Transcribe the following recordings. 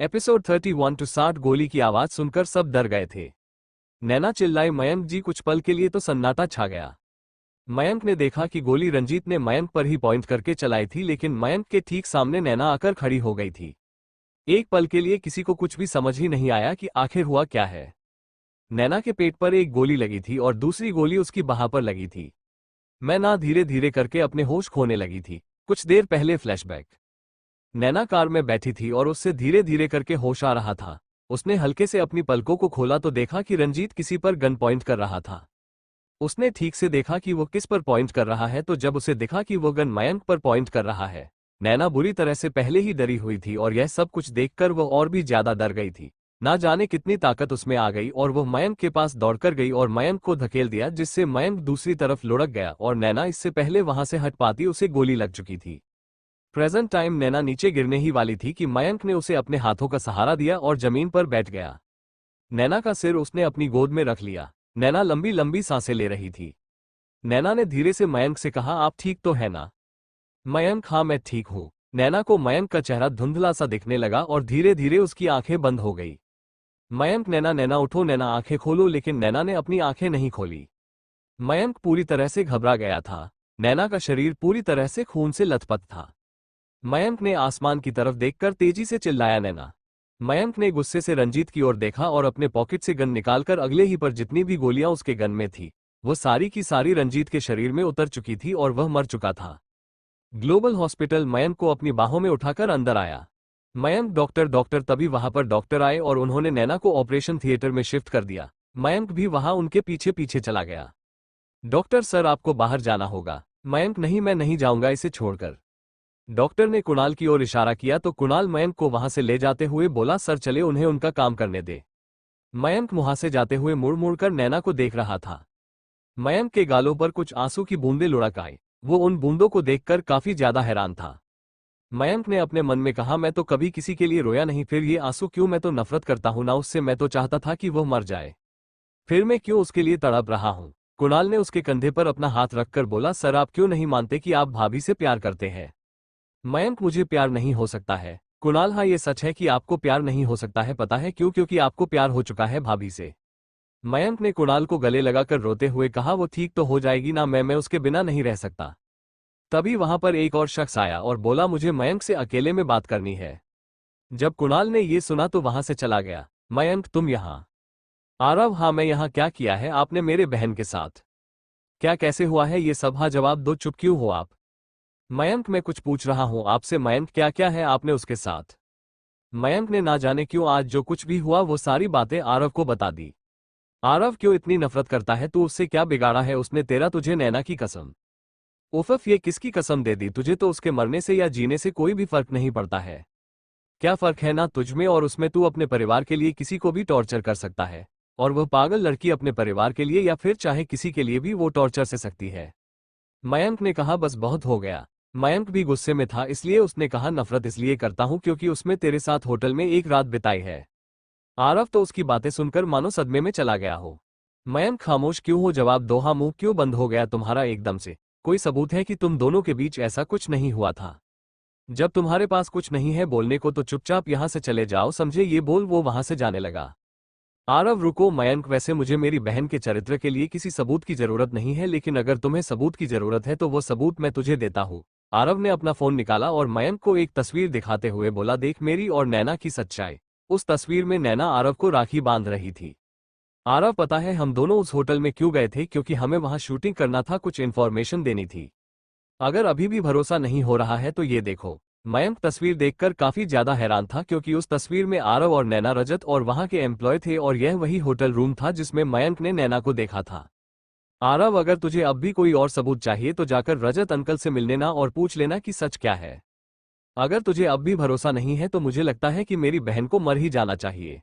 Episode 31 to 60 गोली की आवाज सुनकर सब डर गए थे। नैना चिल्लाई, मयंक जी। कुछ पल के लिए तो सन्नाटा छा गया। मयंक ने देखा कि गोली रंजीत ने मयंक पर ही पॉइंट करके चलाई थी, लेकिन मयंक के ठीक सामने नैना आकर खड़ी हो गई थी। एक पल के लिए किसी को कुछ भी समझ ही नहीं आया कि आखिर हुआ क्या है। नैना के पेट पर एक गोली लगी थी और दूसरी गोली उसकी बाह पर लगी थी। मैं ना धीरे धीरे करके अपने होश खोने लगी थी। कुछ देर पहले फ्लैशबैक। नैना कार में बैठी थी और उससे धीरे धीरे करके होश आ रहा था। उसने हल्के से अपनी पलकों को खोला तो देखा कि रंजीत किसी पर गन पॉइंट कर रहा था। उसने ठीक से देखा कि वो किस पर पॉइंट कर रहा है, तो जब उसे दिखा कि वो गन मयंक पर पॉइंट कर रहा है, नैना बुरी तरह से पहले ही डरी हुई थी और यह सब कुछ देखकर वो और भी ज्यादा डर गई थी। ना जाने कितनी ताकत उसमें आ गई और वो मयंक के पास दौड़कर गई और मयंक को धकेल दिया, जिससे मयंक दूसरी तरफ लुढ़क गया और नैना इससे पहले वहां से हट पाती उसे गोली लग चुकी थी। प्रेजेंट टाइम नैना नीचे गिरने ही वाली थी कि मयंक ने उसे अपने हाथों का सहारा दिया और जमीन पर बैठ गया। नैना का सिर उसने अपनी गोद में रख लिया। नैना लंबी लंबी सांसें ले रही थी। नैना ने धीरे से मयंक से कहा, आप ठीक तो है ना? मयंक, हाँ मैं ठीक हूँ। नैना को मयंक का चेहरा धुंधला सा दिखने लगा और धीरे धीरे उसकी आंखें बंद हो गई। मयंक, नैना नैना उठो, नैना आंखें खोलो। लेकिन नैना ने अपनी आंखें नहीं खोली। मयंक पूरी तरह से घबरा गया था। नैना का शरीर पूरी तरह से खून से लथपथ था। मयंक ने आसमान की तरफ देखकर तेजी से चिल्लाया, नैना। मयंक ने गुस्से से रंजीत की ओर देखा और अपने पॉकेट से गन निकालकर अगले ही पर जितनी भी गोलियां उसके गन में थी, वो सारी की सारी रंजीत के शरीर में उतर चुकी थी और वह मर चुका था। ग्लोबल हॉस्पिटल मयंक को अपनी बाहों में उठाकर अंदर आया। Mayank, doctor doctor. तभी वहां पर डॉक्टर आए और उन्होंने नैना को ऑपरेशन थिएटर में शिफ्ट कर दिया। मयंक भी वहां उनके पीछे पीछे चला गया। डॉक्टर, सर आपको बाहर जाना होगा। मयंक, नहीं मैं नहीं जाऊंगा इसे छोड़कर। डॉक्टर ने कुणाल की ओर इशारा किया तो कुणाल मयंक को वहां से ले जाते हुए बोला, सर चले, उन्हें उनका काम करने दे। मयंक मुहां से जाते हुए मुड़ मुड़ कर नैना को देख रहा था। मयंक के गालों पर कुछ आंसू की बूंदें लुढ़क आई। वो उन बूंदों को देखकर काफी ज्यादा हैरान था। मयंक ने अपने मन में कहा, मैं तो कभी किसी के लिए रोया नहीं, फिर ये आंसू क्यों? मैं तो नफरत करता हूं ना उससे, मैं तो चाहता था कि वो मर जाए, फिर मैं क्यों उसके लिए तड़प रहा हूं? कुणाल ने उसके कंधे पर अपना हाथ रखकर बोला, सर आप क्यों नहीं मानते कि आप भाभी से प्यार करते हैं? मयंक, मुझे प्यार नहीं हो सकता है। कुणाल, हाँ ये सच है कि आपको प्यार नहीं हो सकता है। पता है क्यों? क्योंकि आपको प्यार हो चुका है भाभी से। मयंक ने कुणाल को गले लगाकर रोते हुए कहा, वो ठीक तो हो जाएगी ना, मैं उसके बिना नहीं रह सकता। तभी वहां पर एक और शख्स आया और बोला, मुझे मयंक से अकेले में बात करनी है। जब कुणाल ने ये सुना तो वहां से चला गया। मयंक, तुम यहाँ? आरव, हाँ मैं यहाँ। क्या किया है आपने मेरे बहन के साथ? क्या कैसे हुआ है ये सब? हाँ जवाब दो, चुप क्यों हो आप? मयंक, मैं कुछ पूछ रहा हूं आपसे। मयंक, क्या क्या है आपने उसके साथ? मयंक ने ना जाने क्यों आज जो कुछ भी हुआ वो सारी बातें आरव को बता दी। आरव क्यों इतनी नफरत करता है? तू उससे क्या बिगाड़ा है उसने तेरा? तुझे नैना की कसम। उफ़, ये किसकी कसम दे दी? तुझे तो उसके मरने से या जीने से कोई भी फर्क नहीं पड़ता है। क्या फर्क है ना तुझमें और उसमें? तू अपने परिवार के लिए किसी को भी टॉर्चर कर सकता है, और वह पागल लड़की अपने परिवार के लिए या फिर चाहे किसी के लिए भी वो टॉर्चर से सकती है। मयंक ने कहा, बस बहुत हो गया। मयंक भी गुस्से में था, इसलिए उसने कहा, नफरत इसलिए करता हूं क्योंकि उसमें तेरे साथ होटल में एक रात बिताई है। आरव तो उसकी बातें सुनकर मानो सदमे में चला गया हो। मयंक, खामोश क्यों हो? जवाब दो। हाँ, मुंह क्यों बंद हो गया तुम्हारा एकदम से? कोई सबूत है कि तुम दोनों के बीच ऐसा कुछ नहीं हुआ था? जब तुम्हारे पास कुछ नहीं है बोलने को तो चुपचाप यहां से चले जाओ, समझे? ये बोल वो वहां से जाने लगा। आरव, रुको। मयंक, वैसे मुझे मेरी बहन के चरित्र के लिए किसी सबूत की जरूरत नहीं है, लेकिन अगर तुम्हें सबूत की जरूरत है तो वो सबूत मैं तुझे देता हूँ। आरव ने अपना फोन निकाला और मयंक को एक तस्वीर दिखाते हुए बोला, देख मेरी और नैना की सच्चाई। उस तस्वीर में नैना आरव को राखी बांध रही थी। आरव, पता है हम दोनों उस होटल में क्यों गए थे? क्योंकि हमें वहां शूटिंग करना था, कुछ इन्फॉर्मेशन देनी थी। अगर अभी भी भरोसा नहीं हो रहा है तो ये देखो। मयंक तस्वीर देखकर काफी ज्यादा हैरान था क्योंकि उस तस्वीर में आरव और नैना, रजत और वहां के एम्प्लॉय थे और यह वही होटल रूम था जिसमें मयंक ने नैना को देखा था। आरव, अगर तुझे अब भी कोई और सबूत चाहिए तो जाकर रजत अंकल से मिल लेना और पूछ लेना कि सच क्या है। अगर तुझे अब भी भरोसा नहीं है तो मुझे लगता है कि मेरी बहन को मर ही जाना चाहिए।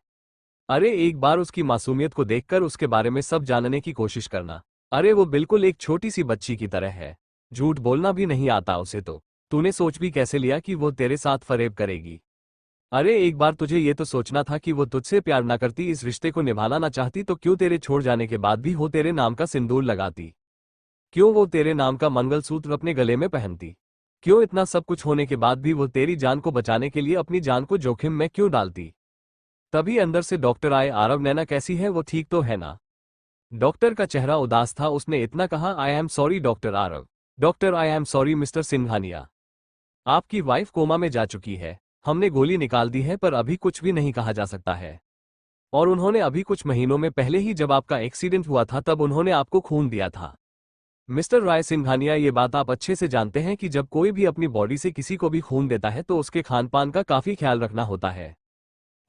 अरे एक बार उसकी मासूमियत को देखकर उसके बारे में सब जानने की कोशिश करना। अरे वो बिल्कुल एक छोटी सी बच्ची की तरह है, झूठ बोलना भी नहीं आता उसे तो। तूने सोच भी कैसे लिया कि वो तेरे साथ फरेब करेगी? अरे एक बार तुझे ये तो सोचना था कि वो तुझसे प्यार ना करती, इस रिश्ते को निभाना ना चाहती तो क्यों तेरे छोड़ जाने के बाद भी वो तेरे नाम का सिंदूर लगाती? क्यों वो तेरे नाम का मंगलसूत्र अपने गले में पहनती? क्यों इतना सब कुछ होने के बाद भी वो तेरी जान को बचाने के लिए अपनी जान को जोखिम में क्यों डालती? तभी अंदर से डॉक्टर आए। आरव, नैना कैसी है, वो ठीक तो है ना? डॉक्टर का चेहरा उदास था। उसने इतना कहा, I am sorry doctor Aarav. Doctor, I am sorry mister Singhania. आपकी वाइफ कोमा में जा चुकी है। हमने गोली निकाल दी है पर अभी कुछ भी नहीं कहा जा सकता है। और उन्होंने अभी कुछ महीनों में पहले ही जब आपका एक्सीडेंट हुआ था तब उन्होंने आपको खून दिया था। मिस्टर राय सिंघानिया, ये बात आप अच्छे से जानते हैं कि जब कोई भी अपनी बॉडी से किसी को भी खून देता है तो उसके खान पान का काफी ख्याल रखना होता है।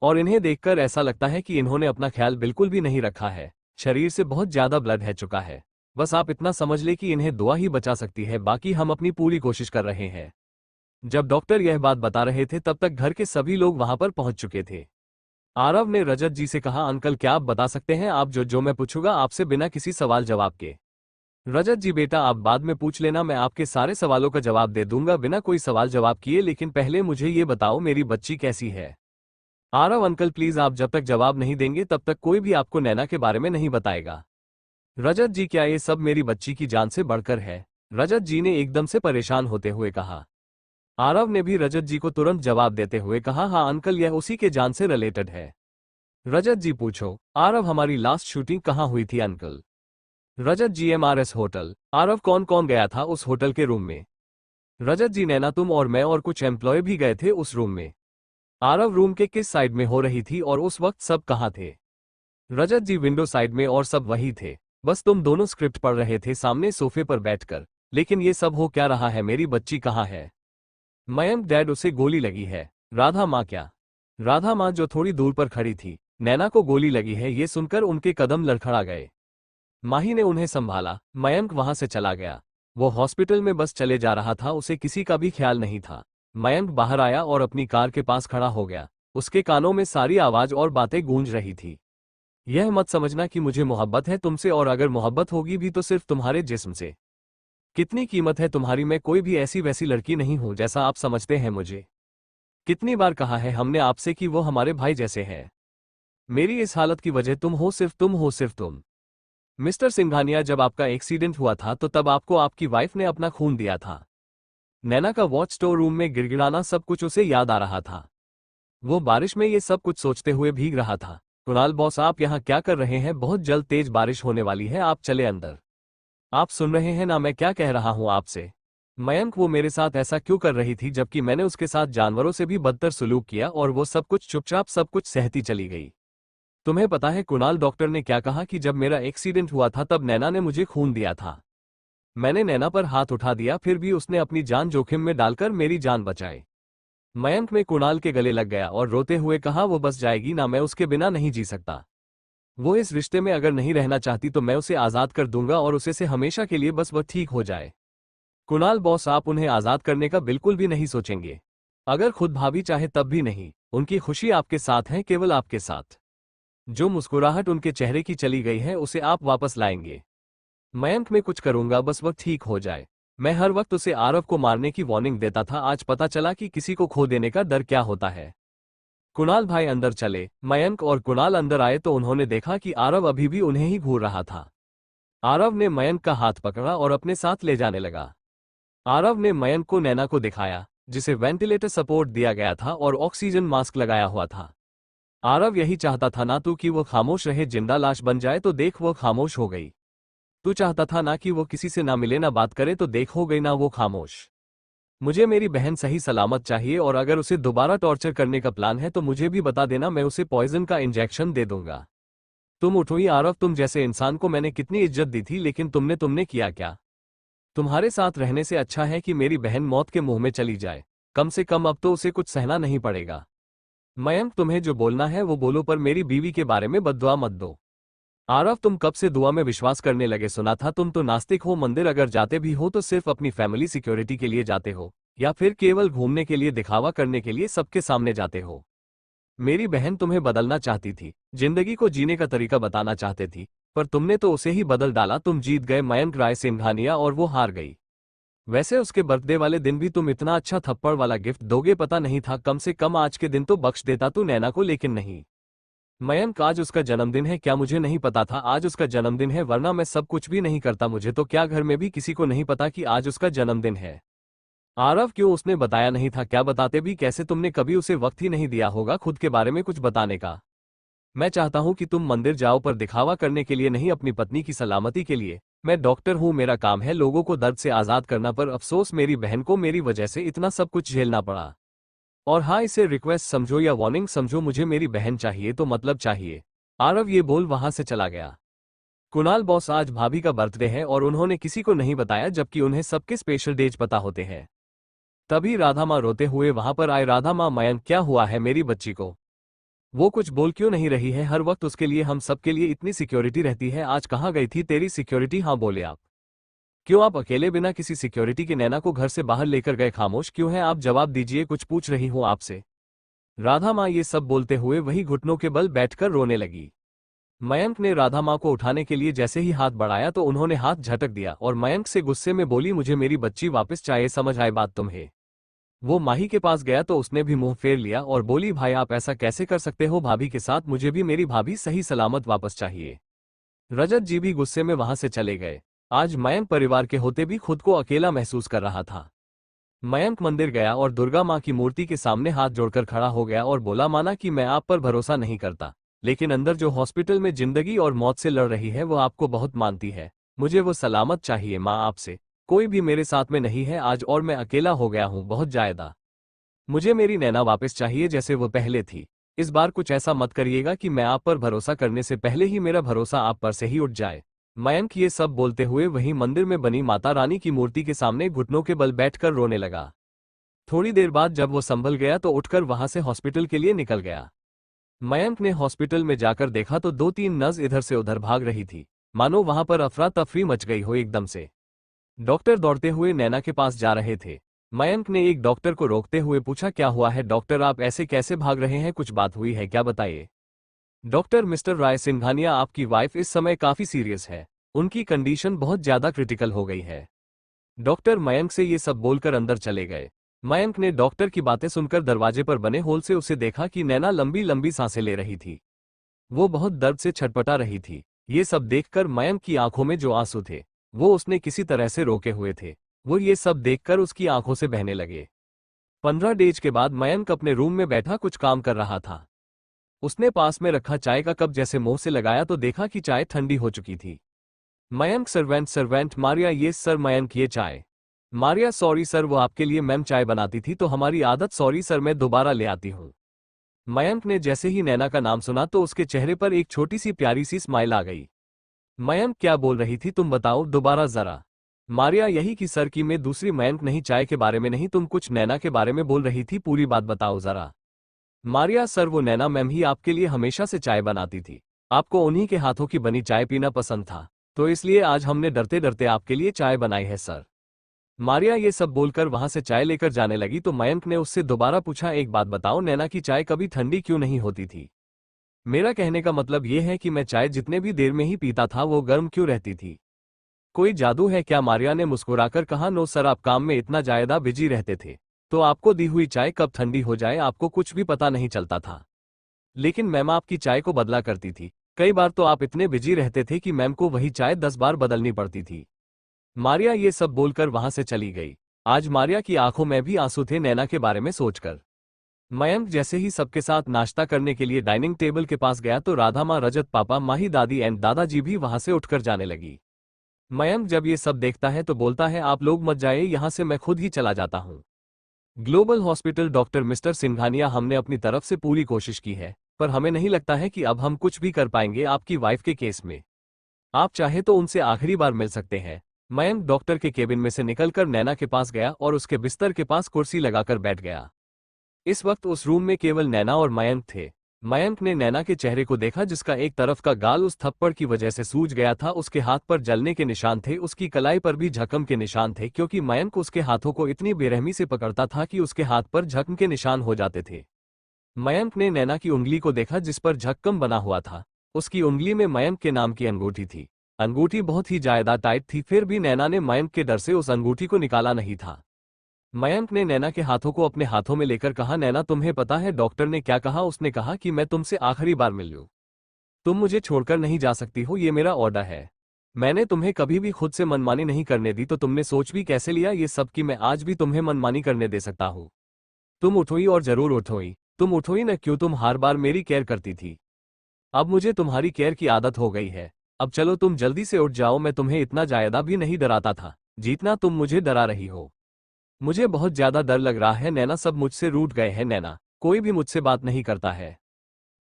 और इन्हें देखकर ऐसा लगता है कि इन्होंने अपना ख्याल बिल्कुल भी नहीं रखा है। शरीर से बहुत ज्यादा ब्लड है चुका है। बस आप इतना समझ ले कि इन्हें दुआ ही बचा सकती है, बाकी हम अपनी पूरी कोशिश कर रहे हैं। जब डॉक्टर यह बात बता रहे थे तब तक घर के सभी लोग वहां पर पहुंच चुके थे। आरव ने रजत जी से कहा, अंकल क्या आप बता सकते हैं? आप जो मैं पूछूंगा आपसे बिना किसी सवाल जवाब के। रजत जी बेटा, आप बाद में पूछ लेना, मैं आपके सारे सवालों का जवाब दे दूंगा बिना कोई सवाल जवाब किए, लेकिन पहले मुझे ये बताओ मेरी बच्ची कैसी है? आरव अंकल प्लीज, आप जब तक जवाब नहीं देंगे तब तक कोई भी आपको नैना के बारे में नहीं बताएगा। रजत जी, क्या ये सब मेरी बच्ची की जान से बढ़कर है? रजत जी ने एकदम से परेशान होते हुए कहा। आरव ने भी रजत जी को तुरंत जवाब देते हुए कहा, हाँ अंकल, यह उसी के जान से रिलेटेड है। रजत जी पूछो, आरव हमारी लास्ट शूटिंग कहाँ हुई थी अंकल? रजत जी, MRS होटल। आरव, कौन कौन गया था उस होटल के रूम में? रजत जी, नैना, तुम और मैं और कुछ एम्प्लॉय भी गए थे उस रूम में। आरव, रूम के किस साइड में हो रही थी और उस वक्त सब कहाँ थे? रजत जी, विंडो साइड में और सब वही थे। बस तुम दोनों स्क्रिप्ट पढ़ रहे थे सामने सोफे पर बैठकर। लेकिन ये सब हो क्या रहा है? मेरी बच्ची कहाँ है? मयंक डैड, उसे गोली लगी है। राधा माँ? क्या? राधा माँ जो थोड़ी दूर पर खड़ी थी। नैना को गोली लगी है, ये सुनकर उनके कदम लड़खड़ा गए। माही ने उन्हें संभाला। मयंक वहां से चला गया। वो हॉस्पिटल में बस चले जा रहा था, उसे किसी का भी ख्याल नहीं था। मयंक बाहर आया और अपनी कार के पास खड़ा हो गया। उसके कानों में सारी आवाज और बातें गूंज रही थी। यह मत समझना कि मुझे मोहब्बत है तुमसे, और अगर मोहब्बत होगी भी तो सिर्फ तुम्हारे जिस्म से। कितनी कीमत है तुम्हारी? मैं कोई भी ऐसी वैसी लड़की नहीं हूं जैसा आप समझते हैं मुझे। कितनी बार कहा है हमने आपसे कि वो हमारे भाई जैसे हैं। मेरी इस हालत की वजह तुम हो, सिर्फ तुम हो, सिर्फ तुम। मिस्टर सिंघानिया, जब आपका एक्सीडेंट हुआ था तो तब आपको आपकी वाइफ ने अपना खून दिया था। नैना का वॉच स्टोर रूम में गिड़गिड़ाना सब कुछ उसे याद आ रहा था। वो बारिश में ये सब कुछ सोचते हुए भीग रहा था। कुणाल बॉस, आप यहाँ क्या कर रहे हैं? बहुत जल्द तेज बारिश होने वाली है, आप चले अंदर। आप सुन रहे हैं ना मैं क्या कह रहा हूँ आपसे? मयंक, वो मेरे साथ ऐसा क्यों कर रही थी जबकि मैंने उसके साथ जानवरों से भी बदतर सुलूक किया और वो सब कुछ चुपचाप सब कुछ सहती चली गई। तुम्हें पता है कुणाल, डॉक्टर ने क्या कहा कि जब मेरा एक्सीडेंट हुआ था तब नैना ने मुझे खून दिया था। मैंने नैना पर हाथ उठा दिया, फिर भी उसने अपनी जान जोखिम में डालकर मेरी जान बचाई। मयंक में कुणाल के गले लग गया और रोते हुए कहा, वो बस जाएगी ना, मैं उसके बिना नहीं जी सकता। वो इस रिश्ते में अगर नहीं रहना चाहती तो मैं उसे आज़ाद कर दूंगा और उसे से हमेशा के लिए, बस वह ठीक हो जाए। कुणाल बॉस, आप उन्हें आज़ाद करने का बिल्कुल भी नहीं सोचेंगे। अगर खुद भाभी चाहे तब भी नहीं। उनकी खुशी आपके साथ है, केवल आपके साथ। जो मुस्कुराहट उनके चेहरे की चली गई है उसे आप वापस लाएंगे। मयंक, मैं कुछ करूंगा, बस वह ठीक हो जाए। मैं हर वक्त उसे आरव को मारने की वार्निंग देता था, आज पता चला कि किसी को खो देने का डर क्या होता है। कुणाल भाई अंदर चले। मयंक और कुणाल अंदर आए तो उन्होंने देखा कि आरव अभी भी उन्हें ही घूर रहा था। आरव ने मयंक का हाथ पकड़ा और अपने साथ ले जाने लगा। आरव ने मयंक को नैना को दिखाया, जिसे वेंटिलेटर सपोर्ट दिया गया था और ऑक्सीजन मास्क लगाया हुआ था। आरव यही चाहता था ना तू कि वो खामोश रहे, जिंदा लाश बन जाए, तो देख वो खामोश हो गई। तू चाहता था ना कि वो किसी से ना मिले ना बात करे, तो देख हो गई ना वो खामोश। मुझे मेरी बहन सही सलामत चाहिए, और अगर उसे दोबारा टॉर्चर करने का प्लान है तो मुझे भी बता देना, मैं उसे पॉइजन का इंजेक्शन दे दूंगा। तुम उठो ही आरव, तुम जैसे इंसान को मैंने कितनी इज्जत दी थी, लेकिन तुमने किया क्या? तुम्हारे साथ रहने से अच्छा है कि मेरी बहन मौत के मुंह में चली जाए। कम से कम अब तो उसे कुछ सहना नहीं पड़ेगा। मयंक, तुम्हें जो बोलना है वो बोलो, पर मेरी बीवी के बारे में बद्दुआ मत दो। आरव, तुम कब से दुआ में विश्वास करने लगे? सुना था तुम तो नास्तिक हो। मंदिर अगर जाते भी हो तो सिर्फ अपनी फैमिली सिक्योरिटी के लिए जाते हो, या फिर केवल घूमने के लिए, दिखावा करने के लिए सबके सामने जाते हो। मेरी बहन तुम्हें बदलना चाहती थी, जिंदगी को जीने का तरीका बताना चाहते थी, पर तुमने तो उसे ही बदल डाला। तुम जीत गए मयंक राय सिंघानिया और वो हार गई। वैसे उसके बर्थडे वाले दिन भी तुम इतना अच्छा थप्पड़ वाला गिफ्ट दोगे पता नहीं था। कम से कम आज के दिन तो बख्श देता तू नैना को, लेकिन नहीं। मयंक, आज उसका जन्मदिन है। क्या मुझे नहीं पता था आज उसका जन्मदिन है? वरना मैं सब कुछ भी नहीं करता। मुझे तो क्या घर में भी किसी को नहीं पता कि आज उसका जन्मदिन है। आरव क्यों, उसने बताया नहीं था क्या? बताते भी कैसे, तुमने कभी उसे वक्त ही नहीं दिया होगा खुद के बारे में कुछ बताने का। मैं चाहता हूं कि तुम मंदिर जाओ, पर दिखावा करने के लिए नहीं, अपनी पत्नी की सलामती के लिए। मैं डॉक्टर हूं, मेरा काम है लोगों को दर्द से आजाद करना, पर अफसोस मेरी बहन को मेरी वजह से इतना सब कुछ झेलना पड़ा। और हाँ, इसे रिक्वेस्ट समझो या वार्निंग समझो, मुझे मेरी बहन चाहिए तो मतलब चाहिए। आरव ये बोल वहां से चला गया। कुणाल बॉस, आज भाभी का बर्थडे है और उन्होंने किसी को नहीं बताया, जबकि उन्हें सबके स्पेशल डेज पता होते हैं। तभी राधा माँ रोते हुए वहां पर आए। राधा माँ, मयंक क्या हुआ है मेरी बच्ची को? वो कुछ बोल क्यों नहीं रही है? हर वक्त उसके लिए, हम सबके लिए इतनी सिक्योरिटी रहती है, आज कहाँ गई थी तेरी सिक्योरिटी? हाँ बोले आप। क्यों आप अकेले बिना किसी सिक्योरिटी के नैना को घर से बाहर लेकर गए? खामोश क्यों है आप? जवाब दीजिए, कुछ पूछ रही हूं आपसे। राधा माँ ये सब बोलते हुए वही घुटनों के बल बैठकर रोने लगी। मयंक ने राधा माँ को उठाने के लिए जैसे ही हाथ बढ़ाया तो उन्होंने हाथ झटक दिया और मयंक से गुस्से में बोली, मुझे मेरी बच्ची वापस चाहिए, समझ आए बात तुम्हें? वो माही के पास गया तो उसने भी मुंह फेर लिया और बोली, भाई आप ऐसा कैसे कर सकते हो भाभी के साथ? मुझे भी मेरी भाभी सही सलामत वापस चाहिए। रजत जी भी गुस्से में वहां से चले गए। आज मयंक परिवार के होते भी खुद को अकेला महसूस कर रहा था। मयंक मंदिर गया और दुर्गा माँ की मूर्ति के सामने हाथ जोड़कर खड़ा हो गया और बोला, माना कि मैं आप पर भरोसा नहीं करता, लेकिन अंदर जो हॉस्पिटल में जिंदगी और मौत से लड़ रही है वो आपको बहुत मानती है। मुझे वो सलामत चाहिए माँ, आपसे कोई भी मेरे साथ में नहीं है आज, और मैं अकेला हो गया हूँ बहुत ज्यादा। मुझे मेरी नैना वापस चाहिए जैसे वो पहले थी। इस बार कुछ ऐसा मत करिएगा कि मैं आप पर भरोसा करने से पहले ही मेरा भरोसा आप पर से ही उठ जाए। मयंक ये सब बोलते हुए वहीं मंदिर में बनी माता रानी की मूर्ति के सामने घुटनों के बल बैठकर रोने लगा। थोड़ी देर बाद जब वो संभल गया तो उठकर वहां से हॉस्पिटल के लिए निकल गया। मयंक ने हॉस्पिटल में जाकर देखा तो 2-3 नर्स इधर से उधर भाग रही थी, मानो वहां पर अफरा तफरी मच गई हो एकदम से। डॉक्टर दौड़ते हुए नैना के पास जा रहे थे। मयंक ने एक डॉक्टर को रोकते हुए पूछा, क्या हुआ है डॉक्टर, आप ऐसे कैसे भाग रहे हैं? कुछ बात हुई है क्या, बताइए। डॉक्टर, मिस्टर राय सिंघानिया, आपकी वाइफ इस समय काफी सीरियस है, उनकी कंडीशन बहुत ज्यादा क्रिटिकल हो गई है। डॉक्टर मयंक से ये सब बोलकर अंदर चले गए। मयंक ने डॉक्टर की बातें सुनकर दरवाजे पर बने होल से उसे देखा कि नैना लंबी लंबी सांसें ले रही थी। वो बहुत दर्द से छटपटा रही थी। ये सब देखकर मयंक की आंखों में जो आंसू थे वो उसने किसी तरह से रोके हुए थे, वो ये सब देखकर उसकी आंखों से बहने लगे। 15 डेज के बाद मयंक अपने रूम में बैठा कुछ काम कर रहा था। उसने पास में रखा चाय का कप जैसे मुंह से लगाया तो देखा कि चाय ठंडी हो चुकी थी। मयंक, सर्वेंट सर्वेंट, मारिया ये सर। मयंक, ये चाय। मारिया, सॉरी सर, वो आपके लिए मैम चाय बनाती थी तो हमारी आदत, सॉरी सर, मैं दोबारा ले आती हूँ। मयंक ने जैसे ही नैना का नाम सुना तो उसके चेहरे पर एक छोटी सी प्यारी सी स्माइल आ गई। मयंक, क्या बोल रही थी तुम, बताओ दोबारा जरा। मारिया, यही कि सर की मैं दूसरी। मयंक, नहीं, चाय के बारे में नहीं, तुम कुछ नैना के बारे में बोल रही थी, पूरी बात बताओ जरा। मारिया, सर वो नैना मैम ही आपके लिए हमेशा से चाय बनाती थी, आपको उन्हीं के हाथों की बनी चाय पीना पसंद था, तो इसलिए आज हमने डरते डरते आपके लिए चाय बनाई है सर। मारिया ये सब बोलकर वहां से चाय लेकर जाने लगी तो मयंक ने उससे दोबारा पूछा, एक बात बताओ, नैना की चाय कभी ठंडी क्यों नहीं होती थी? मेरा कहने का मतलब ये है कि मैं चाय जितने भी देर में ही पीता था वो गर्म क्यों रहती थी? कोई जादू है क्या? मारिया ने मुस्कुराकर कहा, नो सर, आप काम में इतना ज्यादा बिजी रहते थे तो आपको दी हुई चाय कब ठंडी हो जाए आपको कुछ भी पता नहीं चलता था। लेकिन मैम आपकी चाय को बदला करती थी, कई बार तो आप इतने बिजी रहते थे कि मैम को वही चाय 10 बार बदलनी पड़ती थी। मारिया ये सब बोलकर वहां से चली गई। आज मारिया की आंखों में भी आंसू थे नैना के बारे में सोचकर। मयंक जैसे ही सबके साथ नाश्ता करने के लिए डाइनिंग टेबल के पास गया तो राधा माँ, रजत पापा, माही दादी एंड दादाजी भी वहां से उठकर जाने लगी। मयंक जब ये सब देखता है तो बोलता है, आप लोग मत जाइए यहां से, मैं खुद ही चला जाता हूं। Global hospital doctor mister Singhania, हमने अपनी तरफ से पूरी कोशिश की है, पर हमें नहीं लगता है कि अब हम कुछ भी कर पाएंगे आपकी वाइफ के केस में। आप चाहे तो उनसे आखिरी बार मिल सकते हैं। मयंक डॉक्टर के केबिन में से निकलकर नैना के पास गया और उसके बिस्तर के पास कुर्सी लगाकर बैठ गया। इस वक्त उस रूम में केवल नैना और मयंक थे। मयंक ने नैना के चेहरे को देखा जिसका एक तरफ का गाल उस थप्पड़ की वजह से सूज गया था, उसके हाथ पर जलने के निशान थे, उसकी कलाई पर भी झक्कम के निशान थे, क्योंकि मयंक उसके हाथों को इतनी बेरहमी से पकड़ता था कि उसके हाथ पर झक्म के निशान हो जाते थे। मयंक ने नैना की उंगली को देखा जिस पर झक्कम बना हुआ था। उसकी उंगली में मयंक के नाम की अंगूठी थी। अंगूठी बहुत ही ज्यादा टाइट थी, फिर भी नैना ने मयंक के डर से उस अंगूठी को निकाला नहीं था। मयंक ने नैना के हाथों को अपने हाथों में लेकर कहा, नैना तुम्हें पता है डॉक्टर ने क्या कहा? उसने कहा कि मैं तुमसे आखिरी बार मिल लूं। तुम मुझे छोड़कर नहीं जा सकती हो, ये मेरा ऑर्डर है। मैंने तुम्हें कभी भी खुद से मनमानी नहीं करने दी, तो तुमने सोच भी कैसे लिया ये सब कि मैं आज भी तुम्हें मनमानी करने दे सकता हूँ? तुम उठोई और जरूर उठोई। तुम उठोई न क्यों, तुम हर बार मेरी केयर करती थी। अब मुझे तुम्हारी केयर की आदत हो गई है। अब चलो तुम जल्दी से उठ जाओ, मैं तुम्हें इतना ज्यादा भी नहीं डराता था जितना तुम मुझे डरा रही हो। मुझे बहुत ज्यादा डर लग रहा है नैना, सब मुझसे रूठ गए हैं नैना, कोई भी मुझसे बात नहीं करता है।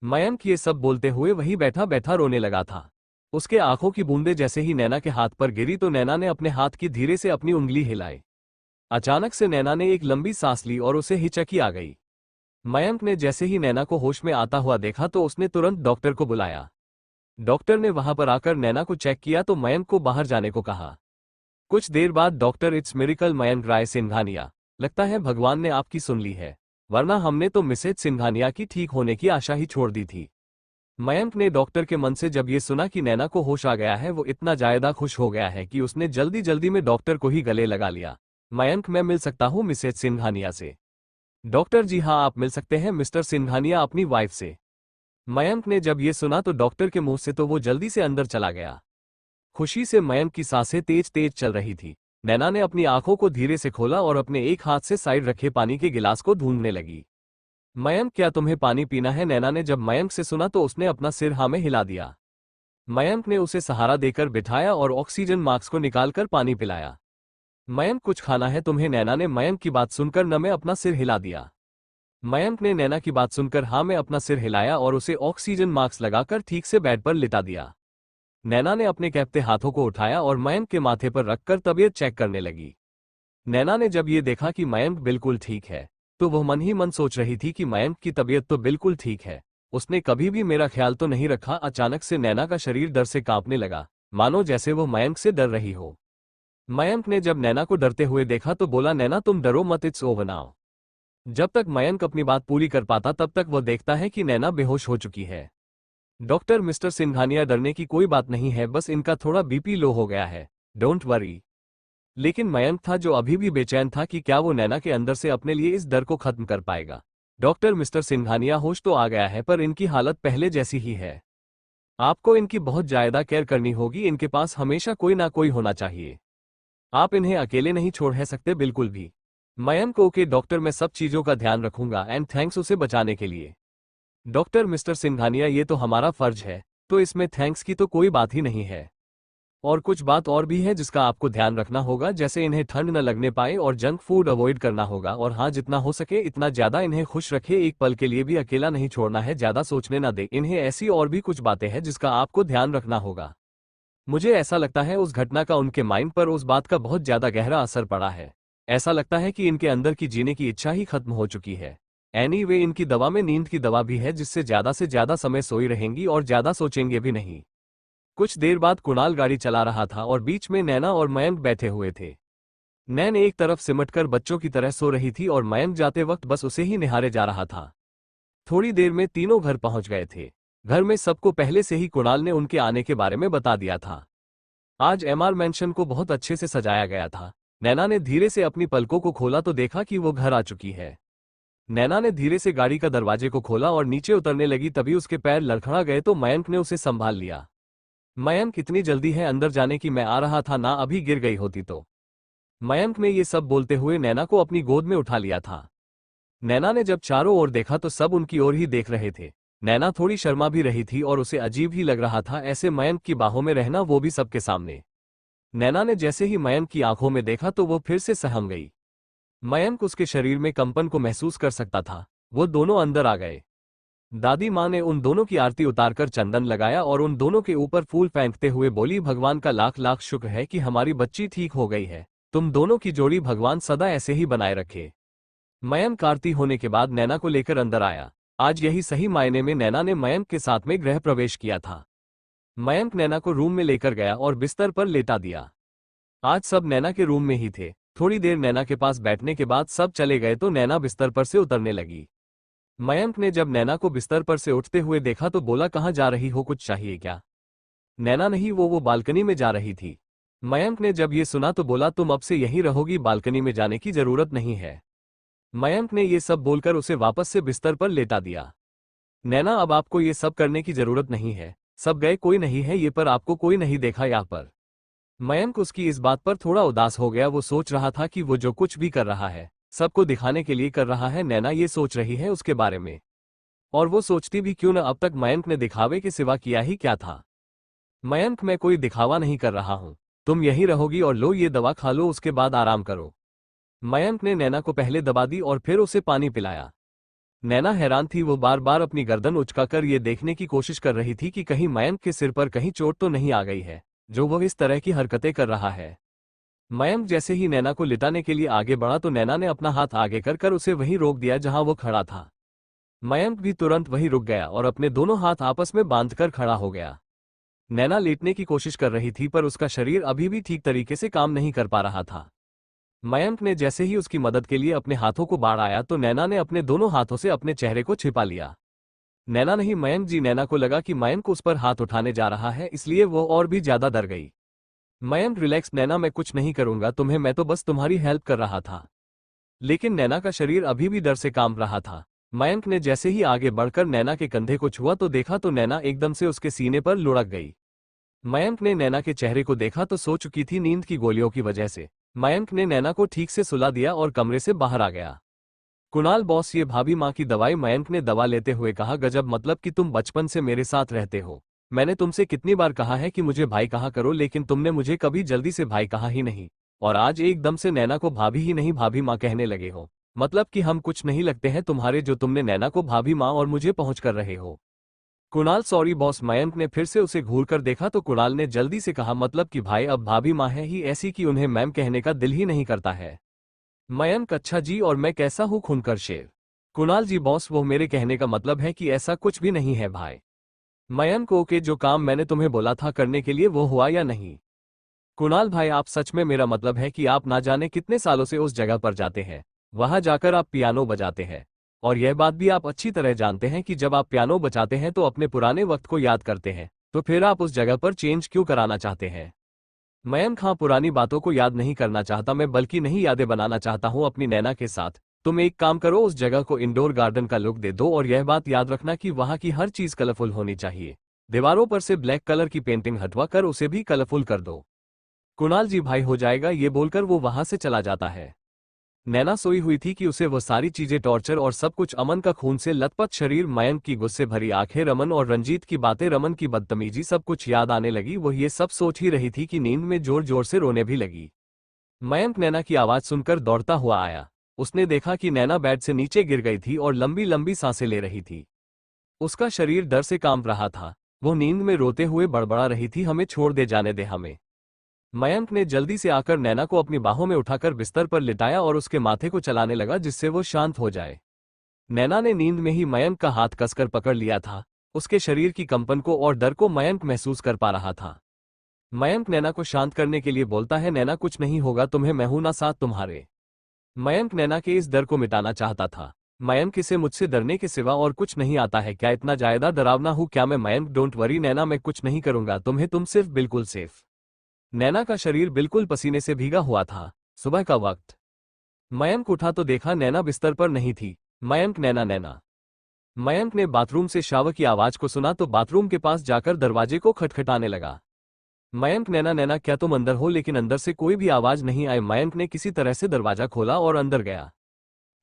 मयंक ये सब बोलते हुए वहीं बैठा बैठा रोने लगा था। उसके आंखों की बूंदें जैसे ही नैना के हाथ पर गिरी तो नैना ने अपने हाथ की धीरे से अपनी उंगली हिलाई। अचानक से नैना ने एक लंबी सांस ली और उसे हिचकी आ गई। मयंक ने जैसे ही नैना को होश में आता हुआ देखा तो उसने तुरंत डॉक्टर को बुलाया। डॉक्टर ने वहां पर आकर नैना को चेक किया तो मयंक को बाहर जाने को कहा। कुछ देर बाद डॉक्टर, इट्स मिरेकल मयंक राय सिंघानिया, लगता है भगवान ने आपकी सुन ली है, वरना हमने तो मिसेज सिंघानिया की ठीक होने की आशा ही छोड़ दी थी। मयंक ने डॉक्टर के मन से जब ये सुना कि नैना को होश आ गया है, वो इतना ज्यादा खुश हो गया है कि उसने जल्दी जल्दी में डॉक्टर को ही गले लगा लिया। मयंक, मैं मिल सकता हूँ मिसेज सिंघानिया से? डॉक्टर जी हाँ, आप मिल सकते हैं मिस्टर सिंघानिया अपनी वाइफ से। मयंक ने जब ये सुना तो डॉक्टर के मुंह से तो वो जल्दी से अंदर चला गया। खुशी से मयंक की सांसें तेज तेज चल रही थी। नैना ने अपनी आंखों को धीरे से खोला और अपने एक हाथ से साइड रखे पानी के गिलास को ढूंढने लगी। मयंक, क्या तुम्हें पानी पीना है? नैना ने जब मयंक से सुना तो उसने अपना सिर हाँ में हिला दिया। मयंक ने उसे सहारा देकर बिठाया और ऑक्सीजन मास्क को निकालकर पानी पिलाया। मयंक, कुछ खाना है तुम्हें? नैना ने मयंक की बात सुनकर न में अपना सिर हिला दिया। मयंक ने नैना की बात सुनकर हाँ में अपना सिर हिलाया और उसे ऑक्सीजन मास्क लगाकर ठीक से बेड पर लिटा दिया। नैना ने अपने कैप्ते हाथों को उठाया और मयंक के माथे पर रखकर तबीयत चेक करने लगी। नैना ने जब ये देखा कि मयंक बिल्कुल ठीक है तो वह मन ही मन सोच रही थी कि मयंक की तबीयत तो बिल्कुल ठीक है, उसने कभी भी मेरा ख्याल तो नहीं रखा। अचानक से नैना का शरीर डर से कांपने लगा, मानो जैसे वो मयंक से डर रही हो। मयंक ने जब नैना को डरते हुए देखा तो बोला, नैना तुम डरो मत, इट्स ओवर नाउ। जब तक मयंक अपनी बात पूरी कर पाता तब तक वह देखता है कि नैना बेहोश हो चुकी है। डॉक्टर, मिस्टर सिंघानिया, डरने की कोई बात नहीं है, बस इनका थोड़ा बीपी लो हो गया है, डोंट वरी। लेकिन मयंक था जो अभी भी बेचैन था कि क्या वो नैना के अंदर से अपने लिए इस डर को खत्म कर पाएगा। डॉक्टर, मिस्टर सिंघानिया, होश तो आ गया है पर इनकी हालत पहले जैसी ही है। आपको इनकी बहुत ज्यादा केयर करनी होगी, इनके पास हमेशा कोई ना कोई होना चाहिए। आप इन्हें अकेले नहीं छोड़ है सकते बिल्कुल भी। मयंक, ओके डॉक्टर, मैं सब चीजों का ध्यान रखूंगा एंड थैंक्स उसे बचाने के लिए। डॉक्टर, मिस्टर सिंघानिया, ये तो हमारा फर्ज है, तो इसमें थैंक्स की तो कोई बात ही नहीं है। और कुछ बात और भी है जिसका आपको ध्यान रखना होगा, जैसे इन्हें ठंड न लगने पाए और जंक फूड अवॉइड करना होगा, और हाँ, जितना हो सके इतना ज्यादा इन्हें खुश रखे, एक पल के लिए भी अकेला नहीं छोड़ना है, ज्यादा सोचने ना दे इन्हें। ऐसी और भी कुछ बातें हैं जिसका आपको ध्यान रखना होगा। मुझे ऐसा लगता है उस घटना का उनके माइंड पर उस बात का बहुत ज्यादा गहरा असर पड़ा है। ऐसा लगता है कि इनके अंदर की जीने की इच्छा ही खत्म हो चुकी है। एनीवे, इनकी दवा में नींद की दवा भी है जिससे ज्यादा से ज्यादा समय सोई रहेंगी और ज्यादा सोचेंगे भी नहीं। कुछ देर बाद कुणाल गाड़ी चला रहा था और बीच में नैना और मयंक बैठे हुए थे। नैन एक तरफ सिमटकर बच्चों की तरह सो रही थी और मयंक जाते वक्त बस उसे ही निहारे जा रहा था। थोड़ी देर में तीनों घर पहुंच गए थे। घर में सबको पहले से ही कुणाल ने उनके आने के बारे में बता दिया था। आज एमआर मैंशन को बहुत अच्छे से सजाया गया था। नैना ने धीरे से अपनी पलकों को खोला तो देखा कि वो घर आ चुकी है। नैना ने धीरे से गाड़ी का दरवाजे को खोला और नीचे उतरने लगी, तभी उसके पैर लड़खड़ा गए तो मयंक ने उसे संभाल लिया। मयंक, इतनी जल्दी है अंदर जाने की? मैं आ रहा था ना, अभी गिर गई होती तो। मयंक ने ये सब बोलते हुए नैना को अपनी गोद में उठा लिया था। नैना ने जब चारों ओर देखा तो सब उनकी ओर ही देख रहे थे। नैना थोड़ी शर्मा भी रही थी और उसे अजीब ही लग रहा था ऐसे मयंक की बाहों में रहना, वो भी सबके सामने। नैना ने जैसे ही मयंक की आंखों में देखा तो वो फिर से सहम गई। मयंक उसके शरीर में कंपन को महसूस कर सकता था। वो दोनों अंदर आ गए। दादी माँ ने उन दोनों की आरती उतारकर चंदन लगाया और उन दोनों के ऊपर फूल फेंकते हुए बोली, भगवान का लाख लाख शुक्र है कि हमारी बच्ची ठीक हो गई है। तुम दोनों की जोड़ी भगवान सदा ऐसे ही बनाए रखे। मयंक आरती होने के बाद नैना को लेकर अंदर आया। आज यही सही मायने में नैना ने मयंक के साथ में गृह प्रवेश किया था। मयंक नैना को रूम में लेकर गया और बिस्तर पर लेटा दिया। आज सब नैना के रूम में ही थे। थोड़ी देर नैना के पास बैठने के बाद सब चले गए तो नैना बिस्तर पर से उतरने लगी। मयंक ने जब नैना को बिस्तर पर से उठते हुए देखा तो बोला, कहाँ जा रही हो, कुछ चाहिए क्या? नैना नहीं, वो बालकनी में जा रही थी। मयंक ने जब ये सुना तो बोला, तुम अब से यहीं रहोगी, बालकनी में जाने की जरूरत नहीं है। मयंक ने ये सब बोलकर उसे वापस से बिस्तर पर लेटा दिया। नैना, अब आपको ये सब करने की जरूरत नहीं है, सब गए, कोई नहीं है ये पर, आपको कोई नहीं देखा यहाँ पर। मयंक उसकी इस बात पर थोड़ा उदास हो गया। वो सोच रहा था कि वो जो कुछ भी कर रहा है सबको दिखाने के लिए कर रहा है। नैना ये सोच रही है उसके बारे में, और वो सोचती भी क्यों न, अब तक मयंक ने दिखावे के सिवा किया ही क्या था। मयंक, मैं कोई दिखावा नहीं कर रहा हूं, तुम यहीं रहोगी और लो ये दवा खा लो, उसके बाद आराम करो। मयंक ने नैना को पहले दबा दी और फिर उसे पानी पिलाया। नैना हैरान थी, वो बार बार अपनी गर्दन उचकाकर ये देखने की कोशिश कर रही थी कि कहीं मयंक के सिर पर कहीं चोट तो नहीं आ गई है जो वो इस तरह की हरकतें कर रहा है। मयंक जैसे ही नैना को लिटाने के लिए आगे बढ़ा तो नैना ने अपना हाथ आगे कर उसे वहीं रोक दिया जहां वो खड़ा था। मयंक भी तुरंत वहीं रुक गया और अपने दोनों हाथ आपस में बांधकर खड़ा हो गया। नैना लेटने की कोशिश कर रही थी पर उसका शरीर अभी भी ठीक तरीके से काम नहीं कर पा रहा था। मयंक ने जैसे ही उसकी मदद के लिए अपने हाथों को बढ़ाया तो नैना ने अपने दोनों हाथों से अपने चेहरे को छिपा लिया। नैना नहीं, मयंक जी। नैना को लगा कि मयंक उस पर हाथ उठाने जा रहा है, इसलिए वो और भी ज्यादा डर गई। मयंक, रिलैक्स नैना, मैं कुछ नहीं करूंगा तुम्हें, मैं तो बस तुम्हारी हेल्प कर रहा था। लेकिन नैना का शरीर अभी भी डर से कांप रहा था। मयंक ने जैसे ही आगे बढ़कर नैना के कंधे को छुआ तो देखा तो नैना एकदम से उसके सीने पर लुढ़क गई। मयंक ने नैना के चेहरे को देखा तो सो चुकी थी नींद की गोलियों की वजह से। मयंक ने नैना को ठीक से सुला दिया और कमरे से बाहर आ गया। कुणाल बॉस, ये भाभी माँ की दवाई। मयंक ने दवा लेते हुए कहा, गजब, मतलब कि तुम बचपन से मेरे साथ रहते हो। मैंने तुमसे कितनी बार कहा है कि मुझे भाई कहा करो, लेकिन तुमने मुझे कभी जल्दी से भाई कहा ही नहीं, और आज एकदम से नैना को भाभी ही नहीं भाभी माँ कहने लगे हो। मतलब कि हम कुछ नहीं लगते हैं तुम्हारे जो तुमने नैना को भाभी माँ और मुझे पहुंच कर रहे हो। Kunal, sorry boss. मयंक ने फिर से उसे घूर कर देखा तो कुणाल ने जल्दी से कहा, मतलब कि भाई अब भाभी माँ है ही ऐसी कि उन्हें मैम कहने का दिल ही नहीं करता है। मयंक, अच्छा जी, और मैं कैसा हूँ खूनकर शेर? कुणाल जी, बॉस वो मेरे कहने का मतलब है कि ऐसा कुछ भी नहीं है भाई। मयंक, ओके, जो काम मैंने तुम्हें बोला था करने के लिए वो हुआ या नहीं? कुणाल भाई, आप सच में, मेरा मतलब है कि आप ना जाने कितने सालों से उस जगह पर जाते हैं, वहां जाकर आप पियानो बजाते हैं, और यह बात भी आप अच्छी तरह जानते हैं कि जब आप पियानो बजाते हैं तो अपने पुराने वक्त को याद करते हैं, तो फिर आप उस जगह पर चेंज क्यों कराना चाहते हैं? मयंक, हाँ, पुरानी बातों को याद नहीं करना चाहता मैं, बल्कि नई यादें बनाना चाहता हूँ अपनी नैना के साथ। तुम एक काम करो, उस जगह को इंडोर गार्डन का लुक दे दो, और यह बात याद रखना कि वहाँ की हर चीज कलरफुल होनी चाहिए। दीवारों पर से ब्लैक कलर की पेंटिंग हटवा कर उसे भी कलरफुल कर दो। कुणाल जी, भाई हो जाएगा, ये बोलकर वो वहां से चला जाता है। नैना सोई हुई थी कि उसे वो सारी चीजें, टॉर्चर और सब कुछ, अमन का खून से लथपथ शरीर, मयंक की गुस्से भरी आंखें, रमन और रंजीत की बातें, रमन की बदतमीजी, सब कुछ याद आने लगी। वो ये सब सोच ही रही थी कि नींद में जोर जोर से रोने भी लगी। मयंक नैना की आवाज सुनकर दौड़ता हुआ आया। उसने देखा कि नैना बेड से नीचे गिर गई थी और लंबी लंबी सांसें ले रही थी। उसका शरीर डर से कांप रहा था। वो नींद में रोते हुए बड़बड़ा रही थी, हमें छोड़ दे, जाने दे हमें। मयंक ने जल्दी से आकर नैना को अपनी बाहों में उठाकर बिस्तर पर लिटाया और उसके माथे को चलाने लगा जिससे वो शांत हो जाए। नैना ने नींद में ही मयंक का हाथ कसकर पकड़ लिया था। उसके शरीर की कंपन को और डर को मयंक महसूस कर पा रहा था। मयंक नैना को शांत करने के लिए बोलता है, नैना कुछ नहीं होगा तुम्हें, मैं हूं ना साथ तुम्हारे। मयंक नैना के इस डर को मिटाना चाहता था। मयंक, इसे मुझसे डरने के सिवा और कुछ नहीं आता है क्या? इतना ज्यादा डरावना हूं क्या मैं? मयंक, डोंट वरी नैना, मैं कुछ नहीं करूंगा तुम्हें, तुम सिर्फ बिल्कुल सेफ। नैना का शरीर बिल्कुल पसीने से भीगा हुआ था। सुबह का वक्त। मयंक उठा तो देखा नैना बिस्तर पर नहीं थी। मयंक, नैना, नैना। मयंक ने बाथरूम से शावर की आवाज को सुना तो बाथरूम के पास जाकर दरवाजे को खटखटाने लगा। मयंक, नैना, नैना, क्या तुम अंदर हो? लेकिन अंदर से कोई भी आवाज नहीं आई। मयंक ने किसी तरह से दरवाजा खोला और अंदर गया।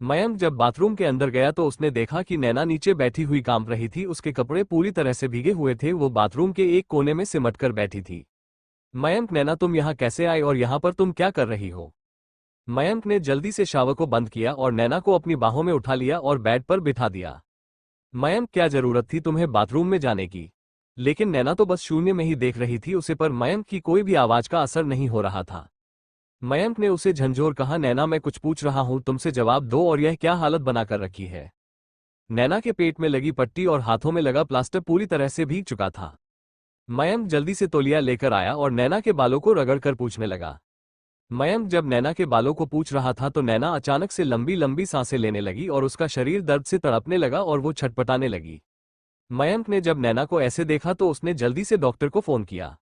मयंक जब बाथरूम के अंदर गया तो उसने देखा कि नैना नीचे बैठी हुई कांप रही थी। उसके कपड़े पूरी तरह से भीगे हुए थे। वो बाथरूम के एक कोने में सिमटकर बैठी थी। मयंक, नैना, तुम यहाँ कैसे आए और यहाँ पर तुम क्या कर रही हो? मयंक ने जल्दी से शावर को बंद किया और नैना को अपनी बाहों में उठा लिया और बेड पर बिठा दिया। मयंक, क्या जरूरत थी तुम्हें बाथरूम में जाने की? लेकिन नैना तो बस शून्य में ही देख रही थी उसे, पर मयंक की कोई भी आवाज का असर नहीं हो रहा था। मयंक ने उसे झंझोर कहा, नैना मैं कुछ पूछ रहा हूं, तुमसे जवाब दो, और यह क्या हालत बनाकर रखी है? नैना के पेट में लगी पट्टी और हाथों में लगा प्लास्टर पूरी तरह से भीग चुका था। मयंक जल्दी से तौलिया लेकर आया और नैना के बालों को रगड़कर पूछने लगा। मयंक जब नैना के बालों को पूछ रहा था तो नैना अचानक से लंबी लंबी सांसें लेने लगी और उसका शरीर दर्द से तड़पने लगा और वो छटपटाने लगी। मयंक ने जब नैना को ऐसे देखा तो उसने जल्दी से डॉक्टर को फोन किया।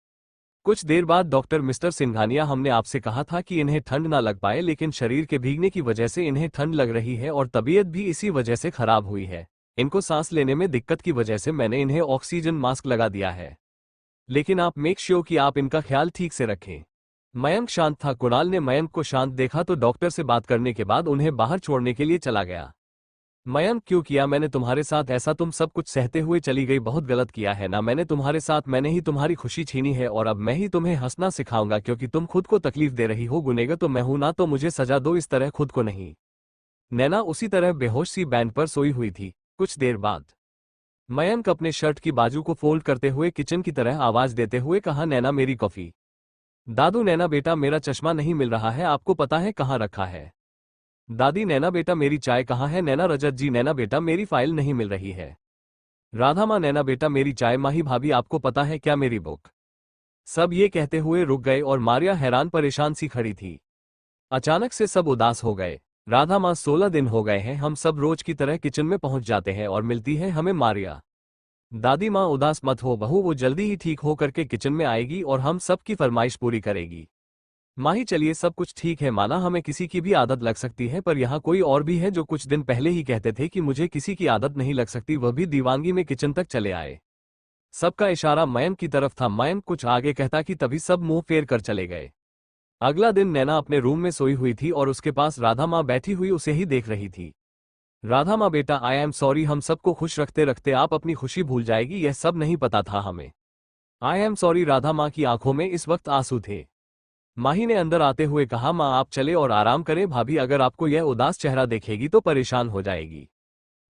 कुछ देर बाद, डॉक्टर, मिस्टर सिंघानिया, हमने आपसे कहा था कि इन्हें ठंड ना लग पाए, लेकिन शरीर के भीगने की वजह से इन्हें ठंड लग रही है और तबीयत भी इसी वजह से खराब हुई है। इनको सांस लेने में दिक्कत की वजह से मैंने इन्हें ऑक्सीजन मास्क लगा दिया है। लेकिन आप मेक श्योर कि आप इनका ख्याल ठीक से रखें। मयंक शांत था। कुणाल ने मयंक को शांत देखा तो डॉक्टर से बात करने के बाद उन्हें बाहर छोड़ने के लिए चला गया। मयंक, क्यों किया मैंने तुम्हारे साथ ऐसा? तुम सब कुछ सहते हुए चली गई। बहुत गलत किया है ना मैंने तुम्हारे साथ। मैंने ही तुम्हारी खुशी छीनी है और अब मैं ही तुम्हें हंसना सिखाऊंगा क्योंकि तुम खुद को तकलीफ दे रही हो। गुनेगार तो मैं हूं ना, तो मुझे सजा दो, इस तरह खुद को नहीं। नैना उसी तरह बेहोश सी बैंड पर सोई हुई थी। कुछ देर बाद मयंक अपने शर्ट की बाजू को फोल्ड करते हुए किचन की तरह आवाज देते हुए कहा, नैना मेरी कॉफी। दादू, नैना बेटा मेरा चश्मा नहीं मिल रहा है, आपको पता है कहाँ रखा है? दादी, नैना बेटा मेरी चाय कहाँ है? नैना, रजत जी, नैना बेटा मेरी फाइल नहीं मिल रही है। राधा माँ, नैना बेटा मेरी चाय। माही भाभी, आपको पता है क्या मेरी बुक? सब ये कहते हुए रुक गए और मारिया हैरान परेशान सी खड़ी थी। अचानक से सब उदास हो गए। राधा माँ, 16 दिन हो गए हैं, हम सब रोज की तरह किचन में पहुंच जाते हैं और मिलती है हमें मारिया। दादी माँ, उदास मत हो बहू, वो जल्दी ही ठीक हो करके किचन में आएगी और हम सब की फरमाइश पूरी करेगी। माही, चलिए सब कुछ ठीक है। माना हमें किसी की भी आदत लग सकती है, पर यहाँ कोई और भी है जो कुछ दिन पहले ही कहते थे कि मुझे किसी की आदत नहीं लग सकती, वह भी दीवानगी में किचन तक चले आए। सबका इशारा मयंक की तरफ था। मयंक कुछ आगे कहता कि तभी सब मुंह फेर कर चले गए। अगला दिन नैना अपने रूम में सोई हुई थी और उसके पास राधा माँ बैठी हुई उसे ही देख रही थी। राधा माँ, बेटा आई एम सॉरी, हम सबको खुश रखते रखते आप अपनी खुशी भूल जाएगी, यह सब नहीं पता था हमें। I am sorry. राधा माँ की आंखों में इस वक्त आंसू थे। माही ने अंदर आते हुए कहा, माँ आप चले और आराम करें, भाभी अगर आपको यह उदास चेहरा देखेगी तो परेशान हो जाएगी।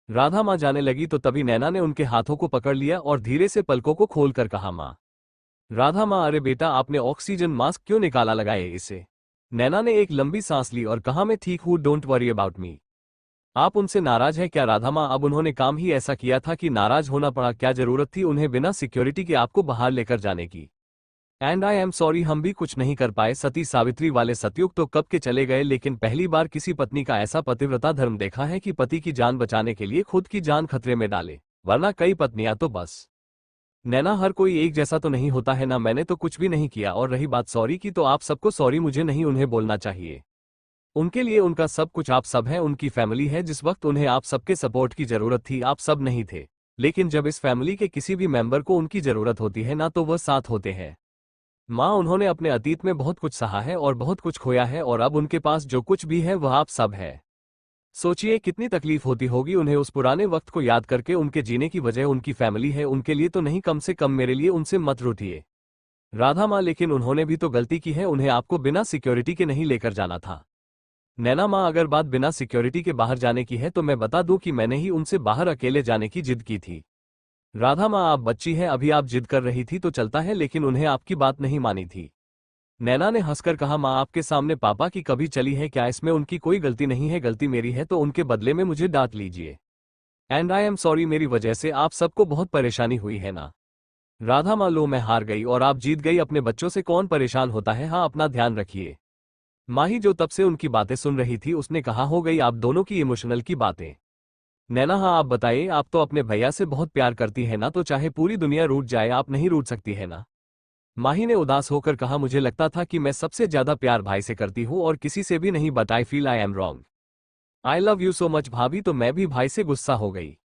राधा माँ जाने लगी तो तभी नैना ने उनके हाथों को पकड़ लिया और धीरे से पलकों को खोलकर कहा, माँ। राधा माँ, अरे बेटा आपने ऑक्सीजन मास्क क्यों निकाला, लगाए इसे। नैना ने एक लंबी सांस ली और कहा, मैं ठीक हूँ, डोंट वरी अबाउट मी। आप उनसे नाराज है क्या? राधा माँ, अब उन्होंने काम ही ऐसा किया था कि नाराज होना पड़ा, क्या जरूरत थी उन्हें बिना सिक्योरिटी के आपको बाहर लेकर जाने की? एंड आई एम सॉरी, हम भी कुछ नहीं कर पाए। सती सावित्री वाले सतयुग तो कब के चले गए, लेकिन पहली बार किसी पत्नी का ऐसा पतिव्रता धर्म देखा है कि पति की जान बचाने के लिए खुद की जान खतरे में डाले, वरना कई पत्नियां तो बस। नैना, हर कोई एक जैसा तो नहीं होता है ना, मैंने तो कुछ भी नहीं किया, और रही बात सॉरी की तो आप सबको सॉरी मुझे नहीं उन्हें बोलना चाहिए। उनके लिए उनका सब कुछ आप सब हैं, उनकी फैमिली है। जिस वक्त उन्हें आप सबके सपोर्ट की जरूरत थी आप सब नहीं थे, लेकिन जब इस फैमिली के किसी भी मेंबर को उनकी जरूरत होती है ना तो वह साथ होते हैं। माँ, उन्होंने अपने अतीत में बहुत कुछ सहा है और बहुत कुछ खोया है और अब उनके पास जो कुछ भी है वह आप सब है। सोचिए कितनी तकलीफ होती होगी उन्हें उस पुराने वक्त को याद करके। उनके जीने की वजह उनकी फैमिली है, उनके लिए तो नहीं, कम से कम मेरे लिए उनसे मत रूठिए। राधा माँ, लेकिन उन्होंने भी तो गलती की है, उन्हें आपको बिना सिक्योरिटी के नहीं लेकर जाना था। नैना माँ, अगर बात बिना सिक्योरिटी के बाहर जाने की है तो मैं बता दूं कि मैंने ही उनसे बाहर अकेले जाने की जिद की थी। राधा माँ, आप बच्ची हैं, अभी आप जिद कर रही थी तो चलता है, लेकिन उन्हें आपकी बात नहीं मानी थी। नैना ने हंसकर कहा, माँ आपके सामने पापा की कभी चली है क्या? इसमें उनकी कोई गलती नहीं है, गलती मेरी है तो उनके बदले में मुझे डांट लीजिए। एंड आई एम सॉरी, मेरी वजह से आप सबको बहुत परेशानी हुई है ना। राधा माँ, लो मैं हार गई और आप जीत गई, अपने बच्चों से कौन परेशान होता है, हाँ अपना ध्यान रखिए। माही जो तब से उनकी बातें सुन रही थी उसने कहा, हो गई आप दोनों की इमोशनल की बातें। नैना, हाँ आप बताइए, आप तो अपने भैया से बहुत प्यार करती है ना, तो चाहे पूरी दुनिया रूठ जाए आप नहीं रूठ सकती है ना। माही ने उदास होकर कहा, मुझे लगता था कि मैं सबसे ज्यादा प्यार भाई से करती हूँ और किसी से भी नहीं, but I feel I am wrong. I love you so much भाभी। तो मैं भी भाई से गुस्सा हो गई,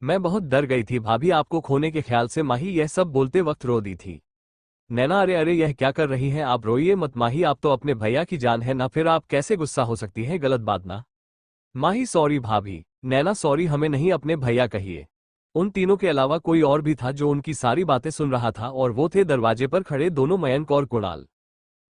मैं बहुत डर गई थी भाभी आपको खोने के ख्याल से। माही यह सब बोलते वक्त रो दी थी। नैना, अरे अरे यह क्या कर रही हैं आप, रोइए मत माही, आप तो अपने भैया की जान है ना, फिर आप कैसे गुस्सा हो सकती हैं, गलत बात ना। माही, सॉरी भाभी। नैना, सॉरी हमें नहीं, अपने भैया कहिए। उन तीनों के अलावा कोई और भी था जो उनकी सारी बातें सुन रहा था और वो थे दरवाजे पर खड़े दोनों, मयंक और कुणाल।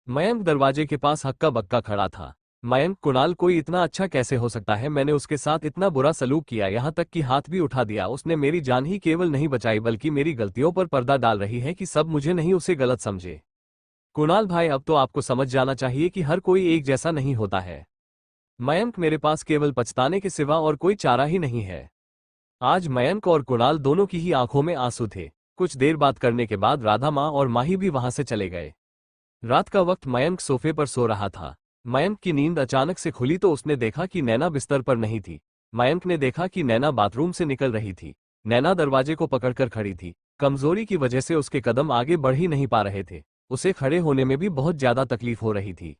मयंक दरवाजे के पास हक्का बक्का खड़ा था। मयंक, कुणाल कोई इतना अच्छा कैसे हो सकता है, मैंने उसके साथ इतना बुरा सलूक किया, यहाँ तक कि हाथ भी उठा दिया, उसने मेरी जान ही केवल नहीं बचाई बल्कि मेरी गलतियों पर पर्दा डाल रही है कि सब मुझे नहीं उसे गलत समझे। कुणाल भाई, अब तो आपको समझ जाना चाहिए कि हर कोई एक जैसा नहीं होता है। मयंक, मेरे पास केवल पछताने के सिवा और कोई चारा ही नहीं है। आज मयंक और कुणाल दोनों की ही आंखों में आंसू थे। कुछ देर बात करने के बाद राधा माँ और माही भी वहां से चले गए। रात का वक्त मयंक सोफे पर सो रहा था। मयंक की नींद अचानक से खुली तो उसने देखा कि नैना बिस्तर पर नहीं थी। मयंक ने देखा कि नैना बाथरूम से निकल रही थी। नैना दरवाजे को पकड़कर खड़ी थी। कमजोरी की वजह से उसके कदम आगे बढ़ ही नहीं पा रहे थे, उसे खड़े होने में भी बहुत ज्यादा तकलीफ हो रही थी।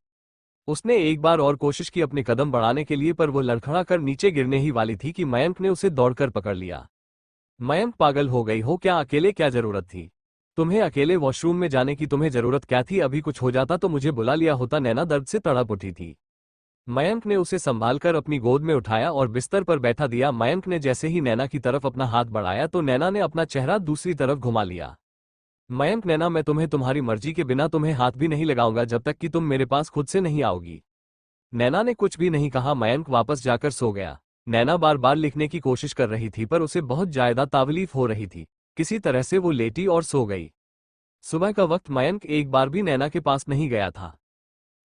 उसने एक बार और कोशिश की अपने कदम बढ़ाने के लिए, पर वो लड़खड़ा कर नीचे गिरने ही वाली थी कि मयंक ने उसे दौड़कर पकड़ लिया। मयंक, पागल हो गई हो क्या, अकेले क्या जरूरत थी? तुम्हें अकेले वॉशरूम में जाने की तुम्हें जरूरत क्या थी? अभी कुछ हो जाता तो मुझे बुला लिया होता। नैना दर्द से तड़प उठी थी। मयंक ने उसे संभालकर अपनी गोद में उठाया और बिस्तर पर बैठा दिया। मयंक ने जैसे ही नैना की तरफ अपना हाथ बढ़ाया तो नैना ने अपना चेहरा दूसरी तरफ घुमा लिया। मयंक, नैना, मैं तुम्हें तुम्हारी मर्जी के बिना तुम्हें हाथ भी नहीं लगाऊंगा जब तक कि तुम मेरे पास खुद से नहीं आओगी। नैना ने कुछ भी नहीं कहा। मयंक वापस जाकर सो गया। नैना बार बार लिखने की कोशिश कर रही थी पर उसे बहुत ज्यादा तकलीफ हो रही थी। किसी तरह से वो लेटी और सो गई। सुबह का वक्त मयंक एक बार भी नैना के पास नहीं गया था।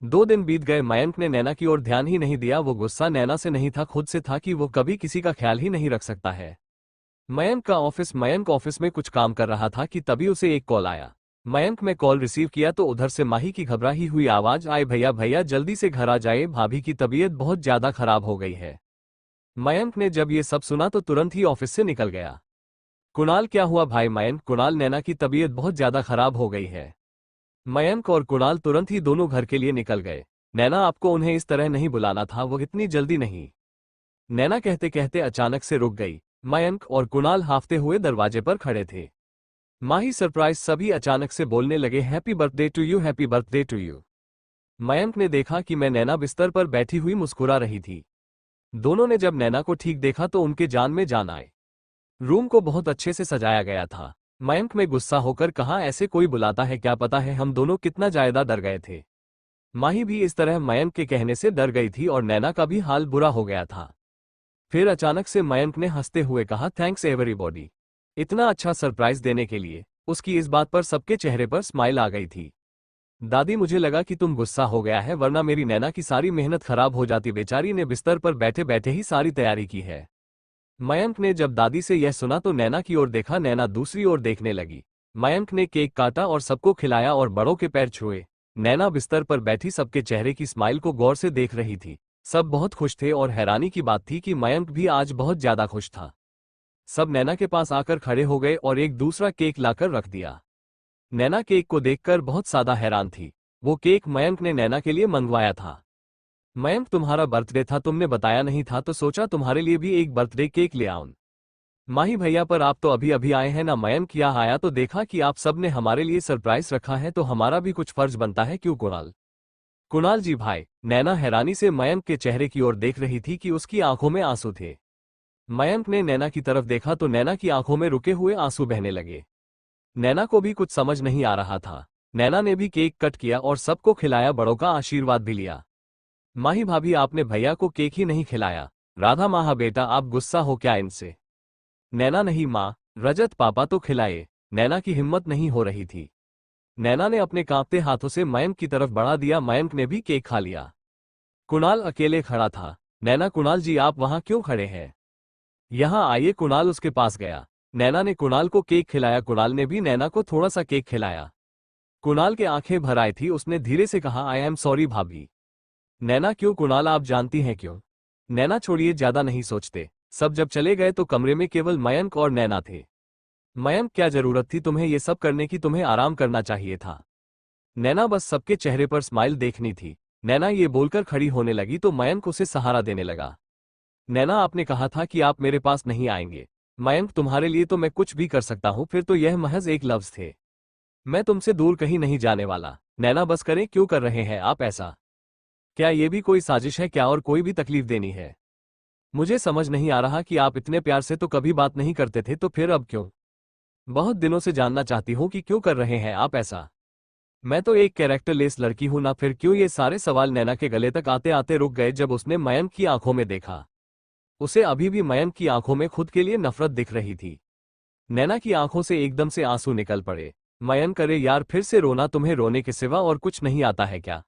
2 दिन बीत गए। मयंक ने नैना की ओर ध्यान ही नहीं दिया। वो गुस्सा नैना से नहीं था, खुद से था कि वो कभी किसी का ख्याल ही नहीं रख सकता है। मयंक ऑफिस में कुछ काम कर रहा था कि तभी उसे एक कॉल आया। मयंक में कॉल रिसीव किया तो उधर से माही की घबराई हुई आवाज आई, भैया भैया जल्दी से घर आ जाए, भाभी की तबीयत बहुत ज्यादा खराब हो गई है। मयंक ने जब ये सब सुना तो तुरंत ही ऑफिस से निकल गया। कुणाल, क्या हुआ भाई? मयंक, कुणाल, नैना की तबीयत बहुत ज्यादा खराब हो गई है। मयंक और कुणाल तुरंत ही दोनों घर के लिए निकल गए। नैना, आपको उन्हें इस तरह नहीं बुलाना था, वो इतनी जल्दी नहीं। नैना कहते कहते अचानक से रुक गई। मयंक और कुणाल हाफते हुए दरवाजे पर खड़े थे। माही सरप्राइज, सभी अचानक से बोलने लगे, happy birthday to you, happy birthday to you. Mayank ने देखा कि मैं नैना बिस्तर पर बैठी हुई मुस्कुरा रही थी। दोनों ने जब नैना को ठीक देखा तो उनके जान में जान आए। रूम को बहुत अच्छे से सजाया गया था। मयंक में गुस्सा होकर कहा, ऐसे कोई बुलाता है क्या? पता है हम दोनों कितना ज्यादा डर गए थे। माही भी इस तरह मयंक के कहने से डर गई थी और नैना का भी हाल बुरा हो गया था। फिर अचानक से मयंक ने हंसते हुए कहा, थैंक्स एवरीबॉडी, इतना अच्छा सरप्राइज देने के लिए। उसकी इस बात पर सबके चेहरे पर स्माइल आ गई थी। दादी, मुझे लगा कि तुम गुस्सा हो गया है, वरना मेरी नैना की सारी मेहनत खराब हो जाती। बेचारी ने बिस्तर पर बैठे बैठे ही सारी तैयारी की है। मयंक ने जब दादी से यह सुना तो नैना की ओर देखा। नैना दूसरी ओर देखने लगी। मयंक ने केक काटा और सबको खिलाया और बड़ों के पैर छुए। नैना बिस्तर पर बैठी सबके चेहरे की स्माइल को गौर से देख रही थी। सब बहुत खुश थे और हैरानी की बात थी कि मयंक भी आज बहुत ज्यादा खुश था। सब नैना के पास आकर खड़े हो गए और एक दूसरा केक लाकर रख दिया। नैना केक को देखकर बहुत ज्यादा हैरान थी। वो केक मयंक ने नैना के लिए मंगवाया था। मयंक, तुम्हारा बर्थडे था, तुमने बताया नहीं था, तो सोचा तुम्हारे लिए भी एक बर्थडे केक ले आऊं। माही भैया, पर आप तो अभी अभी आए हैं ना। मयंक, यहाँ आया तो देखा कि आप सब ने हमारे लिए सरप्राइज रखा है, तो हमारा भी कुछ फर्ज बनता है, क्यों कुणाल? कुणाल जी भाई। नैना हैरानी से मयंक के चेहरे की ओर देख रही थी कि उसकी आंखों में आंसू थे। मयंक ने नैना की तरफ देखा तो नैना की आंखों में रुके हुए आंसू बहने लगे। नैना को भी कुछ समझ नहीं आ रहा था। नैना ने भी केक कट किया और सबको खिलाया, बड़ों का आशीर्वाद भी लिया। माही भाभी, आपने भैया को केक ही नहीं खिलाया। राधा माँ, बेटा आप गुस्सा हो क्या इनसे? नैना, नहीं माँ, रजत पापा तो खिलाए। नैना की हिम्मत नहीं हो रही थी। नैना ने अपने कांपते हाथों से मयंक की तरफ बढ़ा दिया। मयंक ने भी केक खा लिया। कुणाल अकेले खड़ा था। नैना, कुणाल जी आप वहां क्यों खड़े हैं? यहाँ आइए। कुणाल उसके पास गया। नैना ने कुणाल को केक खिलाया। कुणाल ने भी नैना को थोड़ा सा केक खिलाया। कुणाल के आंखें भर आई थी। उसने धीरे से कहा, आई एम सॉरी भाभी। नैना, क्यों? कुणाल, आप जानती हैं क्यों? नैना, छोड़िए, ज्यादा नहीं सोचते। सब जब चले गए तो कमरे में केवल मयंक और नैना थे। मयंक, क्या जरूरत थी तुम्हें ये सब करने की? तुम्हें आराम करना चाहिए था। नैना, बस सबके चेहरे पर स्माइल देखनी थी। नैना ये बोलकर खड़ी होने लगी तो मयंक उसे सहारा देने लगा। नैना, आपने कहा था कि आप मेरे पास नहीं आएंगे। मयंक, तुम्हारे लिए तो मैं कुछ भी कर सकता हूं, फिर तो यह महज एक लफ्ज थे। मैं तुमसे दूर कहीं नहीं जाने वाला। नैना, बस करें, क्यों कर रहे हैं आप ऐसा? क्या ये भी कोई साजिश है क्या, और कोई भी तकलीफ देनी है? मुझे समझ नहीं आ रहा कि आप इतने प्यार से तो कभी बात नहीं करते थे, तो फिर अब क्यों? बहुत दिनों से जानना चाहती हूँ कि क्यों कर रहे हैं आप ऐसा। मैं तो एक कैरेक्टरलेस लड़की हूं ना, फिर क्यों? ये सारे सवाल नैना के गले तक आते आते रुक गए जब उसने मयंक की आंखों में देखा। उसे अभी भी मयंक की आंखों में खुद के लिए नफरत दिख रही थी। नैना की आंखों से एकदम से आंसू निकल पड़े। मयंक, अरे यार, फिर से रोना? तुम्हें रोने के सिवा और कुछ नहीं आता है क्या?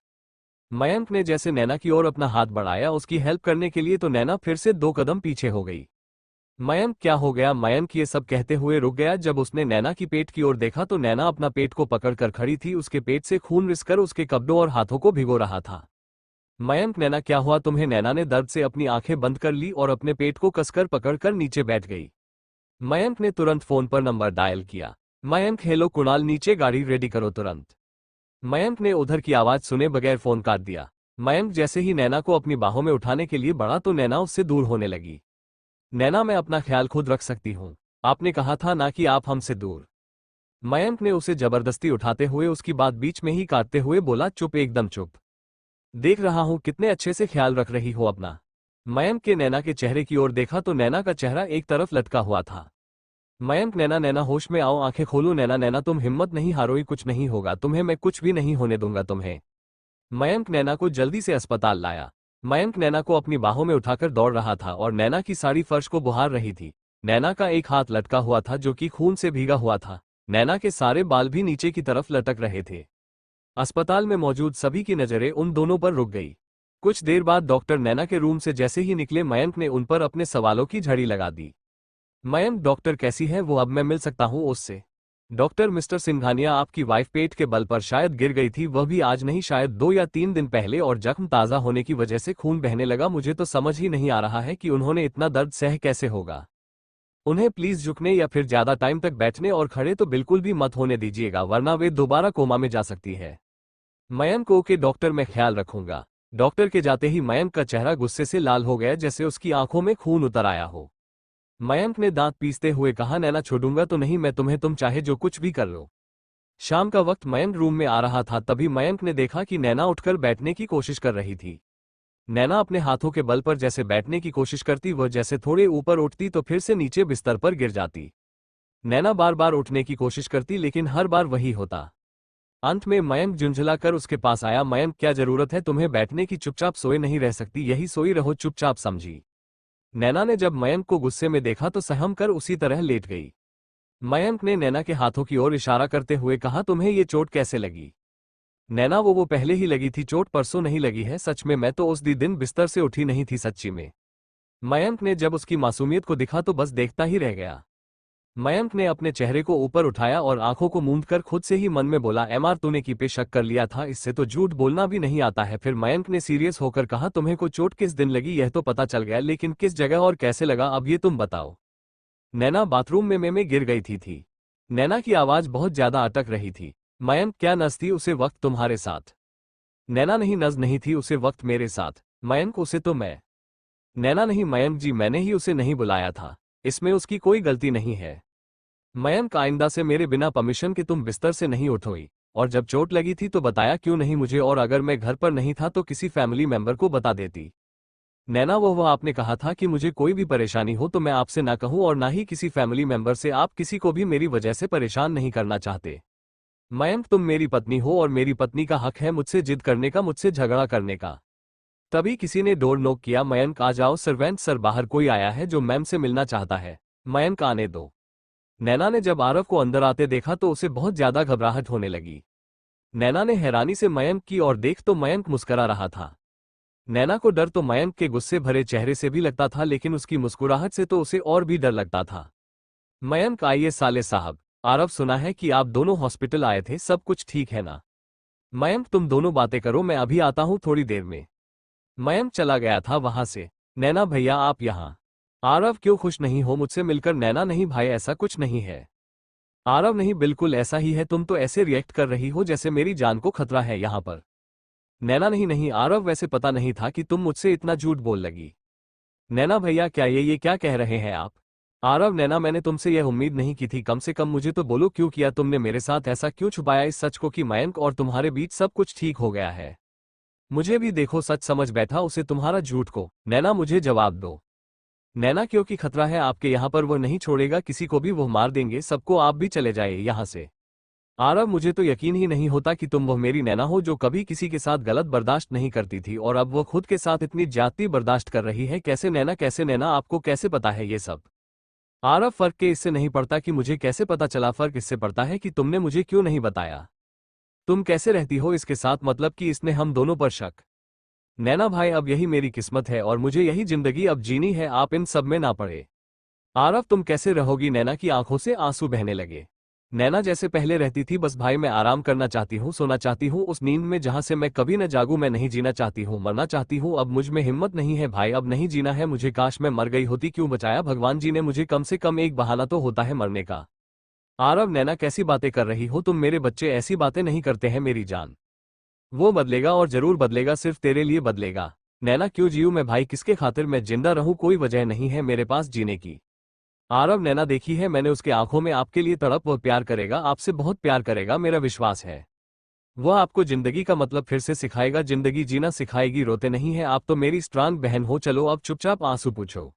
मयंक ने जैसे नैना की ओर अपना हाथ बढ़ाया उसकी हेल्प करने के लिए, तो नैना फिर से 2 कदम पीछे हो गई। मयंक, क्या हो गया? मयंक ये सब कहते हुए रुक गया। जब उसने नैना की पेट की ओर देखा तो नैना अपना पेट को पकड़कर खड़ी थी। उसके पेट से खून रिसकर उसके कपड़ों और हाथों को भिगो रहा था। मयंक, नैना क्या हुआ तुम्हें? नैना ने दर्द से अपनी आंखें बंद कर ली और अपने पेट को कसकर पकड़कर नीचे बैठ गई। मयंक ने तुरंत फोन पर नंबर डायल किया। मयंक, हेलो कुणाल, नीचे गाड़ी रेडी करो तुरंत। मयंक ने उधर की आवाज सुने बगैर फोन काट दिया। मयंक जैसे ही नैना को अपनी बाहों में उठाने के लिए बढ़ा तो नैना उससे दूर होने लगी। नैना, मैं अपना ख्याल खुद रख सकती हूँ। आपने कहा था ना कि आप हमसे दूर। मयंक ने उसे जबरदस्ती उठाते हुए उसकी बात बीच में ही काटते हुए बोला, चुप, एकदम चुप। देख रहा हूं कितने अच्छे से ख्याल रख रही हो अपना। मयंक के नैना के चेहरे की ओर देखा तो नैना का चेहरा एक तरफ लटका हुआ था। मयंक, नैना, नैना होश में आओ, आंखें खोलो। नैना, नैना तुम हिम्मत नहीं हारोगी, कुछ नहीं होगा तुम्हें, मैं कुछ भी नहीं होने दूंगा तुम्हें। मयंक नैना को जल्दी से अस्पताल लाया। मयंक नैना को अपनी बाहों में उठाकर दौड़ रहा था और नैना की साड़ी फर्श को बुहार रही थी। नैना का एक हाथ लटका हुआ था जो कि खून से भीगा हुआ था। नैना के सारे बाल भी नीचे की तरफ लटक रहे थे। अस्पताल में मौजूद सभी की नजरें उन दोनों पर रुक गई। कुछ देर बाद डॉक्टर नैना के रूम से जैसे ही निकले, मयंक ने उन पर अपने सवालों की झड़ी लगा दी। मयंक, डॉक्टर कैसी है वो, अब मैं मिल सकता हूं उससे? डॉक्टर, मिस्टर सिंघानिया, आपकी वाइफ पेट के बल पर शायद गिर गई थी, वह भी आज नहीं, शायद 2 या 3 दिन पहले, और जख्म ताज़ा होने की वजह से खून बहने लगा। मुझे तो समझ ही नहीं आ रहा है कि उन्होंने इतना दर्द सह कैसे होगा। उन्हें प्लीज झुकने या फिर ज्यादा टाइम तक बैठने और खड़े तो बिल्कुल भी मत होने दीजिएगा, वरना वे दोबारा कोमा में जा सकती है। मयंक, ओके डॉक्टर, मैं ख्याल रखूंगा। डॉक्टर के जाते ही मयंक का चेहरा गुस्से से लाल हो गया, जैसे उसकी आंखों में खून उतर आया हो। मयंक ने दांत पीसते हुए कहा, नैना छोड़ूंगा तो नहीं मैं तुम्हें, तुम चाहे जो कुछ भी कर लो। शाम का वक्त मयंक रूम में आ रहा था, तभी मयंक ने देखा कि नैना उठकर बैठने की कोशिश कर रही थी। नैना अपने हाथों के बल पर जैसे बैठने की कोशिश करती, वह जैसे थोड़े ऊपर उठती तो फिर से नीचे बिस्तर पर गिर जाती। नैना बार बार उठने की कोशिश करती, लेकिन हर बार वही होता। अंत में मयंक झुंझला कर उसके पास आया। मयंक, क्या जरूरत है तुम्हें बैठने की, चुपचाप सोए नहीं रह सकती, यही सोई रहो चुपचाप, समझी? नैना ने जब मयंक को गुस्से में देखा तो सहम कर उसी तरह लेट गई। मयंक ने नैना के हाथों की ओर इशारा करते हुए कहा, तुम्हें ये चोट कैसे लगी? नैना, वो पहले ही लगी थी, चोट परसों नहीं लगी है, सच में मैं तो उस दिन बिस्तर से उठी नहीं थी, सच्ची में। मयंक ने जब उसकी मासूमियत को दिखा तो बस देखता ही रह गया। मयंक ने अपने चेहरे को ऊपर उठाया और आंखों को मूंदकर खुद से ही मन में बोला, एमआर तूने की पे शक कर लिया था, इससे तो झूठ बोलना भी नहीं आता है। फिर मयंक ने सीरियस होकर कहा, तुम्हें को चोट किस दिन लगी यह तो पता चल गया, लेकिन किस जगह और कैसे लगा अब ये तुम बताओ। नैना बाथरूम में गिर गई थी। नैना की आवाज बहुत ज्यादा अटक रही थी। मयंक, क्या नस थी उसे वक्त तुम्हारे साथ? नैना, नहीं नज नहीं थी उसे वक्त मेरे साथ। मयंक, उसे तो मैं। नैना, नहीं मयंक जी, मैंने ही उसे नहीं बुलाया था, इसमें उसकी कोई गलती नहीं है। मयंक, आइंदा से मेरे बिना परमिशन के तुम बिस्तर से नहीं उठोई, और जब चोट लगी थी तो बताया क्यों नहीं मुझे, और अगर मैं घर पर नहीं था तो किसी फैमिली मेंबर को बता देती। नैना, वह आपने कहा था कि मुझे कोई भी परेशानी हो तो मैं आपसे ना कहूं, और ना ही किसी फैमिली मेंबर से, आप किसी को भी मेरी वजह से परेशान नहीं करना चाहते। मयंक, तुम मेरी पत्नी हो और मेरी पत्नी का हक है मुझसे जिद करने का, मुझसे झगड़ा करने का। तभी किसी ने डोर नॉक किया। मयंक, आ जाओ सर्वेंट सर, बाहर कोई आया है जो मैम से मिलना चाहता है। मयंक, आने दो। नैना ने जब आरव को अंदर आते देखा तो उसे बहुत ज्यादा घबराहट होने लगी। नैना ने हैरानी से मयंक की ओर देख तो मयंक मुस्कुरा रहा था। नैना को डर तो मयंक के गुस्से भरे चेहरे से भी लगता था, लेकिन उसकी मुस्कुराहट से तो उसे और भी डर लगता था। मयंक, आइए साले साहब, आरव सुना है कि आप दोनों हॉस्पिटल आए थे, सब कुछ ठीक है ना? मयंक, तुम दोनों बातें करो, मैं अभी आता हूं थोड़ी देर में। मयंक चला गया था वहां से। नैना, भैया आप यहाँ। आरव, क्यों खुश नहीं हो मुझसे मिलकर? नैना, नहीं भाई, ऐसा कुछ नहीं है। आरव, नहीं बिल्कुल ऐसा ही है, तुम तो ऐसे रिएक्ट कर रही हो जैसे मेरी जान को खतरा है यहाँ पर। नैना, नहीं नहीं आरव, वैसे पता नहीं था कि तुम मुझसे इतना झूठ बोल लगी। नैना, भैया क्या ये क्या कह रहे हैं आप? आरव, नैना, मैंने तुमसे यह उम्मीद नहीं की थी, कम से कम मुझे तो बोलो क्यों किया तुमने मेरे साथ ऐसा, क्यों छुपाया इस सच को कि मयंक और तुम्हारे बीच सब कुछ ठीक हो गया है? मुझे भी देखो सच समझ बैठा उसे, तुम्हारा झूठ को। नैना, मुझे जवाब दो। नैना, क्योंकि खतरा है आपके यहाँ पर, वो नहीं छोड़ेगा किसी को भी, वो मार देंगे सबको, आप भी चले जाए यहाँ से। आरव, मुझे तो यकीन ही नहीं होता कि तुम वह मेरी नैना हो जो कभी किसी के साथ गलत बर्दाश्त नहीं करती थी, और अब वो खुद के साथ इतनी ज्यादती बर्दाश्त कर रही है। कैसे नैना, कैसे नैना, आपको कैसे पता है ये सब? आरव, फर्क के इससे नहीं पड़ता कि मुझे कैसे पता चला, फर्क इससे पड़ता है कि तुमने मुझे क्यों नहीं बताया। तुम कैसे रहती हो इसके साथ, मतलब कि इसने हम दोनों पर शक। नैना भाई, अब यही मेरी किस्मत है और मुझे यही जिंदगी अब जीनी है, आप इन सब में ना पड़े। आरव, तुम कैसे रहोगी? नैना की आंखों से आंसू बहने लगे। नैना, जैसे पहले रहती थी, बस भाई मैं आराम करना चाहती हूँ, सोना चाहती हूँ उस नींद में जहां से मैं कभी न जागूं, मैं नहीं जीना चाहती हूँ, मरना चाहती हूँ, अब मुझ में हिम्मत नहीं है भाई, अब नहीं जीना है मुझे, काश मैं मर गई होती, क्यों बचाया भगवान जी ने मुझे, कम से कम एक बहाना तो होता है मरने का। आरव, नैना कैसी बातें कर रही हो तुम, मेरे बच्चे ऐसी बातें नहीं करते हैं मेरी जान। वो बदलेगा और जरूर बदलेगा, सिर्फ तेरे लिए बदलेगा। नैना, क्यों जीऊं मैं भाई, किसके खातिर मैं जिंदा रहूं, कोई वजह नहीं है मेरे पास जीने की। आरव, नैना देखी है मैंने उसके आंखों में आपके लिए तड़प, वह प्यार करेगा, आपसे बहुत प्यार करेगा, मेरा विश्वास है। वह आपको जिंदगी का मतलब फिर से सिखाएगा, जिंदगी जीना सिखाएगी। रोते नहीं है आप तो मेरी स्ट्रांग बहन हो, चलो अब चुपचाप आंसू पूछो।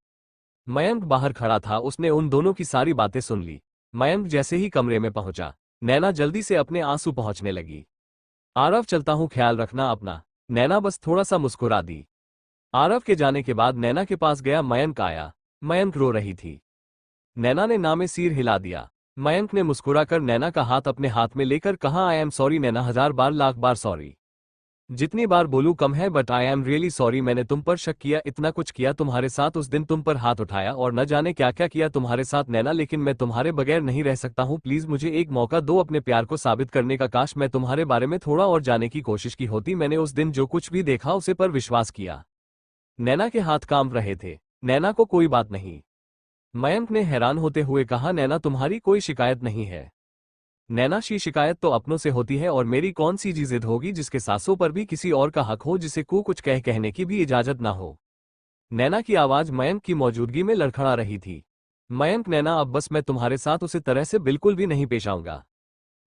मयंक बाहर खड़ा था, उसने उन दोनों की सारी बातें सुन ली। मयंक जैसे ही कमरे में पहुंचा, नैना जल्दी से अपने आंसू पहुंचने लगी। आरव, चलता हूं, ख्याल रखना अपना। नैना बस थोड़ा सा मुस्कुरा दी। आरव के जाने के बाद नैना के पास गया, मयंक आया। मयंक रो रही थी। नैना ने ना में सिर हिला दिया। मयंक ने मुस्कुराकर नैना का हाथ अपने हाथ में लेकर कहा, I am sorry Naina, 1000 bar lakh bar sorry. जितनी बार बोलूं कम है, but I am really sorry. मैंने तुम पर शक किया, इतना कुछ किया तुम्हारे साथ, उस दिन तुम पर हाथ उठाया और न जाने क्या क्या किया तुम्हारे साथ नैना, लेकिन मैं तुम्हारे बगैर नहीं रह सकता हूं। प्लीज मुझे एक मौका दो अपने प्यार को साबित करने का। काश मैं तुम्हारे बारे में थोड़ा और जानने की कोशिश की होती। मैंने उस दिन जो कुछ भी देखा उसे पर विश्वास किया। नैना के हाथ कांप रहे थे। नैना को कोई बात नहीं। मयंक ने हैरान होते हुए कहा, नैना तुम्हारी कोई शिकायत नहीं है। नैना, शिकायत तो अपनों से होती है, और मेरी कौन सी जिद होगी जिसके सांसों पर भी किसी और का हक हो, जिसे कुछ कहने की भी इजाजत ना हो। नैना की आवाज मयंक की मौजूदगी में लड़खड़ा रही थी। मयंक, नैना अब बस मैं तुम्हारे साथ उसी तरह से बिल्कुल भी नहीं पेश आऊंगा।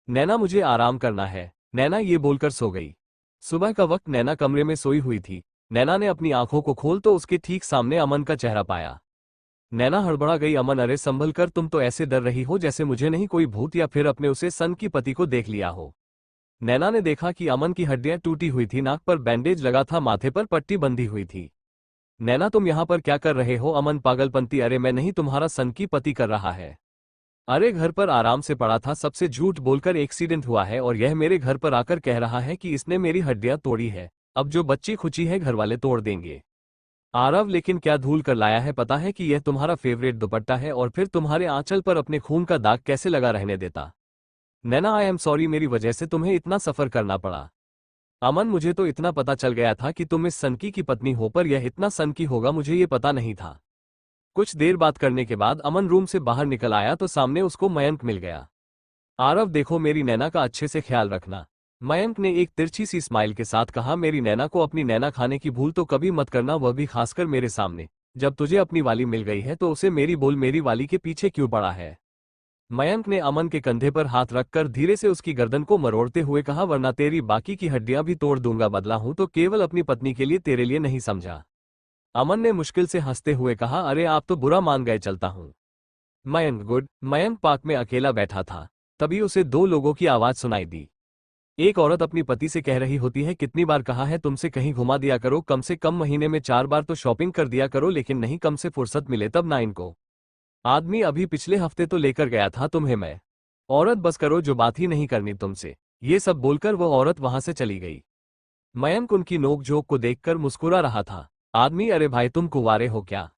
नैना, मुझे आराम करना है। नैना ये बोलकर सो गई। सुबह का वक्त नैना कमरे में सोई हुई थी। नैना ने अपनी आंखों को खोल तो उसके ठीक सामने अमन का चेहरा पाया। नैना हड़बड़ा गई। अमन, अरे संभल कर, तुम तो ऐसे डर रही हो जैसे मुझे नहीं कोई भूत या फिर अपने उसे सन की पति को देख लिया हो। नैना ने देखा कि अमन की हड्डियां टूटी हुई थी, नाक पर बैंडेज लगा था, माथे पर पट्टी बंधी हुई थी। नैना, तुम यहां पर क्या कर रहे हो? अमन, पागलपंती, अरे मैं नहीं, तुम्हारा सन की पति कर रहा है। अरे घर पर आराम से पड़ा था, सबसे झूठ बोलकर एक्सीडेंट हुआ है, और यह मेरे घर पर आकर कह रहा है कि इसने मेरी हड्डियां तोड़ी है। अब जो बच्ची खुची है घर वाले तोड़ देंगे। आरव, लेकिन क्या धूल कर लाया है? पता है कि यह तुम्हारा फेवरेट दुपट्टा है, और फिर तुम्हारे आंचल पर अपने खून का दाग कैसे लगा रहने देता। नैना, आई एम सॉरी, मेरी वजह से तुम्हें इतना सफर करना पड़ा। अमन, मुझे तो इतना पता चल गया था कि तुम इस सनकी की पत्नी हो, पर यह इतना सनकी होगा मुझे ये पता नहीं था। कुछ देर बात करने के बाद अमन रूम से बाहर निकल आया तो सामने उसको मयंक मिल गया। आरव, देखो मेरी नैना का अच्छे से ख्याल रखना। मयंक ने एक तिरछी सी स्माइल के साथ कहा, मेरी नैना को अपनी नैना खाने की भूल तो कभी मत करना, वह भी खासकर मेरे सामने। जब तुझे अपनी वाली मिल गई है तो उसे मेरी बोल, मेरी वाली के पीछे क्यों पड़ा है? मयंक ने अमन के कंधे पर हाथ रखकर धीरे से उसकी गर्दन को मरोड़ते हुए कहा, वरना तेरी बाकी की हड्डियां भी तोड़ दूंगा। बदला हूं तो केवल अपनी पत्नी के लिए, तेरे लिए नहीं समझा। अमन ने मुश्किल से हंसते हुए कहा, अरे आप तो बुरा मान गए, चलता हूं। मयंक, गुड। मयंक पार्क में अकेला बैठा था। तभी उसे दो लोगों की आवाज सुनाई दी। एक औरत अपनी पति से कह रही होती है, कितनी बार कहा है तुमसे कहीं घुमा दिया करो, कम से कम महीने में 4 बार तो शॉपिंग कर दिया करो, लेकिन नहीं, कम से फुर्सत मिले तब ना इनको। आदमी, अभी पिछले हफ्ते तो लेकर गया था तुम्हें मैं। औरत, बस करो, जो बात ही नहीं करनी तुमसे। ये सब बोलकर वो औरत वहां से चली गई। मयंक उनकी नोकझोंक को देखकर मुस्कुरा रहा था। आदमी, अरे भाई तुम कुंवारे हो क्या?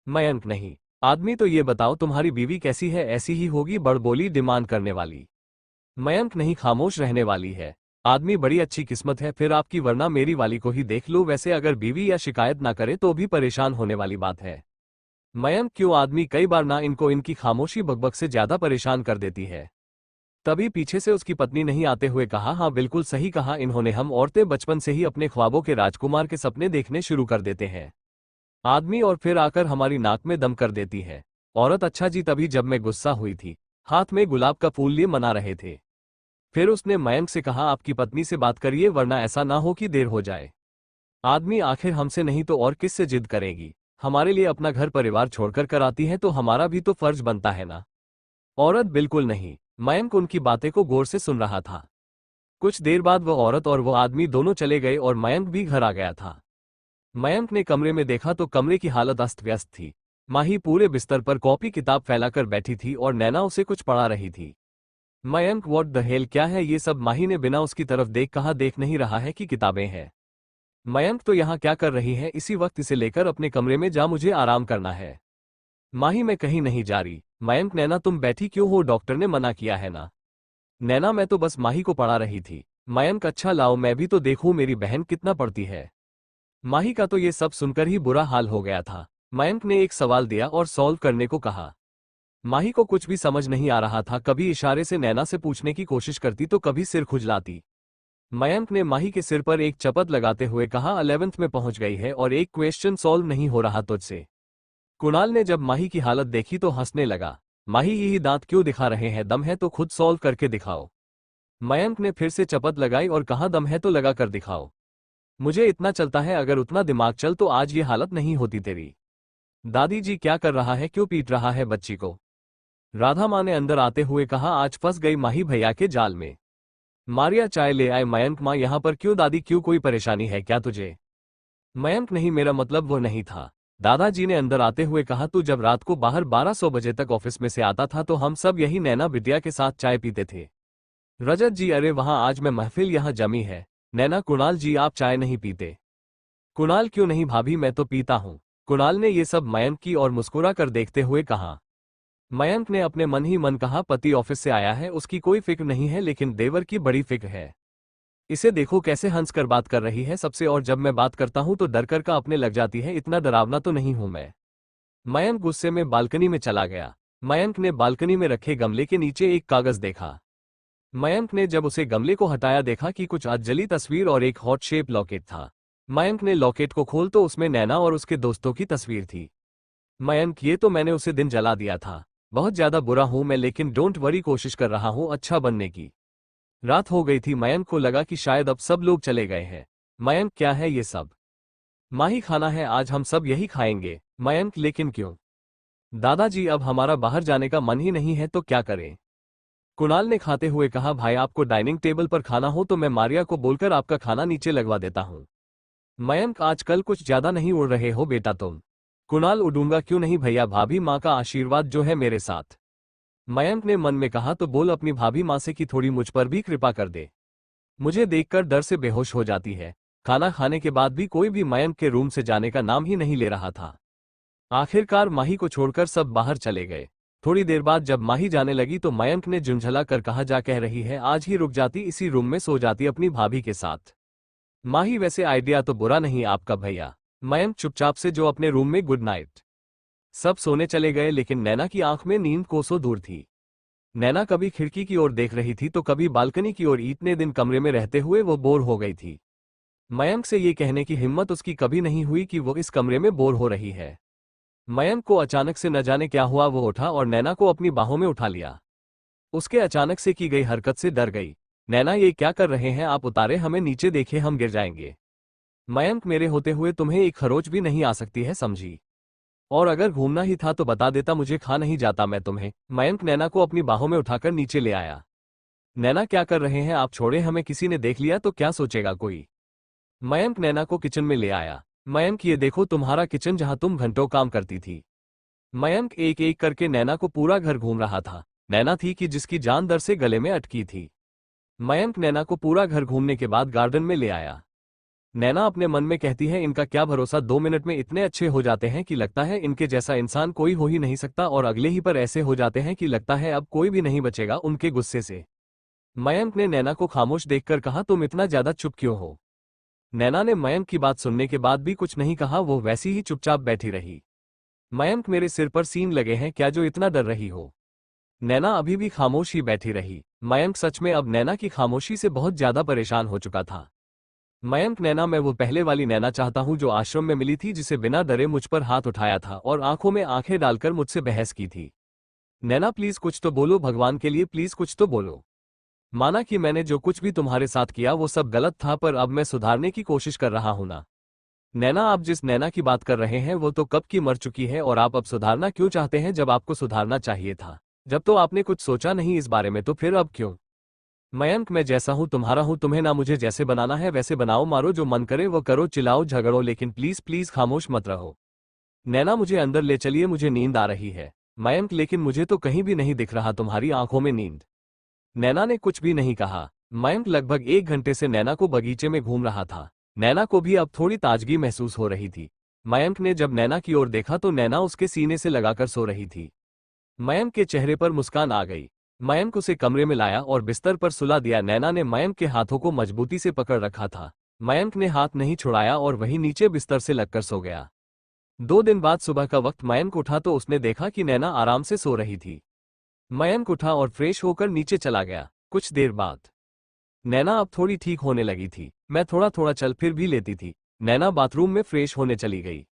मयंक, नहीं। आदमी, तो ये बताओ तुम्हारी बीवी कैसी है? ऐसी ही होगी, बड़बोली, डिमांड करने वाली। मयंक, नहीं, खामोश रहने वाली है। आदमी, बड़ी अच्छी किस्मत है फिर आपकी, वरना मेरी वाली को ही देख लो। वैसे अगर बीवी या शिकायत ना करे तो भी परेशान होने वाली बात है। मयंक, क्यों? आदमी, कई बार ना इनको इनकी खामोशी बकबक से ज्यादा परेशान कर देती है। तभी पीछे से उसकी पत्नी नहीं आते हुए कहा, हाँ बिल्कुल सही कहा इन्होंने, हम औरतें बचपन से ही अपने ख्वाबों के राजकुमार के सपने देखने शुरू कर देते हैं। आदमी, और फिर आकर हमारी नाक में दम कर देती है। औरत, अच्छा जी, तभी जब मैं गुस्सा हुई थी, हाथ में गुलाब का फूल लिए मना रहे थे। फिर उसने मयंक से कहा, आपकी पत्नी से बात करिए, वरना ऐसा ना हो कि देर हो जाए। आदमी, आखिर हमसे नहीं तो और किससे जिद करेगी? हमारे लिए अपना घर परिवार छोड़कर कर आती है तो हमारा भी तो फर्ज बनता है ना। औरत, बिल्कुल नहीं। मयंक उनकी बातें को गौर से सुन रहा था। कुछ देर बाद वह औरत और वह आदमी दोनों चले गए और मयंक भी घर आ गया था। मयंक ने कमरे में देखा तो कमरे की हालत अस्त व्यस्त थी। माही पूरे बिस्तर पर कॉपी किताब फैलाकर बैठी थी और नैना उसे कुछ पढ़ा रही थी। मयंक, व्हाट द हेल, क्या है ये सब? माही ने बिना उसकी तरफ देख कहा, देख नहीं रहा है कि किताबें हैं? मयंक, तो यहाँ क्या कर रही है? इसी वक्त इसे लेकर अपने कमरे में जा, मुझे आराम करना है। माही, मैं कहीं नहीं जा रही। मयंक, नैना तुम बैठी क्यों हो? डॉक्टर ने मना किया है ना। नैना, मैं तो बस माही को पढ़ा रही थी। मयंक, अच्छा लाओ मैं भी तो देखूं मेरी बहन कितना पढ़ती है। माही का तो ये सब सुनकर ही बुरा हाल हो गया था। मयंक ने एक सवाल दिया और सॉल्व करने को कहा। माही को कुछ भी समझ नहीं आ रहा था, कभी इशारे से नैना से पूछने की कोशिश करती तो कभी सिर खुजलाती। मयंक ने माही के सिर पर एक चपत लगाते हुए कहा, 11th में पहुंच गई है और एक क्वेश्चन सॉल्व नहीं हो रहा तुझसे। कुणाल ने जब माही की हालत देखी तो हंसने लगा। माही, यही दांत क्यों दिखा रहे हैं? दम है तो खुद सॉल्व करके दिखाओ। मयंक ने फिर से चपत लगाई और कहा, दम है तो लगा कर दिखाओ। मुझे इतना चलता है, अगर उतना दिमाग चल तो आज ये हालत नहीं होती तेरी। दादी जी क्या कर रहा है? क्यों पीट रहा है बच्ची को? राधा माँ ने अंदर आते हुए कहा, आज फंस गई माही भैया के जाल में। मारिया चाय ले आए। मयंक, माँ यहाँ पर क्यों? दादी क्यों, कोई परेशानी है क्या तुझे? मयंक, नहीं, मेरा मतलब वो नहीं था। दादाजी ने अंदर आते हुए कहा, तू जब रात को बाहर 1200 बजे तक ऑफिस में से आता था तो हम सब यही नैना बिटिया के साथ चाय पीते थे। रजत जी, अरे वहां आज मैं महफिल यहाँ जमी है। नैना, कुणाल जी आप चाय नहीं पीते? कुणाल, क्यों नहीं भाभी, मैं तो पीता हूँ। कुणाल ने ये सब मयंक की और मुस्कुरा कर देखते हुए कहा। मयंक ने अपने मन ही मन कहा, पति ऑफिस से आया है, उसकी कोई फिक्र नहीं है, लेकिन देवर की बड़ी फिक्र है। इसे देखो कैसे हंस कर बात कर रही है सबसे, और जब मैं बात करता हूं तो डर कर का अपने लग जाती है। इतना डरावना तो नहीं हूं मैं। मयंक गुस्से में बालकनी में चला गया। मयंक ने बालकनी में रखे गमले के नीचे एक कागज देखा। मयंक ने जब उसे गमले को हटाया देखा कि कुछ अधजली तस्वीर और एक हॉट शेप लॉकेट था। मयंक ने लॉकेट को खोल तो उसमें नैना और उसके दोस्तों की तस्वीर थी। मयंक, ये तो मैंने उसे दिन जला दिया था। बहुत ज्यादा बुरा हूं मैं, लेकिन डोंट वरी, कोशिश कर रहा हूं अच्छा बनने की। रात हो गई थी। मयंक को लगा कि शायद अब सब लोग चले गए हैं। मयंक, क्या है ये सब? माही खाना है आज, हम सब यही खाएंगे। मयंक, लेकिन क्यों? दादाजी, अब हमारा बाहर जाने का मन ही नहीं है तो क्या करें? कुणाल ने खाते हुए कहा, भाई आपको डाइनिंग टेबल पर खाना हो तो मैं मारिया को बोलकर आपका खाना नीचे लगवा देता हूं। मयंक, आजकल कुछ ज्यादा नहीं उड़ रहे हो बेटा तुम। कुणाल, उड़ूंगा क्यों नहीं भैया, भाभी माँ का आशीर्वाद जो है मेरे साथ। मयंक ने मन में कहा, तो बोल अपनी भाभी माँ से कि थोड़ी मुझ पर भी कृपा कर दे। मुझे देखकर डर से बेहोश हो जाती है। खाना खाने के बाद भी कोई भी मयंक के रूम से जाने का नाम ही नहीं ले रहा था। आखिरकार माही को छोड़कर सब बाहर चले गए। थोड़ी देर बाद जब माही जाने लगी तो मयंक ने झुंझला कर कहा, जा कह रही है, आज ही रुक जाती, इसी रूम में सो जाती अपनी भाभी के साथ। माही, वैसे आइडिया तो बुरा नहीं आपका भैया। मयंक चुपचाप से जो अपने रूम में गुड नाइट। सब सोने चले गए, लेकिन नैना की आंख में नींद कोसों दूर थी। नैना कभी खिड़की की ओर देख रही थी तो कभी बालकनी की ओर। इतने दिन कमरे में रहते हुए वो बोर हो गई थी। मयंक से ये कहने की हिम्मत उसकी कभी नहीं हुई कि वो इस कमरे में बोर हो रही है। मयंक को अचानक से न जाने क्या हुआ, वो उठा और नैना को अपनी बाहों में उठा लिया। उसके अचानक से की गई हरकत से डर गई। नैना, ये क्या कर रहे हैं आप? उतारे हमें नीचे, देखे हम गिर जाएंगे। मयंक, मेरे होते हुए तुम्हें एक खरोच भी नहीं आ सकती है, समझी? और अगर घूमना ही था तो बता देता, मुझे खा नहीं जाता मैं तुम्हें। मयंक नैना को अपनी बाहों में उठाकर नीचे ले आया। नैना, क्या कर रहे हैं आप? छोड़े हमें, किसी ने देख लिया तो क्या सोचेगा कोई? मयंक नैना को किचन में ले आया। मयंक, ये देखो तुम्हारा किचन जहां तुम घंटों काम करती थी। मयंक एक एक करके नैना को पूरा घर घूम रहा था। नैना थी कि जिसकी जान दर से गले में अटकी थी। मयंक नैना को पूरा घर घूमने के बाद गार्डन में ले आया। नैना अपने मन में कहती है, इनका क्या भरोसा, 2 मिनट में इतने अच्छे हो जाते हैं कि लगता है इनके जैसा इंसान कोई हो ही नहीं सकता, और अगले ही पर ऐसे हो जाते हैं कि लगता है अब कोई भी नहीं बचेगा उनके गुस्से से। मयंक ने नैना को खामोश देखकर कहा, तुम इतना ज्यादा चुप क्यों हो? नैना ने मयंक की बात सुनने के बाद भी कुछ नहीं कहा, वो वैसी ही चुपचाप बैठी रही। मयंक, मेरे सिर पर सीन लगे हैं क्या जो इतना डर रही हो? नैना अभी भी खामोश ही बैठी रही। मयंक सच में अब नैना की खामोशी से बहुत ज्यादा परेशान हो चुका था। मयंक, नैना, मैं वो पहले वाली नैना चाहता हूं जो आश्रम में मिली थी, जिसे बिना डरे मुझ पर हाथ उठाया था और आंखों में आंखें डालकर मुझसे बहस की थी। नैना प्लीज कुछ तो बोलो, भगवान के लिए प्लीज कुछ तो बोलो। माना कि मैंने जो कुछ भी तुम्हारे साथ किया वो सब गलत था, पर अब मैं सुधारने की कोशिश कर रहा हूं ना। नैना, आप जिस नैना की बात कर रहे हैं वो तो कब की मर चुकी है, और आप अब सुधारना क्यों चाहते हैं जब आपको सुधारना चाहिए था? जब तो आपने कुछ सोचा नहीं इस बारे में, तो फिर अब क्यों? मयंक, मैं जैसा हूं तुम्हारा हूं, तुम्हें ना मुझे जैसे बनाना है वैसे बनाओ, मारो जो मन करे वो करो, चिल्लाओ झगड़ो, लेकिन प्लीज प्लीज खामोश मत रहो। नैना, मुझे अंदर ले चलिए, मुझे नींद आ रही है। मयंक, लेकिन मुझे तो कहीं भी नहीं दिख रहा तुम्हारी आंखों में नींद। नैना ने कुछ भी नहीं कहा। मयंक लगभग 1 घंटे से नैना को बगीचे में घूम रहा था। नैना को भी अब थोड़ी ताजगी महसूस हो रही थी। मयंक ने जब नैना की ओर देखा तो नैना उसके सीने से लगाकर सो रही थी। मयंक के चेहरे पर मुस्कान आ गई। मयंक उसे कमरे में लाया और बिस्तर पर सुला दिया। नैना ने मयंक के हाथों को मजबूती से पकड़ रखा था। मयंक ने हाथ नहीं छुड़ाया और वहीं नीचे बिस्तर से लगकर सो गया। 2 दिन बाद सुबह का वक्त मयंक उठा तो उसने देखा कि नैना आराम से सो रही थी। मयंक उठा और फ्रेश होकर नीचे चला गया। कुछ देर बाद नैना अब थोड़ी ठीक होने लगी थी। मैं थोड़ा थोड़ा चल फिर भी लेती थी। नैना बाथरूम में फ्रेश होने चली गई।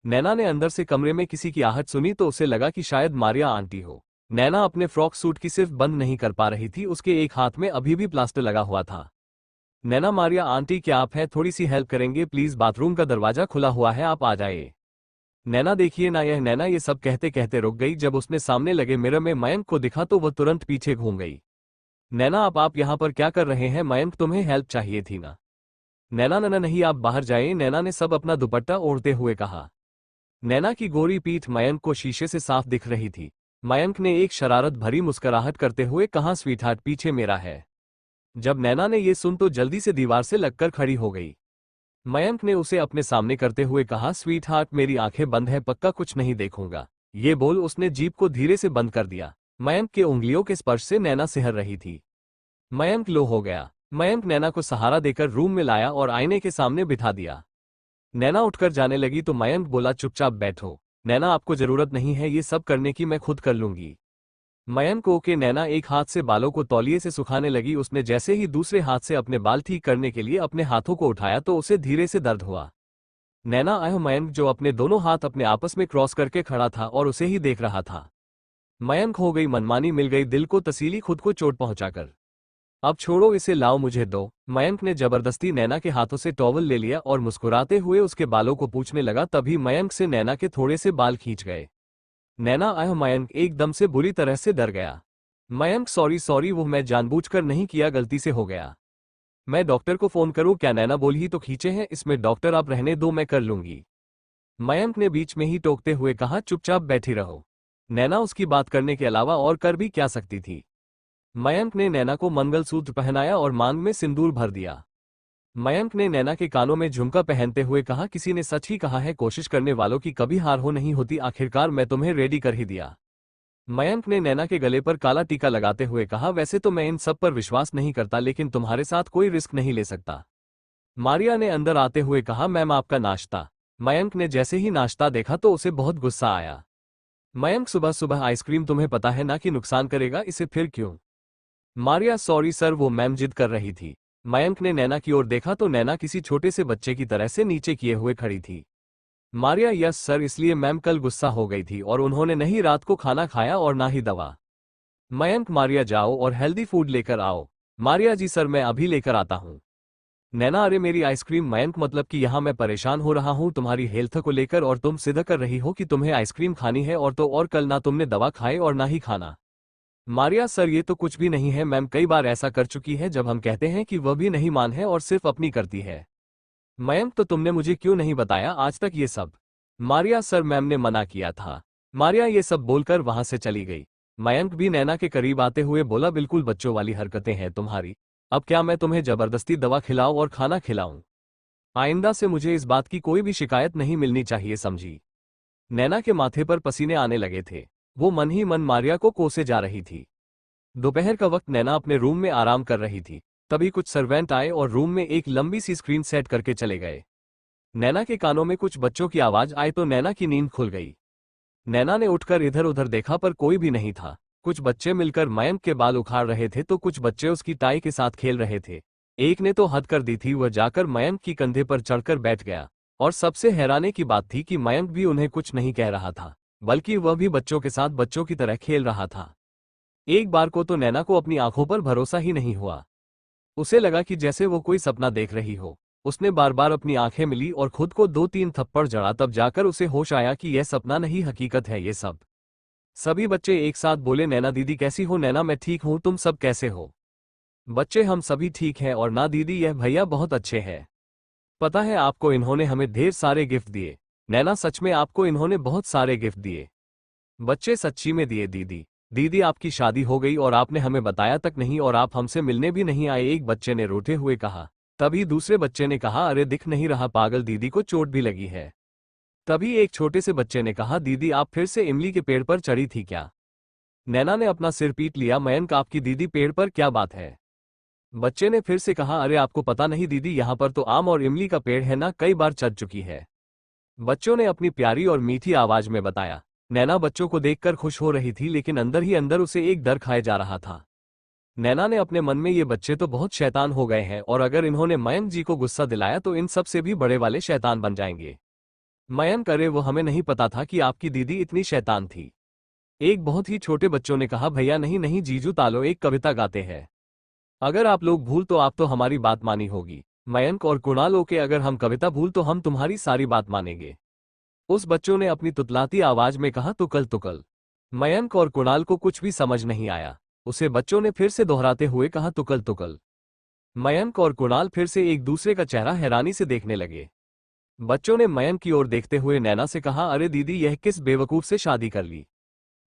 नैना ने अंदर से कमरे में किसी की आहट सुनी तो उसे लगा कि शायद मारिया आंटी हो। नैना अपने फ्रॉक सूट की सिर्फ बंद नहीं कर पा रही थी, उसके एक हाथ में अभी भी प्लास्टर लगा हुआ था। नैना, मारिया आंटी क्या आप हैं, थोड़ी सी हेल्प करेंगे प्लीज, बाथरूम का दरवाजा खुला हुआ है, आप आ जाइए। नैना देखिए ना यह। नैना ये सब कहते कहते रुक गई। जब उसने सामने लगे मिरर में मयंक को दिखा तो वह तुरंत पीछे घूम गई। नैना, आप यहाँ पर क्या कर रहे हैं? मयंक, तुम्हें हेल्प चाहिए थी ना? नैना, नैना नहीं, आप बाहर जाइए, नैना ने सब अपना दुपट्टा ओढ़ते हुए कहा। नैना की गोरी पीठ मयंक को शीशे से साफ दिख रही थी। मयंक ने एक शरारत भरी मुस्कुराहट करते हुए कहा, स्वीटहार्ट पीछे मेरा है। जब नैना ने ये सुन तो जल्दी से दीवार से लगकर खड़ी हो गई। मयंक ने उसे अपने सामने करते हुए कहा, स्वीटहार्ट मेरी आंखें बंद है, पक्का कुछ नहीं देखूंगा। ये बोल उसने जीभ को धीरे से बंद कर दिया। मयंक के उंगलियों के स्पर्श से नैना सिहर रही थी। मयंक लो हो गया। मयंक नैना को सहारा देकर रूम में लाया और आईने के सामने बिठा दिया। नैना उठकर जाने लगी तो मयंक बोला, चुपचाप बैठो। नैना, आपको जरूरत नहीं है ये सब करने की, मैं खुद कर लूंगी। मयंक ओके। नैना एक हाथ से बालों को तौलिए से सुखाने लगी। उसने जैसे ही दूसरे हाथ से अपने बाल ठीक करने के लिए अपने हाथों को उठाया तो उसे धीरे से दर्द हुआ। नैना आया। मयंक जो अपने दोनों हाथ अपने आपस में क्रॉस करके खड़ा था और उसे ही देख रहा था। मयंक हो गई मनमानी, मिल गई दिल को तसल्ली, खुद को चोट पहुंचाकर। अब छोड़ो इसे, लाओ मुझे दो। मयंक ने जबरदस्ती नैना के हाथों से टॉवल ले लिया और मुस्कुराते हुए उसके बालों को पूछने लगा। तभी मयंक से नैना के थोड़े से बाल खींच गए। नैना आया। मयंक एकदम से बुरी तरह से डर गया। मयंक, सॉरी सॉरी, वो मैं जानबूझकर नहीं किया, गलती से हो गया। मैं डॉक्टर को फोन करूं क्या? नैना बोली, ही तो खींचे हैं, इसमें डॉक्टर आप रहने दो, मैं कर लूंगी। मयंक ने बीच में ही टोकते हुए कहा, चुपचाप बैठी रहो। नैना उसकी बात करने के अलावा और कर भी क्या सकती थी। मयंक ने नैना को मंगलसूत्र पहनाया और मांग में सिंदूर भर दिया। मयंक ने नैना के कानों में झुमका पहनते हुए कहा, किसी ने सच ही कहा है, कोशिश करने वालों की कभी हार हो नहीं होती, आखिरकार मैं तुम्हें रेडी कर ही दिया। मयंक ने नैना के गले पर काला टीका लगाते हुए कहा, वैसे तो मैं इन सब पर विश्वास नहीं करता, लेकिन तुम्हारे साथ कोई रिस्क नहीं ले सकता। मारिया ने अंदर आते हुए कहा, मैम आपका नाश्ता। मयंक ने जैसे ही नाश्ता देखा तो उसे बहुत गुस्सा आया। मयंक, सुबह सुबह आइसक्रीम तुम्हें पता है ना कि नुकसान करेगा, इसे फिर क्यों? मारिया, सॉरी सर, वो मैम जिद कर रही थी। मयंक ने नैना की ओर देखा तो नैना किसी छोटे से बच्चे की तरह से नीचे किए हुए खड़ी थी। मारिया, यस सर, इसलिए मैम कल गुस्सा हो गई थी और उन्होंने नहीं रात को खाना खाया और ना ही दवा। मयंक, मारिया जाओ और हेल्दी फूड लेकर आओ। मारिया, जी सर, मैं अभी लेकर आता हूँ। नैना, अरे मेरी आइसक्रीम। मयंक, मतलब कि यहाँ मैं परेशान हो रहा हूँ तुम्हारी हेल्थ को लेकर और तुम सिद्ध कर रही हो कि तुम्हें आइसक्रीम खानी है, और तो और कल ना तुमने दवा खाए और ना ही खाना। मारिया, सर ये तो कुछ भी नहीं है, मैम कई बार ऐसा कर चुकी है, जब हम कहते हैं कि वह भी नहीं मान है और सिर्फ अपनी करती है। मयंक, तो तुमने मुझे क्यों नहीं बताया आज तक ये सब? मारिया, सर मैम ने मना किया था। मारिया ये सब बोलकर वहां से चली गई। मयंक भी नैना के करीब आते हुए बोला, बिल्कुल बच्चों वाली हरकतें हैं तुम्हारी। अब क्या मैं तुम्हें जबरदस्ती दवा खिलाऊं और खाना खिलाऊं? आइंदा से मुझे इस बात की कोई भी शिकायत नहीं मिलनी चाहिए, समझी? नैना के माथे पर पसीने आने लगे थे। वो मन ही मन मारिया को कोसे जा रही थी। दोपहर का वक्त, नैना अपने रूम में आराम कर रही थी। तभी कुछ सर्वेंट आए और रूम में एक लंबी सी स्क्रीन सेट करके चले गए। नैना के कानों में कुछ बच्चों की आवाज आई तो नैना की नींद खुल गई। नैना ने उठकर इधर उधर देखा पर कोई भी नहीं था। कुछ बच्चे मिलकर मयंक के बाल उखाड़ रहे थे तो कुछ बच्चे उसकी टाई के साथ खेल रहे थे। एक ने तो हद कर दी थी, वह जाकर मयंक की कंधे पर चढ़कर बैठ गया। और सबसे हैरानी की बात थी कि मयंक भी उन्हें कुछ नहीं कह रहा था, बल्कि वह भी बच्चों के साथ बच्चों की तरह खेल रहा था। एक बार को तो नैना को अपनी आंखों पर भरोसा ही नहीं हुआ। उसे लगा कि जैसे वो कोई सपना देख रही हो। उसने बार बार अपनी आंखें मिली और खुद को 2-3 थप्पड़ जड़ा, तब जाकर उसे होश आया कि यह सपना नहीं हकीकत है ये सब। सभी बच्चे एक साथ बोले, नैना दीदी कैसी हो? नैना, मैं ठीक हूं, तुम सब कैसे हो? बच्चे, हम सभी ठीक हैं। और ना दीदी, यह भैया बहुत अच्छे हैं। पता है आपको, इन्होंने हमें ढेर सारे गिफ्ट दिए। नैना, सच में आपको इन्होंने बहुत सारे गिफ्ट दिए? बच्चे, सच्ची में दिए दीदी। दीदी आपकी शादी हो गई और आपने हमें बताया तक नहीं, और आप हमसे मिलने भी नहीं आए, एक बच्चे ने रोते हुए कहा। तभी दूसरे बच्चे ने कहा, अरे दिख नहीं रहा पागल, दीदी को चोट भी लगी है। तभी एक छोटे से बच्चे ने कहा, दीदी आप फिर से इमली के पेड़ पर चढ़ी थी क्या? नैना ने अपना सिर पीट लिया, मयंक आपकी दीदी पेड़ पर क्या बात है? बच्चे ने फिर से कहा, अरे आपको पता नहीं दीदी, यहाँ पर तो आम और इमली का पेड़ है ना, कई बार चढ़ चुकी है। बच्चों ने अपनी प्यारी और मीठी आवाज में बताया। नैना बच्चों को देखकर खुश हो रही थी, लेकिन अंदर ही अंदर उसे एक डर खाए जा रहा था। नैना ने अपने मन में, ये बच्चे तो बहुत शैतान हो गए हैं, और अगर इन्होंने मयंक जी को गुस्सा दिलाया तो इन सब से भी बड़े वाले शैतान बन जाएंगे। मयंक, अरे वो हमें नहीं पता था कि आपकी दीदी इतनी शैतान थी। एक बहुत ही छोटे बच्चों ने कहा। भैया नहीं नहीं जीजू, तालो एक कविता गाते हैं। अगर आप लोग भूल तो आप तो हमारी बात मानी होगी। मयंक और कुणाल, ओके अगर हम कविता भूल तो हम तुम्हारी सारी बात मानेंगे। उस बच्चों ने अपनी तुतलाती आवाज में कहा। तुकल तुकल। मयंक और कुणाल को कुछ भी समझ नहीं आया। उसे बच्चों ने फिर से दोहराते हुए कहा। तुकल तुकल। मयंक और कुणाल फिर से एक दूसरे का चेहरा हैरानी से देखने लगे। बच्चों ने मयंक की ओर देखते हुए नैना से कहा। अरे दीदी, यह किस बेवकूफ से शादी कर ली?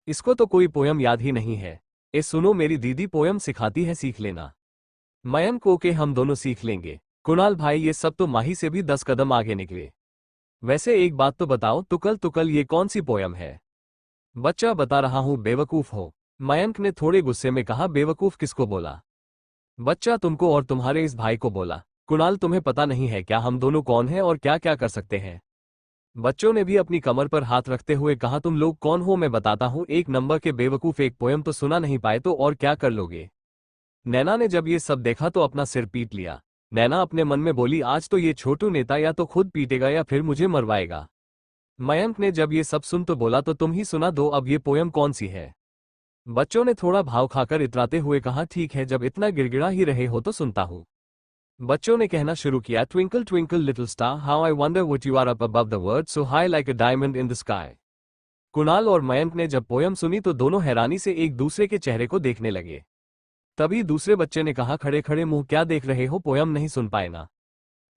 इसको तो कोई पोयम याद ही नहीं है। सुनो, मेरी दीदी पोयम सिखाती है, सीख लेना। मयंक, ओके हम दोनों सीख लेंगे। कुणाल भाई, ये सब तो माही से भी 10 कदम आगे निकले। वैसे एक बात तो बताओ, तुकल तुकल ये कौन सी पोयम है? बच्चा, बता रहा हूं, बेवकूफ हो। मयंक ने थोड़े गुस्से में कहा। बेवकूफ किसको बोला? बच्चा, तुमको और तुम्हारे इस भाई को बोला। कुणाल, तुम्हें पता नहीं है क्या हम दोनों कौन हैं और क्या क्या कर सकते हैं? बच्चों ने भी अपनी कमर पर हाथ रखते हुए कहा। तुम लोग कौन हो मैं बताता हूं। एक नंबर के बेवकूफ, एक पोयम तो सुना नहीं पाए तो और क्या कर लोगे? नैना ने जब ये सब देखा तो अपना सिर पीट लिया। नैना अपने मन में बोली, आज तो ये छोटू नेता या तो खुद पीटेगा या फिर मुझे मरवाएगा। मयंक ने जब ये सब सुन तो बोला, तो तुम ही सुना दो अब, ये पोयम कौन सी है? बच्चों ने थोड़ा भाव खाकर इतराते हुए कहा। ठीक है, जब इतना गिड़गिड़ा ही रहे हो तो सुनता हूं। बच्चों ने कहना शुरू किया। Twinkle twinkle little star, how I wonder what you are up above the world, so high like a diamond in the sky. Kunal और मयंक ने जब पोयम सुनी तो दोनों हैरानी से एक दूसरे के चेहरे को देखने लगे। तभी दूसरे बच्चे ने कहा। खड़े खड़े मुंह क्या देख रहे हो, पोयम नहीं सुन पाए ना?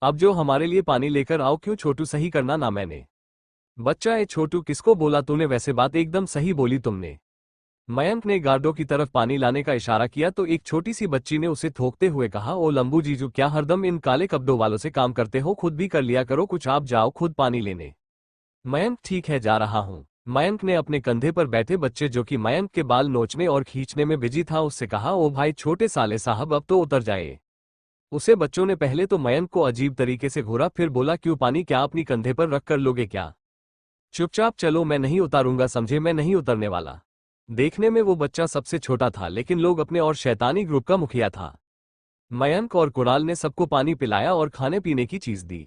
अब जो हमारे लिए पानी लेकर आओ। क्यों छोटू, सही करना ना मैंने। बच्चा, ए छोटू, किसको बोला तूने? वैसे बात एकदम सही बोली तुमने। मयंक ने गार्डों की तरफ पानी लाने का इशारा किया तो एक छोटी सी बच्ची ने उसे थोकते हुए कहा। ओ लंबू जीजू, क्या हरदम इन काले कपड़ों वालों से काम करते हो? खुद भी कर लिया करो कुछ, आप जाओ खुद पानी लेने। मयंक, ठीक है जा रहा हूं। मयंक ने अपने कंधे पर बैठे बच्चे, जो कि मयंक के बाल नोचने और खींचने में बिजी था, उससे कहा। ओ भाई छोटे साले साहब, अब तो उतर जाए। उसे बच्चों ने पहले तो मयंक को अजीब तरीके से घूरा, फिर बोला। क्यों, पानी क्या अपनी कंधे पर रख कर लोगे क्या? चुपचाप चलो, मैं नहीं उतारूंगा, समझे? मैं नहीं उतरने वाला। देखने में वो बच्चा सबसे छोटा था, लेकिन लोग अपने और शैतानी ग्रुप का मुखिया था। मयंक और कुणाल ने सबको पानी पिलाया और खाने पीने की चीज दी।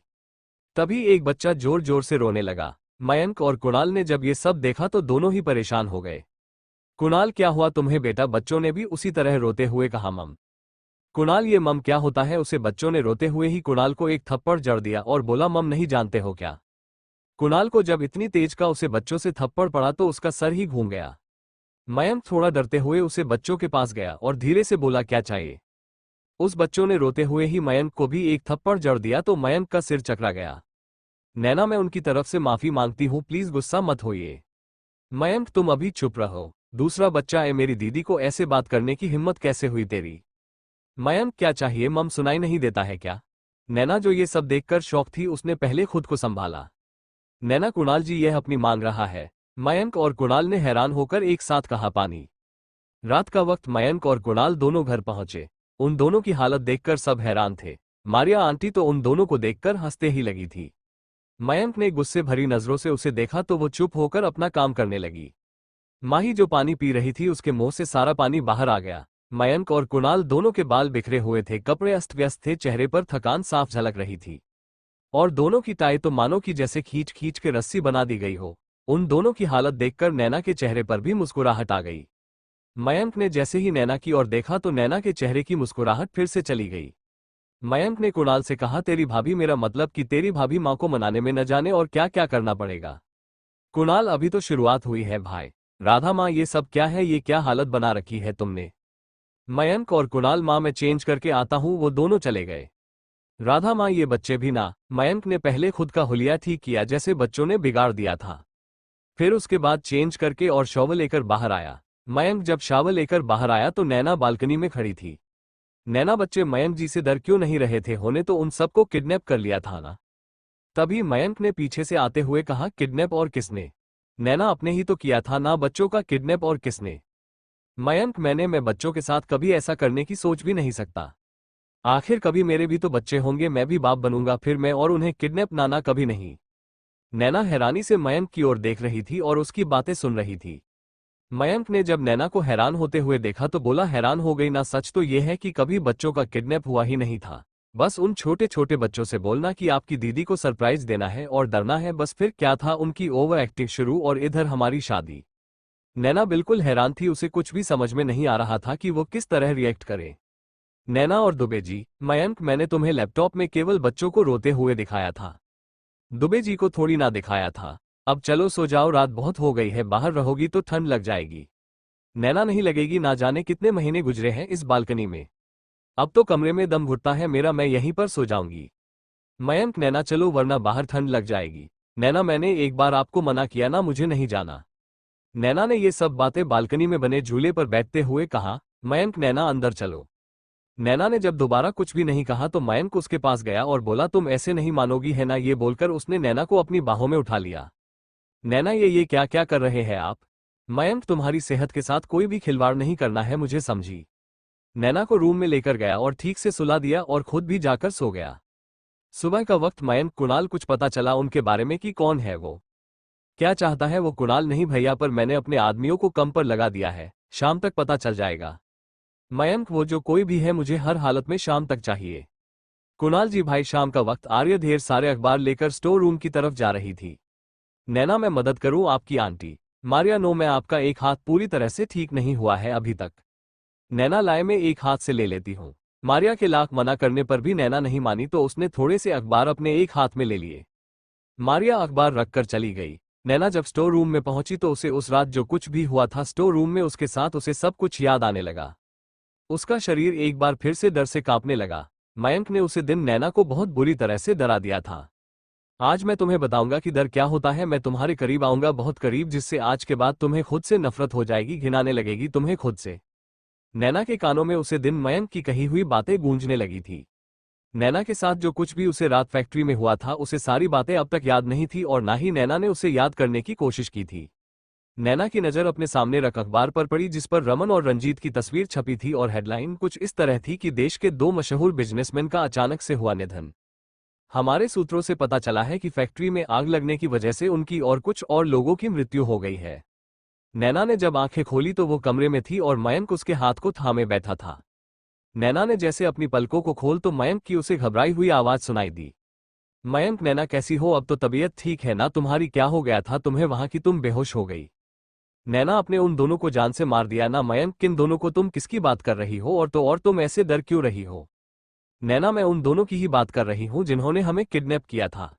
तभी एक बच्चा जोर जोर से रोने लगा। मयंक और कुणाल ने जब ये सब देखा तो दोनों ही परेशान हो गए। कुणाल, क्या हुआ तुम्हें बेटा? बच्चों ने भी उसी तरह रोते हुए कहा। मम। कुणाल, ये मम क्या होता है? उसे बच्चों ने रोते हुए ही कुणाल को एक थप्पड़ जड़ दिया और बोला। मम नहीं जानते हो क्या? कुणाल को जब इतनी तेज का उसे बच्चों से थप्पड़ पड़ा तो उसका सर ही घूम गया। मयंक थोड़ा डरते हुए उसे बच्चों के पास गया और धीरे से बोला। क्या चाहिए? उस बच्चों ने रोते हुए ही मयंक को भी एक थप्पड़ जड़ दिया तो मयंक का सिर चकरा गया। नैना, मैं उनकी तरफ से माफी मांगती हूं, प्लीज गुस्सा मत होइए। मयंक, तुम अभी चुप रहो। दूसरा बच्चा, है मेरी दीदी को ऐसे बात करने की हिम्मत कैसे हुई तेरी? मयंक, क्या चाहिए? मम सुनाई नहीं देता है क्या? नैना, जो ये सब देखकर शौक थी, उसने पहले खुद को संभाला। नैना, कुणाल जी यह अपनी मांग रहा है। मयंक और कुणाल ने हैरान होकर एक साथ कहा। पानी। रात का वक्त मयंक और कुणाल दोनों घर पहुंचे। उन दोनों की हालत देखकर सब हैरान थे। मारिया आंटी तो उन दोनों को देखकर हंसते ही लगी थी। मयंक ने गुस्से भरी नजरों से उसे देखा तो वो चुप होकर अपना काम करने लगी। माही जो पानी पी रही थी, उसके मुंह से सारा पानी बाहर आ गया। मयंक और कुणाल दोनों के बाल बिखरे हुए थे, कपड़े अस्त व्यस्त थे, चेहरे पर थकान साफ झलक रही थी। और दोनों की टाई तो मानो कि जैसे खींच खींच के रस्सी बना दी गई हो। उन दोनों की हालत देखकर नैना के चेहरे पर भी मुस्कुराहट आ गई। मयंक ने जैसे ही नैना की ओर देखा तो नैना के चेहरे की मुस्कुराहट फिर से चली गई। मयंक ने कुणाल से कहा। तेरी भाभी, मेरा मतलब कि तेरी भाभी माँ को मनाने में न जाने और क्या क्या करना पड़ेगा। कुणाल, अभी तो शुरुआत हुई है भाई। राधा माँ, ये सब क्या है? ये क्या हालत बना रखी है तुमने? मयंक और कुणाल, माँ मैं चेंज करके आता हूँ। वो दोनों चले गए। राधा माँ, ये बच्चे भी ना। मयंक ने पहले खुद का हुलिया ठीक किया, जैसे बच्चों ने बिगाड़ दिया था। फिर उसके बाद चेंज करके और शॉवल लेकर बाहर आया। मयंक जब शॉवल लेकर बाहर आया तो नैना बालकनी में खड़ी थी। नैना, बच्चे मयंक जी से डर क्यों नहीं रहे थे? होने तो उन सबको किडनैप कर लिया था ना? तभी मयंक ने पीछे से आते हुए कहा। किडनैप और किसने? नैना, अपने ही तो किया था ना बच्चों का किडनैप, और किसने? मयंक, मैं बच्चों के साथ कभी ऐसा करने की सोच भी नहीं सकता। आखिर कभी मेरे भी तो बच्चे होंगे, मैं भी बाप बनूंगा, फिर मैं और उन्हें किडनैप नाना कभी नहीं। नैना हैरानी से मयंक की ओर देख रही थी और उसकी बातें सुन रही थी। मयंक ने जब नैना को हैरान होते हुए देखा तो बोला। हैरान हो गई ना? सच तो यह है कि कभी बच्चों का किडनैप हुआ ही नहीं था। बस उन छोटे छोटे बच्चों से बोलना कि आपकी दीदी को सरप्राइज देना है और डरना है, बस। फिर क्या था, उनकी ओवर एक्टिंग शुरू और इधर हमारी शादी। नैना बिल्कुल हैरान थी, उसे कुछ भी समझ में नहीं आ रहा था कि वो किस तरह रिएक्ट करे। नैना और दुबे जी, मयंक, मैंने तुम्हें लैपटॉप में केवल बच्चों को रोते हुए दिखाया था, दुबे जी को थोड़ी ना दिखाया था। अब चलो सो जाओ, रात बहुत हो गई है, बाहर रहोगी तो ठंड लग जाएगी। नैना, नहीं लगेगी, ना जाने कितने महीने गुजरे हैं इस बालकनी में, अब तो कमरे में दम घुटता है मेरा, मैं यहीं पर सो जाऊंगी। मयंक, नैना चलो वरना बाहर ठंड लग जाएगी। नैना, मैंने एक बार आपको मना किया ना, मुझे नहीं जाना। नैना ने ये सब बातें बालकनी में बने झूले पर बैठते हुए कहा। मयंक, नैना अंदर चलो। नैना ने जब दोबारा कुछ भी नहीं कहा तो मयंक उसके पास गया और बोला, तुम ऐसे नहीं मानोगी है ना। ये बोलकर उसने नैना को अपनी बाहों में उठा लिया। नैना, ये क्या क्या कर रहे हैं आप? मयंक, तुम्हारी सेहत के साथ कोई भी खिलवाड़ नहीं करना है मुझे, समझी। नैना को रूम में लेकर गया और ठीक से सुला दिया और खुद भी जाकर सो गया। सुबह का वक्त मयंक, कुणाल, कुछ पता चला उनके बारे में कि कौन है वो, क्या चाहता है वो? कुणाल, नहीं भैया, पर मैंने अपने आदमियों को कम पर लगा दिया है, शाम तक पता चल जाएगा। मयंक, वो जो कोई भी है मुझे हर हालत में शाम तक चाहिए। कुणाल जी भाई, शाम का वक्त। आर्य ढेर सारे अखबार लेकर स्टोर रूम की तरफ जा रही थी। नैना, मैं मदद करूं आपकी आंटी? मारिया, नो, मैं आपका एक हाथ पूरी तरह से ठीक नहीं हुआ है अभी तक। नैना, लाए मैं एक हाथ से ले लेती हूं। मारिया के लाख मना करने पर भी नैना नहीं मानी तो उसने थोड़े से अखबार अपने एक हाथ में ले लिए। मारिया अखबार रखकर चली गई। नैना जब स्टोर रूम में पहुंची तो उसे उस रात जो कुछ भी हुआ था स्टोर रूम में उसके साथ, उसे सब कुछ याद आने लगा। उसका शरीर एक बार फिर से डर से कांपने लगा। मयंक ने उसे दिन नैना को बहुत बुरी तरह से डरा दिया था। आज मैं तुम्हें बताऊंगा कि डर क्या होता है, मैं तुम्हारे करीब आऊंगा, बहुत करीब, जिससे आज के बाद तुम्हें खुद से नफरत हो जाएगी, घिनाने लगेगी तुम्हें खुद से। नैना के कानों में उसे दिन मयंक की कही हुई बातें गूंजने लगी थी। नैना के साथ जो कुछ भी उसे रात फैक्ट्री में हुआ था उसे सारी बातें अब तक याद नहीं थी और ना ही नैना ने उसे याद करने की कोशिश की थी। नैना की नज़र अपने सामने रख अखबार पर पड़ी जिस पर रमन और रंजीत की तस्वीर छपी थी और हेडलाइन कुछ इस तरह थी कि देश के दो मशहूर बिजनेसमैन का अचानक से हुआ निधन। हमारे सूत्रों से पता चला है कि फैक्ट्री में आग लगने की वजह से उनकी और कुछ और लोगों की मृत्यु हो गई है। नैना ने जब आंखें खोली तो वो कमरे में थी और मयंक उसके हाथ को थामे बैठा था। नैना ने जैसे अपनी पलकों को खोल तो मयंक की उसे घबराई हुई आवाज सुनाई दी। मयंक, नैना कैसी हो? अब तो तबीयत ठीक है ना तुम्हारी? क्या हो गया था तुम्हें वहां की तुम बेहोश हो गई? नैना, अपने उन दोनों को जान से मार दिया ना? मयंक, किन दोनों को? तुम किसकी बात कर रही हो? और तुम ऐसे डर क्यों रही हो? नैना, मैं उन दोनों की ही बात कर रही हूं जिन्होंने हमें किडनैप किया था।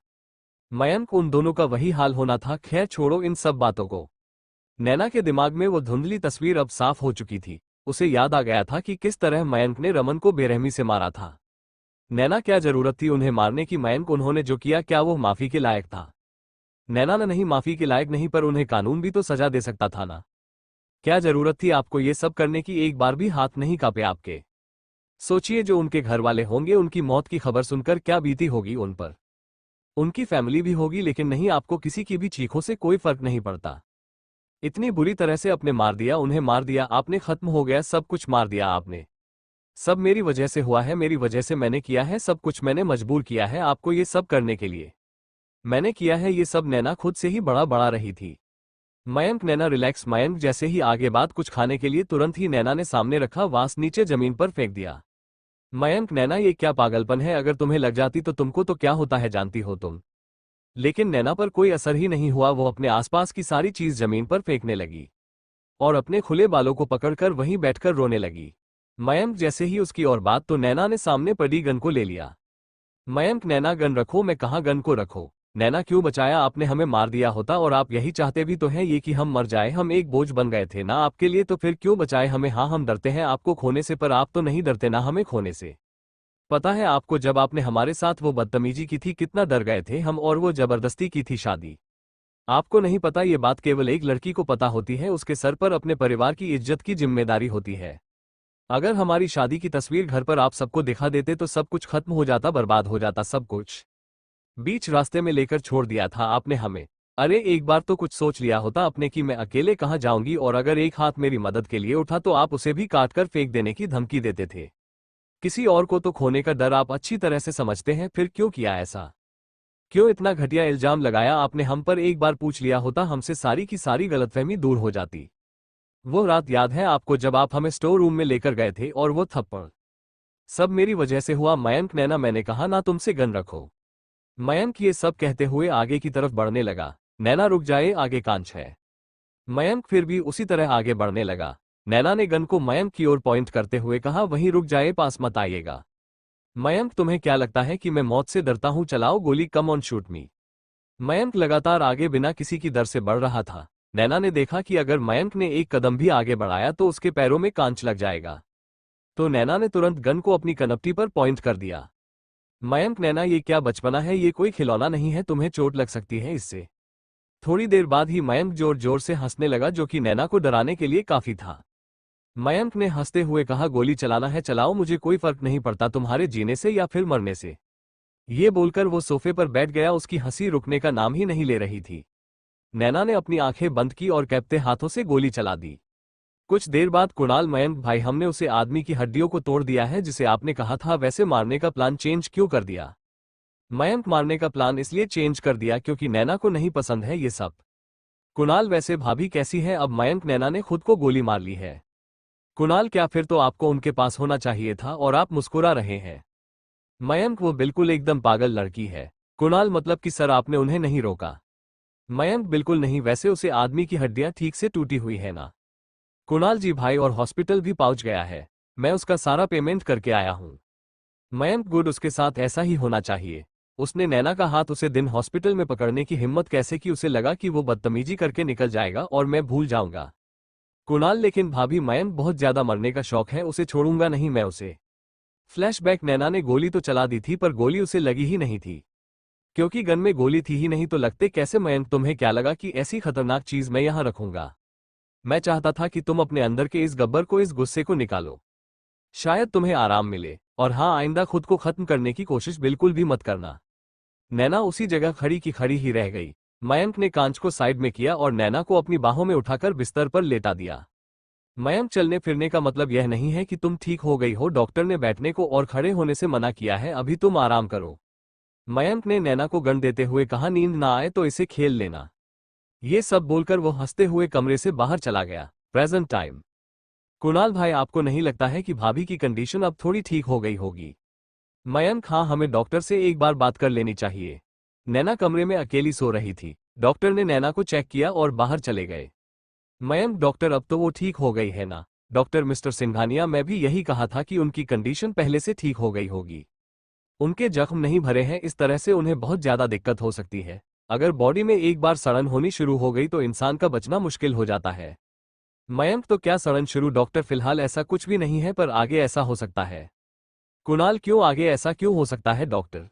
मयंक, उन दोनों का वही हाल होना था। खैर छोड़ो इन सब बातों को। नैना के दिमाग में वो धुंधली तस्वीर अब साफ हो चुकी थी। उसे याद आ गया था कि किस तरह मयंक ने रमन को बेरहमी से मारा था। नैना, क्या जरूरत थी उन्हें मारने की? मयंक, उन्होंने जो किया क्या वो माफी के लायक था? नैना, नहीं, माफी के लायक नहीं, पर उन्हें कानून भी तो सजा दे सकता था ना। क्या जरूरत थी आपको ये सब करने की? एक बार भी हाथ नहीं कांपे आपके? सोचिए, जो उनके घर वाले होंगे उनकी मौत की खबर सुनकर क्या बीती होगी उन पर। उनकी फैमिली भी होगी, लेकिन नहीं, आपको किसी की भी चीखों से कोई फर्क नहीं पड़ता। इतनी बुरी तरह से अपने मार दिया, उन्हें मार दिया आपने, खत्म हो गया सब कुछ, मार दिया आपने। सब मेरी वजह से हुआ है, मेरी वजह से मैंने किया है सब कुछ, मैंने मजबूर किया है आपको ये सब करने के लिए। मैंने किया है ये सब। नैना खुद से ही बड़ा बड़ा रही थी। मयंक, नैना रिलैक्स। मयंक जैसे ही आगे बात कुछ खाने के लिए तुरंत ही नैना ने सामने रखा वास नीचे जमीन पर फेंक दिया। मयंक, नैना ये क्या पागलपन है? अगर तुम्हें लग जाती तो तुमको तो क्या होता है जानती हो तुम? लेकिन नैना पर कोई असर ही नहीं हुआ, वो अपने आसपास की सारी चीज जमीन पर फेंकने लगी और अपने खुले बालों को पकड़कर वहीं बैठकर रोने लगी। मयंक जैसे ही उसकी और बात तो नैना ने सामने पड़ी गन को ले लिया। मयंक, नैना गन रखो। मैं कहाँ गन को रखो? नैना, क्यों बचाया आपने? हमें मार दिया होता और आप यही चाहते भी तो हैं ये कि हम मर जाए, हम एक बोझ बन गए थे ना आपके लिए, तो फिर क्यों बचाए हमें? हाँ, हम डरते हैं आपको खोने से, पर आप तो नहीं डरते ना हमें खोने से। पता है आपको, जब आपने हमारे साथ वो बदतमीजी की थी कितना डर गए थे हम, और वो जबरदस्ती की थी शादी। आपको नहीं पता ये बात केवल एक लड़की को पता होती है, उसके सर पर अपने परिवार की इज्जत की जिम्मेदारी होती है। अगर हमारी शादी की तस्वीर घर पर आप सबको दिखा देते तो सब कुछ खत्म हो जाता, बर्बाद हो जाता सब कुछ। बीच रास्ते में लेकर छोड़ दिया था आपने हमें। अरे एक बार तो कुछ सोच लिया होता अपने कि मैं अकेले कहाँ जाऊंगी, और अगर एक हाथ मेरी मदद के लिए उठा तो आप उसे भी काट कर फेंक देने की धमकी देते थे। किसी और को तो खोने का डर आप अच्छी तरह से समझते हैं, फिर क्यों किया ऐसा? क्यों इतना घटिया इल्जाम लगाया आपने हम पर? एक बार पूछ लिया होता हमसे, सारी की सारी गलतफहमी दूर हो जाती। वो रात याद है आपको जब आप हमें स्टोर रूम में लेकर गए थे और वो थप्पड़ सब मेरी वजह से हुआ मयंक। नैना मैंने कहा ना तुमसे गन रखो। मयंक ये सब कहते हुए आगे की तरफ बढ़ने लगा। नैना रुक जाए, आगे कांच है। मयंक फिर भी उसी तरह आगे बढ़ने लगा। नैना ने गन को मयंक की ओर पॉइंट करते हुए कहा, वहीं रुक जाए, पास मत आइएगा। मयंक तुम्हें क्या लगता है कि मैं मौत से डरता हूं? चलाओ गोली, कम ऑन शूट मी। मयंक लगातार आगे बिना किसी की डर से बढ़ रहा था। नैना ने देखा कि अगर मयंक ने एक कदम भी आगे बढ़ाया तो उसके पैरों में कांच लग जाएगा। तो नैना ने तुरंत गन को अपनी कनपटी पर पॉइंट कर दिया। मयंक, नैना ये क्या बचपना है, ये कोई खिलौना नहीं है, तुम्हें चोट लग सकती है इससे। थोड़ी देर बाद ही मयंक जोर जोर से हंसने लगा, जो कि नैना को डराने के लिए काफी था। मयंक ने हंसते हुए कहा, गोली चलाना है चलाओ, मुझे कोई फर्क नहीं पड़ता तुम्हारे जीने से या फिर मरने से। ये बोलकर वो सोफे पर बैठ गया। उसकी हंसी रुकने का नाम ही नहीं ले रही थी। नैना ने अपनी आंखें बंद की और कैंपते हाथों से गोली चला दी। कुछ देर बाद कुणाल, मयंक भाई, हमने उसे आदमी की हड्डियों को तोड़ दिया है जिसे आपने कहा था, वैसे मारने का प्लान चेंज क्यों कर दिया? मयंक, मारने का प्लान इसलिए चेंज कर दिया क्योंकि नैना को नहीं पसंद है ये सब। कुणाल, वैसे भाभी कैसी है अब? मयंक, नैना ने खुद को गोली मार ली है। कुणाल, क्या फिर तो आपको उनके पास होना चाहिए था और आप मुस्कुरा रहे हैं। मयंक, वो बिल्कुल एकदम पागल लड़की है। कुणाल, मतलब कि सर आपने उन्हें नहीं रोका? मयंक, बिल्कुल नहीं, वैसे उसे आदमी की हड्डियां ठीक से टूटी हुई है ना? कुणाल जी भाई, और हॉस्पिटल भी पहुंच गया है, मैं उसका सारा पेमेंट करके आया हूं। मयंक, गुड, उसके साथ ऐसा ही होना चाहिए। उसने नैना का हाथ उसे दिन हॉस्पिटल में पकड़ने की हिम्मत कैसे की? उसे लगा कि वो बदतमीजी करके निकल जाएगा और मैं भूल जाऊंगा। कुणाल, लेकिन भाभी मयंक बहुत ज्यादा मरने का शौक है, उसे छोड़ूंगा नहीं मैं उसे। फ्लैशबैक, नैना ने गोली तो चला दी थी पर गोली उसे लगी ही नहीं थी, क्योंकि गन में गोली थी ही नहीं तो लगते कैसे? मयंक, तुम्हें क्या लगा कि ऐसी खतरनाक चीज मैं यहां रखूंगा? मैं चाहता था कि तुम अपने अंदर के इस गब्बर को, इस गुस्से को निकालो, शायद तुम्हें आराम मिले। और हाँ, आइंदा खुद को खत्म करने की कोशिश बिल्कुल भी मत करना। नैना उसी जगह खड़ी की खड़ी ही रह गई। मयंक ने कांच को साइड में किया और नैना को अपनी बाहों में उठाकर बिस्तर पर लेटा दिया। मयंक, चलने फिरने का मतलब यह नहीं है कि तुम ठीक हो गई हो, डॉक्टर ने बैठने को और खड़े होने से मना किया है, अभी तुम आराम करो। मयंक ने नैना को गन देते हुए कहा, नींद ना आए तो इसे खेल लेना। ये सब बोलकर वो हंसते हुए कमरे से बाहर चला गया। Present time. कुणाल भाई, आपको नहीं लगता है कि भाभी की कंडीशन अब थोड़ी ठीक हो गई होगी? मयंक, हाँ, हमें डॉक्टर से एक बार बात कर लेनी चाहिए। नैना कमरे में अकेली सो रही थी। डॉक्टर ने नैना को चेक किया और बाहर चले गए। मयंक, डॉक्टर अब तो वो ठीक हो गई है ना? डॉक्टर मिस्टर सिंघानिया, मैं भी यही कहा था कि उनकी कंडीशन पहले से ठीक हो गई होगी। उनके जख्म नहीं भरे हैं, इस तरह से उन्हें बहुत ज्यादा दिक्कत हो सकती है। अगर बॉडी में एक बार सड़न होनी शुरू हो गई तो इंसान का बचना मुश्किल हो जाता है। मयंक, तो क्या सड़न शुरू? डॉक्टर, फिलहाल ऐसा कुछ भी नहीं है पर आगे ऐसा हो सकता है। कुणाल, क्यों आगे ऐसा क्यों हो सकता है डॉक्टर?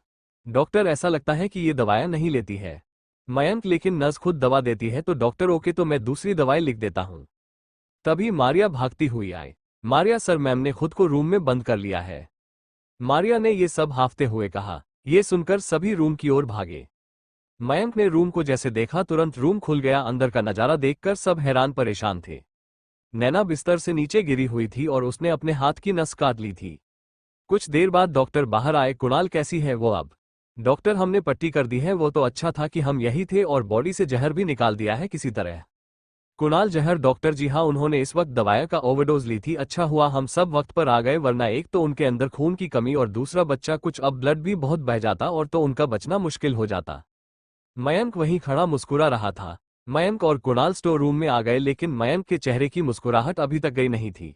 डॉक्टर, ऐसा लगता है कि ये दवाएं नहीं लेती है। मयंक, लेकिन नर्स खुद दवा देती है तो डॉक्टर, ओके तो मैं दूसरी दवाई लिख देता हूं। तभी मारिया भागती हुई आई। मारिया, सर मैम ने खुद को रूम में बंद कर लिया है। मारिया ने ये सब हाफते हुए कहा। ये सुनकर सभी रूम की ओर भागे। मयंक ने रूम को जैसे देखा तुरंत रूम खुल गया। अंदर का नजारा देखकर सब हैरान परेशान थे। नैना बिस्तर से नीचे गिरी हुई थी और उसने अपने हाथ की नस काट ली थी। कुछ देर बाद डॉक्टर बाहर आए। कुणाल, कैसी है वो अब? डॉक्टर, हमने पट्टी कर दी है, वो तो अच्छा था कि हम यही थे और बॉडी से जहर भी निकाल दिया है किसी तरह। कुणाल, जहर? डॉक्टर जी हाँ, उन्होंने इस वक्त दवाइयों का ओवरडोज ली थी। अच्छा हुआ हम सब वक्त पर आ गए, वरना एक तो उनके अंदर खून की कमी और दूसरा बच्चा कुछ अब ब्लड भी बहुत बह जाता और तो उनका बचना मुश्किल हो जाता। मयंक वहीं खड़ा मुस्कुरा रहा था। मयंक और कुणाल स्टोर रूम में आ गए, लेकिन मयंक के चेहरे की मुस्कुराहट अभी तक गई नहीं थी।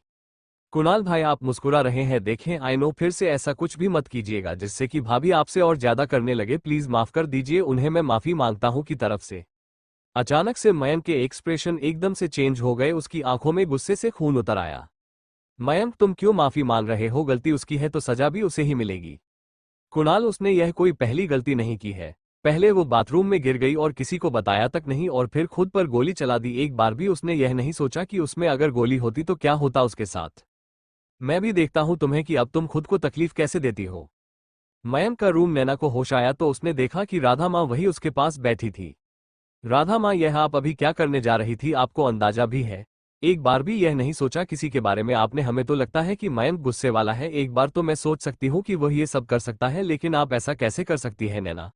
कुणाल भाई, आप मुस्कुरा रहे हैं, देखें, आई नो, फिर से ऐसा कुछ भी मत कीजिएगा जिससे कि भाभी आपसे और ज्यादा करने लगे, प्लीज माफ कर दीजिए उन्हें, मैं माफी मांगता हूं की तरफ से। अचानक से मयंक के एक्सप्रेशन एकदम से चेंज हो गए, उसकी आंखों में गुस्से से खून उतर आया। मयंक, तुम क्यों माफी मांग रहे हो? गलती उसकी है तो सजा भी उसे ही मिलेगी। कुणाल, उसने यह कोई पहली गलती नहीं की है। पहले वो बाथरूम में गिर गई और किसी को बताया तक नहीं, और फिर खुद पर गोली चला दी। एक बार भी उसने यह नहीं सोचा कि उसमें अगर गोली होती तो क्या होता उसके साथ। मैं भी देखता हूं तुम्हें कि अब तुम खुद को तकलीफ कैसे देती हो। मयंक का रूम। नैना को होश आया तो उसने देखा कि राधा माँ वही उसके पास बैठी थी। राधा माँ, यह आप अभी क्या करने जा रही थी? आपको अंदाजा भी है? एक बार भी यह नहीं सोचा किसी के बारे में आपने? हमें तो लगता है कि मयंक गुस्से वाला है। एक बार तो मैं सोच सकती हूँ कि वह ये सब कर सकता है, लेकिन आप ऐसा कैसे कर सकती है नैना?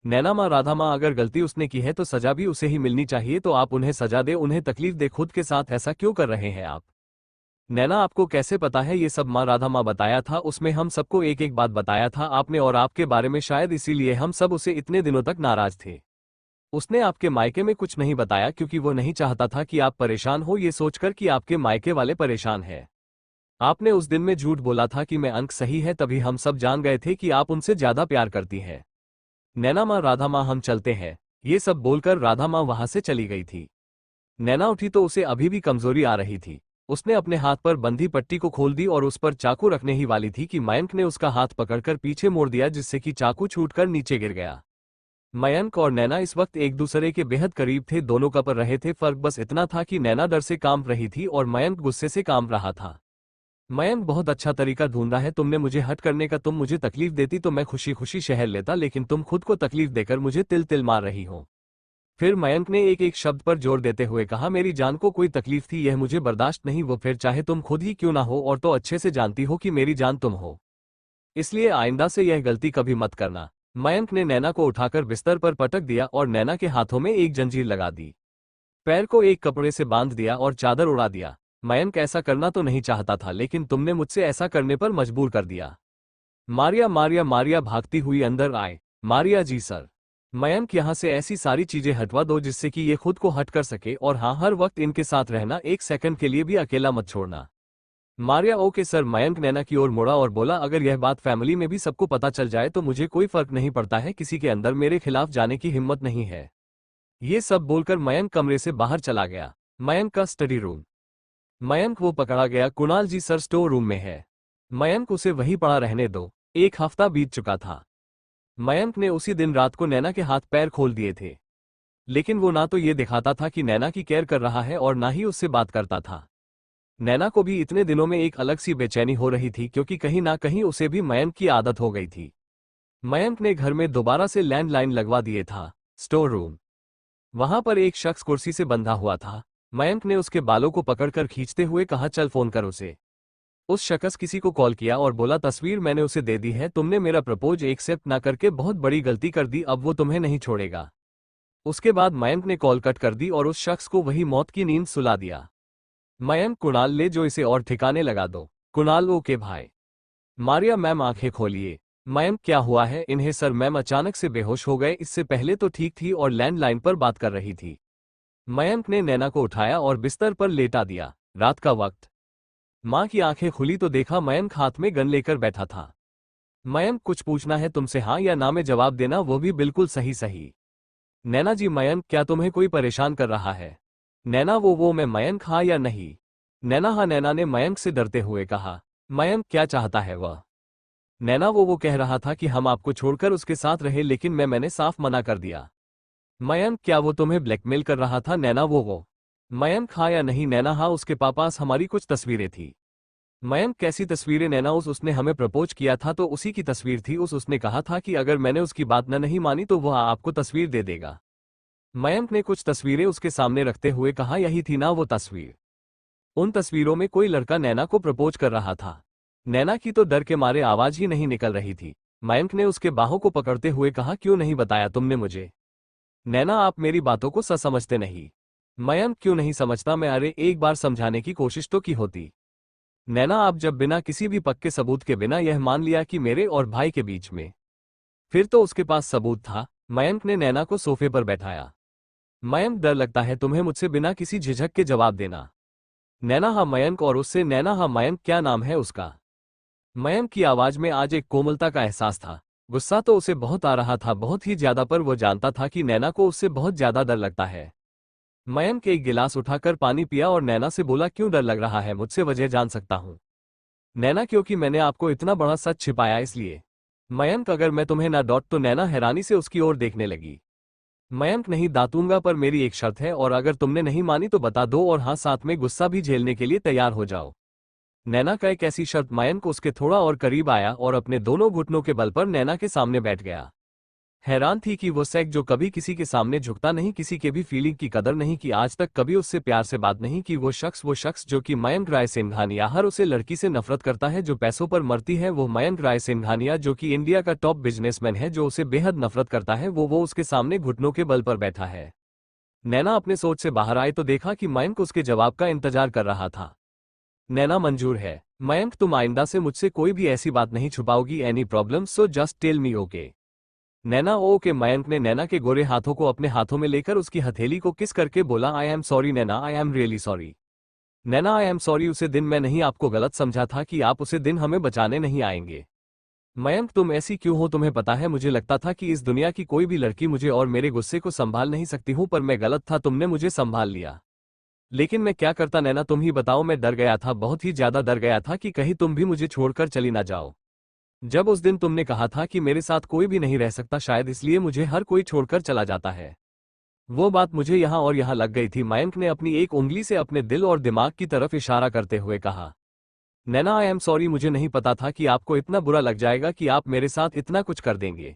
नैना माँ, राधा माँ, अगर गलती उसने की है तो सजा भी उसे ही मिलनी चाहिए, तो आप उन्हें सजा दे, उन्हें तकलीफ दे। खुद के साथ ऐसा क्यों कर रहे हैं आप? नैना आपको कैसे पता है ये सब? माँ राधा माँ बताया था, उसमें हम सबको एक एक बात बताया था आपने और आपके बारे में, शायद इसीलिए हम सब उसे इतने दिनों तक नाराज थे। उसने आपके मायके में कुछ नहीं बताया क्योंकि वो नहीं चाहता था कि आप परेशान हो ये सोचकर कि आपके मायके वाले परेशान हैं। आपने उस दिन में झूठ बोला था कि मैं अंक सही है, तभी हम सब जान गए थे कि आप उनसे ज्यादा प्यार करती हैं। नैना माँ राधा माँ हम चलते हैं, ये सब बोलकर राधा माँ वहां से चली गई थी। नैना उठी तो उसे अभी भी कमजोरी आ रही थी। उसने अपने हाथ पर बंधी पट्टी को खोल दी और उस पर चाकू रखने ही वाली थी कि मयंक ने उसका हाथ पकड़कर पीछे मोड़ दिया जिससे कि चाकू छूटकर नीचे गिर गया। मयंक और नैना इस वक्त एक दूसरे के बेहद करीब थे, दोनों कप रहे थे, फर्क बस इतना था कि नैना डर से कांप रही थी और मयंक गुस्से से कांप रहा था। मयंक बहुत अच्छा तरीका ढूंढा है तुमने मुझे हट करने का, तुम मुझे तकलीफ देती तो मैं खुशी खुशी शहर लेता, लेकिन तुम खुद को तकलीफ देकर मुझे तिल तिल मार रही हो। फिर मयंक ने एक एक शब्द पर जोर देते हुए कहा, मेरी जान को कोई तकलीफ थी, यह मुझे बर्दाश्त नहीं, वो फिर चाहे तुम खुद ही क्यों ना हो, और तो अच्छे से जानती हो कि मेरी जान तुम हो, इसलिए आइंदा से यह गलती कभी मत करना। मयंक ने नैना को उठाकर बिस्तर पर पटक दिया और नैना के हाथों में एक जंजीर लगा दी। पैर को एक कपड़े से बांध दिया और चादर उड़ा दिया। मयंक ऐसा करना तो नहीं चाहता था, लेकिन तुमने मुझसे ऐसा करने पर मजबूर कर दिया। मारिया मारिया मारिया भागती हुई अंदर आए। मारिया जी सर, मयंक यहाँ से ऐसी सारी चीजें हटवा दो जिससे कि ये खुद को हट कर सके, और हाँ, हर वक्त इनके साथ रहना, एक सेकंड के लिए भी अकेला मत छोड़ना। Maria okay sir. Mayank Naina की ओर मुड़ा और बोला, अगर यह बात फैमिली में भी सबको पता चल जाए तो मुझे कोई फर्क नहीं पड़ता है, किसी के अंदर मेरे खिलाफ जाने की हिम्मत नहीं है। ये सब बोलकर मयंक कमरे से बाहर चला गया। मयंक का स्टडी रूम। मयंक वो पकड़ा गया, कुणाल जी सर स्टोर रूम में है। मयंक उसे वहीं पड़ा रहने दो। एक हफ्ता बीत चुका था। मयंक ने उसी दिन रात को नैना के हाथ पैर खोल दिए थे, लेकिन वो ना तो ये दिखाता था कि नैना की केयर कर रहा है और ना ही उससे बात करता था। नैना को भी इतने दिनों में एक अलग सी बेचैनी हो रही थी क्योंकि कहीं ना कहीं उसे भी मयंक की आदत हो गई थी। मयंक ने घर में दोबारा से लैंडलाइन लगवा दिए था। Store room. वहां पर एक शख्स कुर्सी से बंधा हुआ था। मयंक ने उसके बालों को पकड़कर खींचते हुए कहा, चल फोन कर उसे। उस शख्स किसी को कॉल किया और बोला, तस्वीर मैंने उसे दे दी है, तुमने मेरा प्रपोज एक्सेप्ट ना करके बहुत बड़ी गलती कर दी, अब वो तुम्हें नहीं छोड़ेगा। उसके बाद मयंक ने कॉल कट कर दी और उस शख्स को वही मौत की नींद सुला दिया। मयंक, कुणाल ले जो इसे और ठिकाने लगा दो। कुणाल ओके भाई। मारिया मैम आंखें खोलिए। मयंक क्या हुआ है इन्हें सर? मैम अचानक से बेहोश हो गए, इससे पहले तो ठीक थी और लैंडलाइन पर बात कर रही थी। मयंक ने नैना को उठाया और बिस्तर पर लेटा दिया। रात का वक्त। मां की आंखें खुली तो देखा मयंक हाथ में गन लेकर बैठा था। मयंक, कुछ पूछना है तुमसे, हाँ या ना में जवाब देना, वो भी बिल्कुल सही सही। नैना जी। मयंक, क्या तुम्हें कोई परेशान कर रहा है? नैना, वो मैं। मयंक, हाँ या नहीं? नैना, हाँ। नैना ने मयंक से डरते हुए कहा। मयंक, क्या चाहता है वह? नैना, वो कह रहा था कि हम आपको छोड़कर उसके साथ रहे, लेकिन मैंने साफ मना कर दिया। मयंक, क्या वो तुम्हें ब्लैकमेल कर रहा था? नैना, वो मयंक, हाँ या नहीं? नैना, हाँ, उसके पास हमारी कुछ तस्वीरें थी। मयंक, कैसी तस्वीरें? नैना, उसने हमें प्रपोज किया था तो उसी की तस्वीर थी, उसने कहा था कि अगर मैंने उसकी बात न नहीं मानी तो वह आपको तस्वीर दे देगा। मयंक ने कुछ तस्वीरें उसके सामने रखते हुए कहा, यही थी ना वो तस्वीर? उन तस्वीरों में कोई लड़का नैना को प्रपोज कर रहा था। नैना की तो डर के मारे आवाज ही नहीं निकल रही थी। मयंक ने उसके बाहों को पकड़ते हुए कहा, क्यों नहीं बताया तुमने मुझे? नैना, आप मेरी बातों को समझते नहीं। मयंक, क्यों नहीं समझता मैं? अरे एक बार समझाने की कोशिश तो की होती। नैना, आप जब बिना किसी भी पक्के सबूत के बिना यह मान लिया कि मेरे और भाई के बीच में, फिर तो उसके पास सबूत था। मयंक ने नैना को सोफे पर बैठाया। मयंक, डर लगता है तुम्हें मुझसे बिना किसी झिझक के जवाब देना। नैना, हाँ। मयंक, और उससे? नैना, हाँ। मयंक, क्या नाम है उसका? मयंक की आवाज में आज एक कोमलता का एहसास था। गुस्सा तो उसे बहुत आ रहा था, बहुत ही ज्यादा, पर वो जानता था कि नैना को उससे बहुत ज्यादा डर लगता है। मयंक एक गिलास उठाकर पानी पिया और नैना से बोला, क्यों डर लग रहा है मुझसे? वजह जान सकता हूं? नैना, क्योंकि मैंने आपको इतना बड़ा सच छिपाया इसलिए। मयंक, अगर मैं तुम्हें ना डॉट तो? नैना हैरानी से उसकी ओर देखने लगी। मयंक, नहीं दातूंगा, पर मेरी एक शर्त है, और अगर तुमने नहीं मानी तो बता दो, और हाँ, साथ में गुस्सा भी झेलने के लिए तैयार हो जाओ। नैना का एक ऐसी शर्त? मयंक उसके थोड़ा और करीब आया और अपने दोनों घुटनों के बल पर नैना के सामने बैठ गया। हैरान थी कि वो सेक जो कभी किसी के सामने झुकता नहीं, किसी के भी फीलिंग की कदर नहीं की, आज तक कभी उससे प्यार से बात नहीं की, वो शख्स जो कि मयंक राय सिंघानिया, हर उसे लड़की से नफरत करता है जो पैसों पर मरती है, वो मयंक राय सिंघानिया जो कि इंडिया का टॉप बिजनेसमैन है, जो उसे बेहद नफरत करता है, वो उसके सामने घुटनों के बल पर बैठा है। नैना अपने सोच से बाहर आई तो देखा कि मयंक उसके जवाब का इंतजार कर रहा था। नैना मंजूर है। मयंक तुम आइंदा से मुझसे कोई भी ऐसी बात नहीं छुपाओगी। Any problem so just tell me okay. Naina okay. Mayank ने नैना के गोरे हाथों को अपने हाथों में लेकर उसकी हथेली को किस करके बोला I am sorry Naina, I am really sorry. Naina I am sorry. उसे दिन मैं नहीं आपको गलत समझा था कि आप उसे दिन हमें बचाने नहीं आएंगे। मयंक तुम ऐसी क्यों हो? तुम्हें पता है मुझे लगता था कि इस दुनिया की कोई भी लड़की मुझे और मेरे गुस्से को संभाल नहीं सकती हूँ, पर मैं गलत था, तुमने मुझे संभाल लिया। लेकिन मैं क्या करता नैना, तुम ही बताओ। मैं डर गया था, बहुत ही ज्यादा डर गया था कि कहीं तुम भी मुझे छोड़कर चली ना जाओ। जब उस दिन तुमने कहा था कि मेरे साथ कोई भी नहीं रह सकता, शायद इसलिए मुझे हर कोई छोड़कर चला जाता है। वो बात मुझे यहाँ और यहाँ लग गई थी। मयंक ने अपनी एक उंगली से अपने दिल और दिमाग की तरफ इशारा करते हुए कहा। नैना आई एम सॉरी, मुझे नहीं पता था कि आपको इतना बुरा लग जाएगा कि आप मेरे साथ इतना कुछ कर देंगे।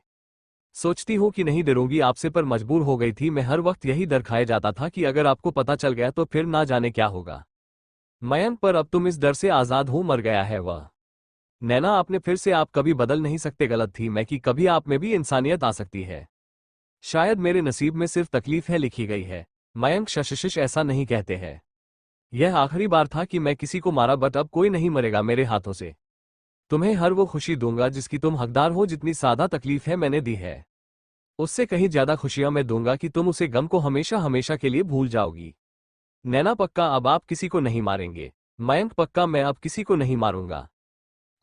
सोचती हूँ कि नहीं डरूंगी आपसे, पर मजबूर हो गई थी। मैं हर वक्त यही डर खाए जाता था कि अगर आपको पता चल गया तो फिर ना जाने क्या होगा। मयंक पर अब तुम इस डर से आजाद हो, मर गया है वह। नैना आपने फिर से, आप कभी बदल नहीं सकते। गलत थी मैं कि कभी आप में भी इंसानियत आ सकती है। शायद मेरे नसीब में सिर्फ तकलीफ है लिखी गई है। मयंक शशिश ऐसा नहीं कहते हैं। यह आखिरी बार था कि मैं किसी को मारा, बट अब कोई नहीं मरेगा मेरे हाथों से। तुम्हें हर वो खुशी दूंगा जिसकी तुम हकदार हो। जितनी सादा तकलीफ है मैंने दी है, उससे कहीं ज्यादा खुशियां मैं दूंगा कि तुम उसे गम को हमेशा हमेशा के लिए भूल जाओगी। नैना पक्का अब आप किसी को नहीं मारेंगे? मयंक पक्का मैं अब किसी को नहीं मारूंगा।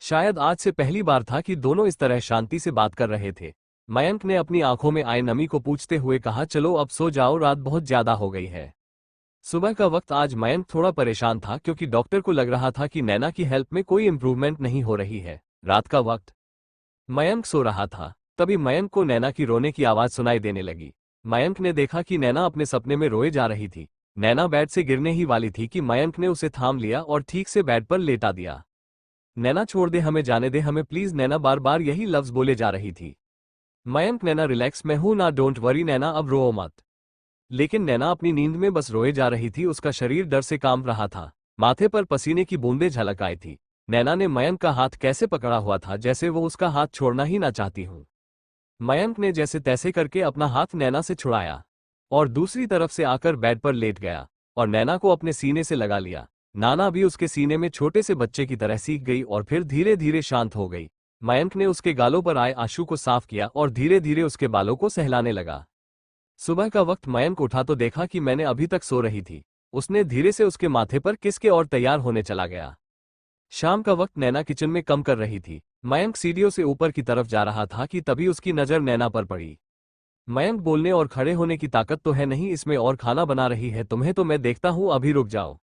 शायद आज से पहली बार था कि दोनों इस तरह शांति से बात कर रहे थे। मयंक ने अपनी आंखों में आए नमी को पूछते हुए कहा, चलो अब सो जाओ, रात बहुत ज्यादा हो गई है। सुबह का वक्त आज मयंक थोड़ा परेशान था क्योंकि डॉक्टर को लग रहा था कि नैना की हेल्थ में कोई इंप्रूवमेंट नहीं हो रही है। रात का वक्त मयंक सो रहा था, तभी मयंक को नैना की रोने की आवाज सुनाई देने लगी। मयंक ने देखा कि नैना अपने सपने में रोए जा रही थी। नैना बेड से गिरने ही वाली थी कि मयंक ने उसे थाम लिया और ठीक से बेड पर लेटा दिया। नैना छोड़ दे, हमें जाने दे, हमें प्लीज। नैना बार बार यही लफ्ज बोले जा रही थी। मयंक नैना रिलैक्स, मैं हूं ना, डोंट वरी नैना, अब रो मत। लेकिन नैना अपनी नींद में बस रोए जा रही थी। उसका शरीर डर से कांप रहा था, माथे पर पसीने की बूंदें झलक आई थी। नैना ने मयंक का हाथ कैसे पकड़ा हुआ था, जैसे वो उसका हाथ छोड़ना ही ना चाहती हूं। मयंक ने जैसे तैसे करके अपना हाथ नैना से छुड़ाया और दूसरी तरफ से आकर बेड पर लेट गया और नैना को अपने सीने से लगा लिया। नाना भी उसके सीने में छोटे से बच्चे की तरह सीख गई और फिर धीरे धीरे शांत हो गई। मयंक ने उसके गालों पर आए आंसू को साफ किया और धीरे धीरे उसके बालों को सहलाने लगा। सुबह का वक्त मयंक उठा तो देखा कि मैंने अभी तक सो रही थी। उसने धीरे से उसके माथे पर किस के और तैयार होने चला गया। शाम का वक्त नैना किचन में कम कर रही थी। मयंक सीढ़ियों से ऊपर की तरफ जा रहा था कि तभी उसकी नजर नैना पर पड़ी। मयंक बोलने और खड़े होने की ताकत तो है नहीं इसमें, और खाना बना रही है तुम्हें तो मैं देखता हूं, अभी रुक जाओ।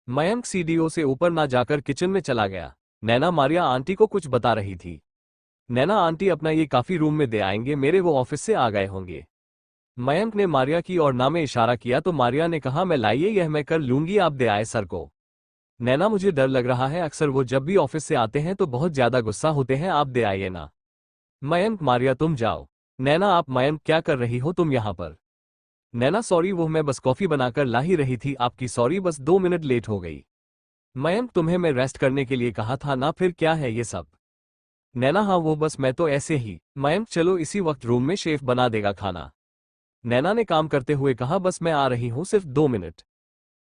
मयंक सीढ़ियों से ऊपर ना जाकर किचन में चला गया। नैना मारिया आंटी को कुछ बता रही थी। नैना आंटी अपना ये काफी रूम में दे आएंगे मेरे, वो ऑफिस से आ गए होंगे। मयंक ने मारिया की और ना में इशारा किया तो मारिया ने कहा, मैं लाइए, यह मैं कर लूंगी, आप दे आए सर को। नैना मुझे डर लग रहा है, अक्सर वो जब भी ऑफिस से आते हैं तो बहुत ज्यादा गुस्सा होते हैं, आप दे आइए ना। मयंक मारिया तुम जाओ। नैना आप, मयंक क्या कर रही हो तुम यहाँ पर? नैना सॉरी, वो मैं बस कॉफी बनाकर ला ही रही थी, आपकी सॉरी, बस 2 मिनट लेट हो गई। मयंक तुम्हें मैं रेस्ट करने के लिए कहा था ना, फिर क्या है ये सब? नैना हाँ वो बस मैं तो ऐसे ही। मयंक चलो इसी वक्त रूम में शेफ बना देगा खाना। नैना ने काम करते हुए कहा, बस मैं आ रही हूं, सिर्फ 2 मिनट।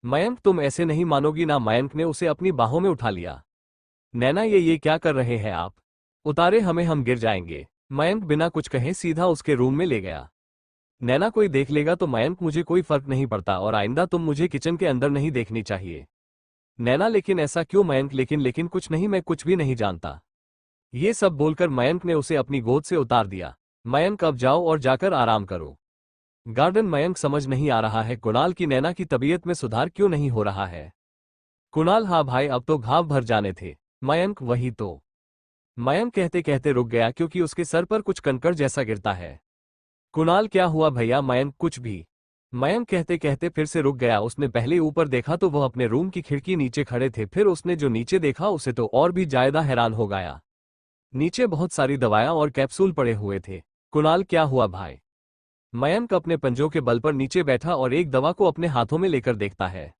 मयंक तुम ऐसे नहीं मानोगी ना। मयंक ने उसे अपनी बाहों में उठा लिया। नैना ये क्या कर रहे हैं आप? उतारे हमें, हम गिर जाएंगे। मयंक बिना कुछ कहे सीधा उसके रूम में ले गया। नैना कोई देख लेगा तो मयंक मुझे कोई फर्क नहीं पड़ता और आइंदा तुम मुझे किचन के अंदर नहीं देखनी चाहिए। नैना लेकिन ऐसा क्यों? मयंक लेकिन कुछ नहीं, मैं कुछ भी नहीं जानता। ये सब बोलकर मयंक ने उसे अपनी गोद से उतार दिया। मयंक अब जाओ और जाकर आराम करो। गार्डन मयंक समझ नहीं आ रहा है कुणाल की नैना की तबीयत में सुधार क्यों नहीं हो रहा है। कुणाल हाँ भाई, अब तो घाव भर जाने थे। मयंक वही तो। मयंक कहते कहते रुक गया क्योंकि उसके सर पर कुछ कंकड़ जैसा गिरता है। कुणाल क्या हुआ भैया? मयंक कुछ भी। मयंक कहते कहते फिर से रुक गया। उसने पहले ऊपर देखा तो वह अपने रूम की खिड़की नीचे खड़े थे, फिर उसने जो नीचे देखा उसे तो और भी ज्यादा हैरान हो गया। नीचे बहुत सारी दवाएं और कैप्सूल पड़े हुए थे। कुणाल क्या हुआ भाई? मयंक अपने पंजों के बल पर नीचे बैठा और एक दवा को अपने हाथों में लेकर देखता है।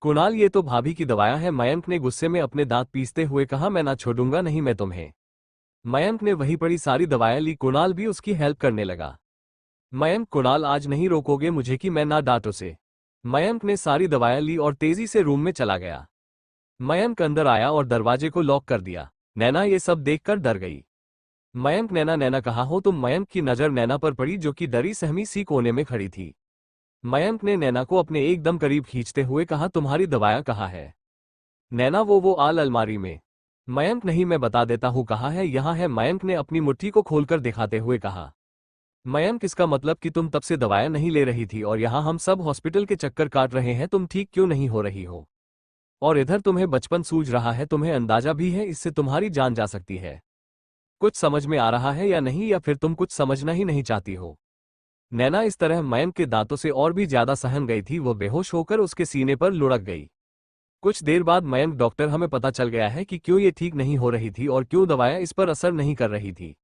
कुणाल ये तो भाभी की दवाएं हैं। मयंक ने गुस्से में अपने दांत पीसते हुए कहा, मैं ना छोड़ूंगा, नहीं मैं तुम्हें। मयंक ने वही पड़ी सारी दवाएं ली। कुणाल भी उसकी हेल्प करने लगा। मयंक कुणाल आज नहीं रोकोगे मुझे कि मैं ना डांट उसे? मयंक ने सारी दवाएं ली और तेजी से रूम में चला गया। मयंक अंदर आया और दरवाजे को लॉक कर दिया। नैना ये सब देखकर डर गई। मयंक, नैना नैना कहाँ हो तुम? मयंक की नजर नैना पर पड़ी जो कि डरी सहमी सी कोने में खड़ी थी। मयंक ने नैना को अपने एकदम करीब खींचते हुए कहा, तुम्हारी दवाएं कहाँ है? नैना, वो आल अलमारी में। मयंक, नहीं मैं बता देता हूँ कहाँ है। यहाँ है। मयंक ने अपनी मुट्ठी को खोलकर दिखाते हुए कहा। मयंक, इसका मतलब कि तुम तब से दवाएं नहीं ले रही थी और यहाँ हम सब हॉस्पिटल के चक्कर काट रहे हैं, तुम ठीक क्यों नहीं हो रही हो? और इधर तुम्हें बचपन सूझ रहा है, तुम्हें अंदाजा भी है इससे तुम्हारी जान जा सकती है। कुछ समझ में आ रहा है या नहीं, या फिर तुम कुछ समझना ही नहीं चाहती हो? नैना इस तरह मयंक के दांतों से और भी ज्यादा सहम गई थी। वो बेहोश होकर उसके सीने पर लुढ़क गई। कुछ देर बाद मयंक, डॉक्टर, हमें पता चल गया है कि क्यों ये ठीक नहीं हो रही थी और क्यों दवाएं इस पर असर नहीं कर रही थी।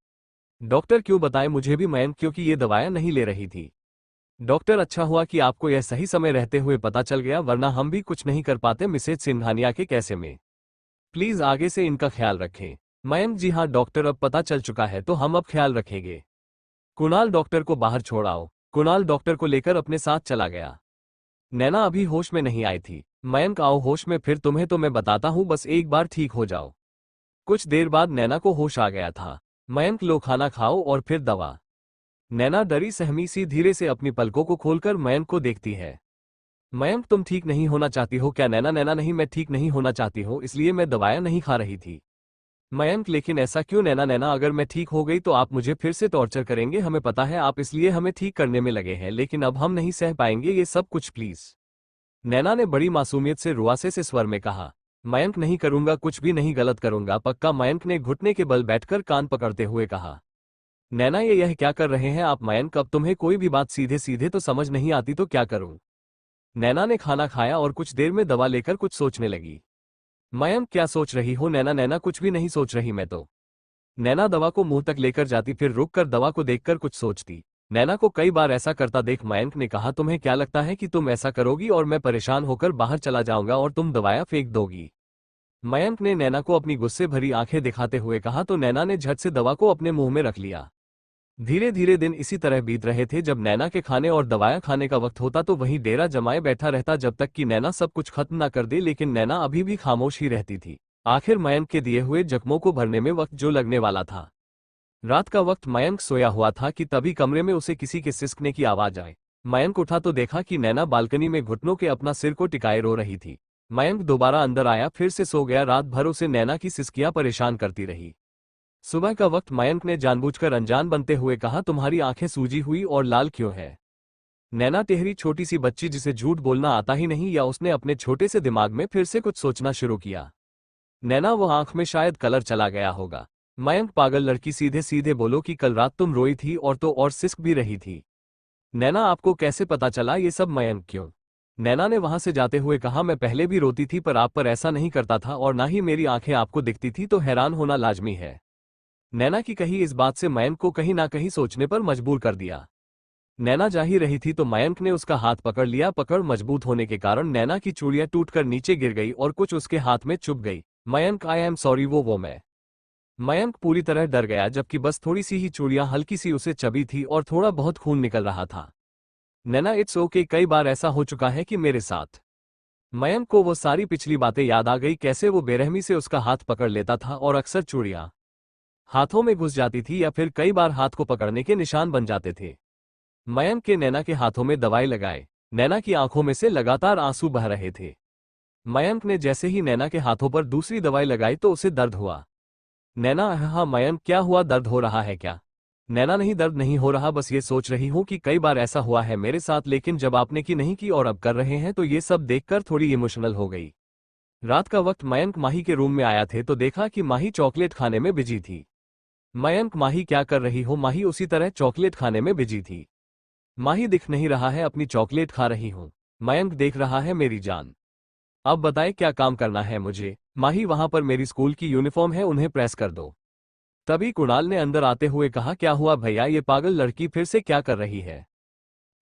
डॉक्टर, क्यों बताएं मुझे भी मयंक, क्योंकि ये दवाएं नहीं ले रही थी। डॉक्टर, अच्छा हुआ कि आपको यह सही समय रहते हुए पता चल गया, वरना हम भी कुछ नहीं कर पाते मिसेज सिंघानिया के कैसे में। प्लीज आगे से इनका ख्याल रखें। मयंक, जी हाँ डॉक्टर, अब पता चल चुका है तो हम अब ख्याल रखेंगे। कुणाल, डॉक्टर को बाहर छोड़ आओ। कुणाल डॉक्टर को लेकर अपने साथ चला गया। नैना अभी होश में नहीं आई थी। मयंक, आओ होश में, फिर तुम्हें तो मैं बताता हूँ, बस एक बार ठीक हो जाओ। कुछ देर बाद नैना को होश आ गया था। मयंक, लो खाना खाओ और फिर दवा। नैना डरी सहमी सी धीरे से अपनी पलकों को खोलकर मयंक को देखती है। मयंक, तुम ठीक नहीं होना चाहती हो क्या? नैना, नैना नहीं, मैं ठीक नहीं होना चाहती हूँ, इसलिए मैं दवाएं नहीं खा रही थी। मयंक, लेकिन ऐसा क्यों? नैना, नैना अगर मैं ठीक हो गई तो आप मुझे फिर से टॉर्चर करेंगे, हमें पता है आप इसलिए हमें ठीक करने में लगे हैं, लेकिन अब हम नहीं सह पाएंगे ये सब कुछ, प्लीज। नैना ने बड़ी मासूमियत से रुआसे से स्वर में कहा। मयंक, नहीं करूंगा, कुछ भी नहीं गलत करूंगा, पक्का। मयंक ने घुटने के बल बैठकर कान पकड़ते हुए कहा। नैना, ये यह क्या कर रहे हैं आप? मयंक, अब तुम्हें कोई भी बात सीधे सीधे तो समझ नहीं आती तो क्या करूं? नैना ने खाना खाया और कुछ देर में दवा लेकर कुछ सोचने लगी। मयंक, क्या सोच रही हो? नैना, नैना कुछ भी नहीं सोच रही मैं तो। नैना दवा को मुंह तक लेकर जाती, फिर रुककर दवा को देखकर कुछ सोचती। नैना को कई बार ऐसा करता देख मयंक ने कहा, तुम्हें क्या लगता है कि तुम ऐसा करोगी और मैं परेशान होकर बाहर चला जाऊंगा और तुम दवाएं फेंक दोगी? मयंक ने नैना को अपनी गुस्से भरी आंखें दिखाते हुए कहा, तो नैना ने झट से दवा को अपने मुंह में रख लिया। धीरे धीरे दिन इसी तरह बीत रहे थे। जब नैना के खाने और दवाएं खाने का वक्त होता तो वहीं डेरा जमाए बैठा रहता जब तक कि नैना सब कुछ खत्म न कर दे, लेकिन नैना अभी भी खामोश ही रहती थी। आखिर मयंक के दिए हुए जख्मों को भरने में वक्त जो लगने वाला था। रात का वक्त मयंक सोया हुआ था कि तभी कमरे में उसे किसी के सिसकने की आवाज आई। मयंक उठा तो देखा कि नैना बालकनी में घुटनों के अपना सिर को टिकाए रो रही थी। मयंक दोबारा अंदर आया, फिर से सो गया। रात भर उसे नैना की सिसकियां परेशान करती रही। सुबह का वक्त मयंक ने जानबूझकर अनजान बनते हुए कहा, तुम्हारी आंखें सूजी हुई और लाल क्यों है? नैना टेहरी छोटी सी बच्ची जिसे झूठ बोलना आता ही नहीं, या उसने अपने छोटे से दिमाग में फिर से कुछ सोचना शुरू किया। नैना, वो आंख में शायद कलर चला गया होगा। मयंक, पागल लड़की, सीधे सीधे बोलो कि कल रात तुम रोई थी और तो और सिसक भी रही थी। नैना, आपको कैसे पता चला ये सब? मयंक, क्यों? नैना ने वहां से जाते हुए कहा, मैं पहले भी रोती थी पर आप पर ऐसा नहीं करता था और ना ही मेरी आंखें आपको दिखती थी, तो हैरान होना लाजमी है। नैना की कही इस बात से मयंक को कहीं ना कहीं सोचने पर मजबूर कर दिया। नैना जा ही रही थी तो मयंक ने उसका हाथ पकड़ लिया। पकड़ मजबूत होने के कारण नैना की चूड़ियां टूटकर नीचे गिर गई और कुछ उसके हाथ में चुभ गई। मयंक, आई एम सॉरी, वो मैं। मयंक पूरी तरह डर गया, जबकि बस थोड़ी सी ही चूड़ियां हल्की सी उसे चबी थी और थोड़ा बहुत खून निकल रहा था। नैना, इट्स ओके, कई बार ऐसा हो चुका है कि मेरे साथ। मयंक को वो सारी पिछली बातें याद आ गई, कैसे वो बेरहमी से उसका हाथ पकड़ लेता था और अक्सर चूड़ियां हाथों में घुस जाती थी या फिर कई बार हाथ को पकड़ने के निशान बन जाते थे। मयंक के नैना के हाथों में दवाई लगाए। नैना की आंखों में से लगातार आंसू बह रहे थे। मयंक ने जैसे ही नैना के हाथों पर दूसरी दवाई लगाई तो उसे दर्द हुआ। नैना, हाँ मयंक, क्या हुआ? दर्द हो रहा है क्या? नैना, नहीं दर्द नहीं हो रहा, बस ये सोच रही हूँ कि कई बार ऐसा हुआ है मेरे साथ, लेकिन जब आपने की नहीं की और अब कर रहे हैं तो ये सब देखकर थोड़ी इमोशनल हो गई। रात का वक्त मयंक माही के रूम में आया थे तो देखा कि माही चॉकलेट खाने में बिजी थी। मयंक, माही क्या कर रही हो? माही उसी तरह चॉकलेट खाने में बिजी थी। माही, दिख नहीं रहा है, अपनी चॉकलेट खा रही हूँ। मयंक, देख रहा है मेरी जान। अब बताए क्या काम करना है मुझे? माही, वहां पर मेरी स्कूल की यूनिफॉर्म है, उन्हें प्रेस कर दो। तभी कुणाल ने अंदर आते हुए कहा, क्या हुआ भैया, ये पागल लड़की फिर से क्या कर रही है?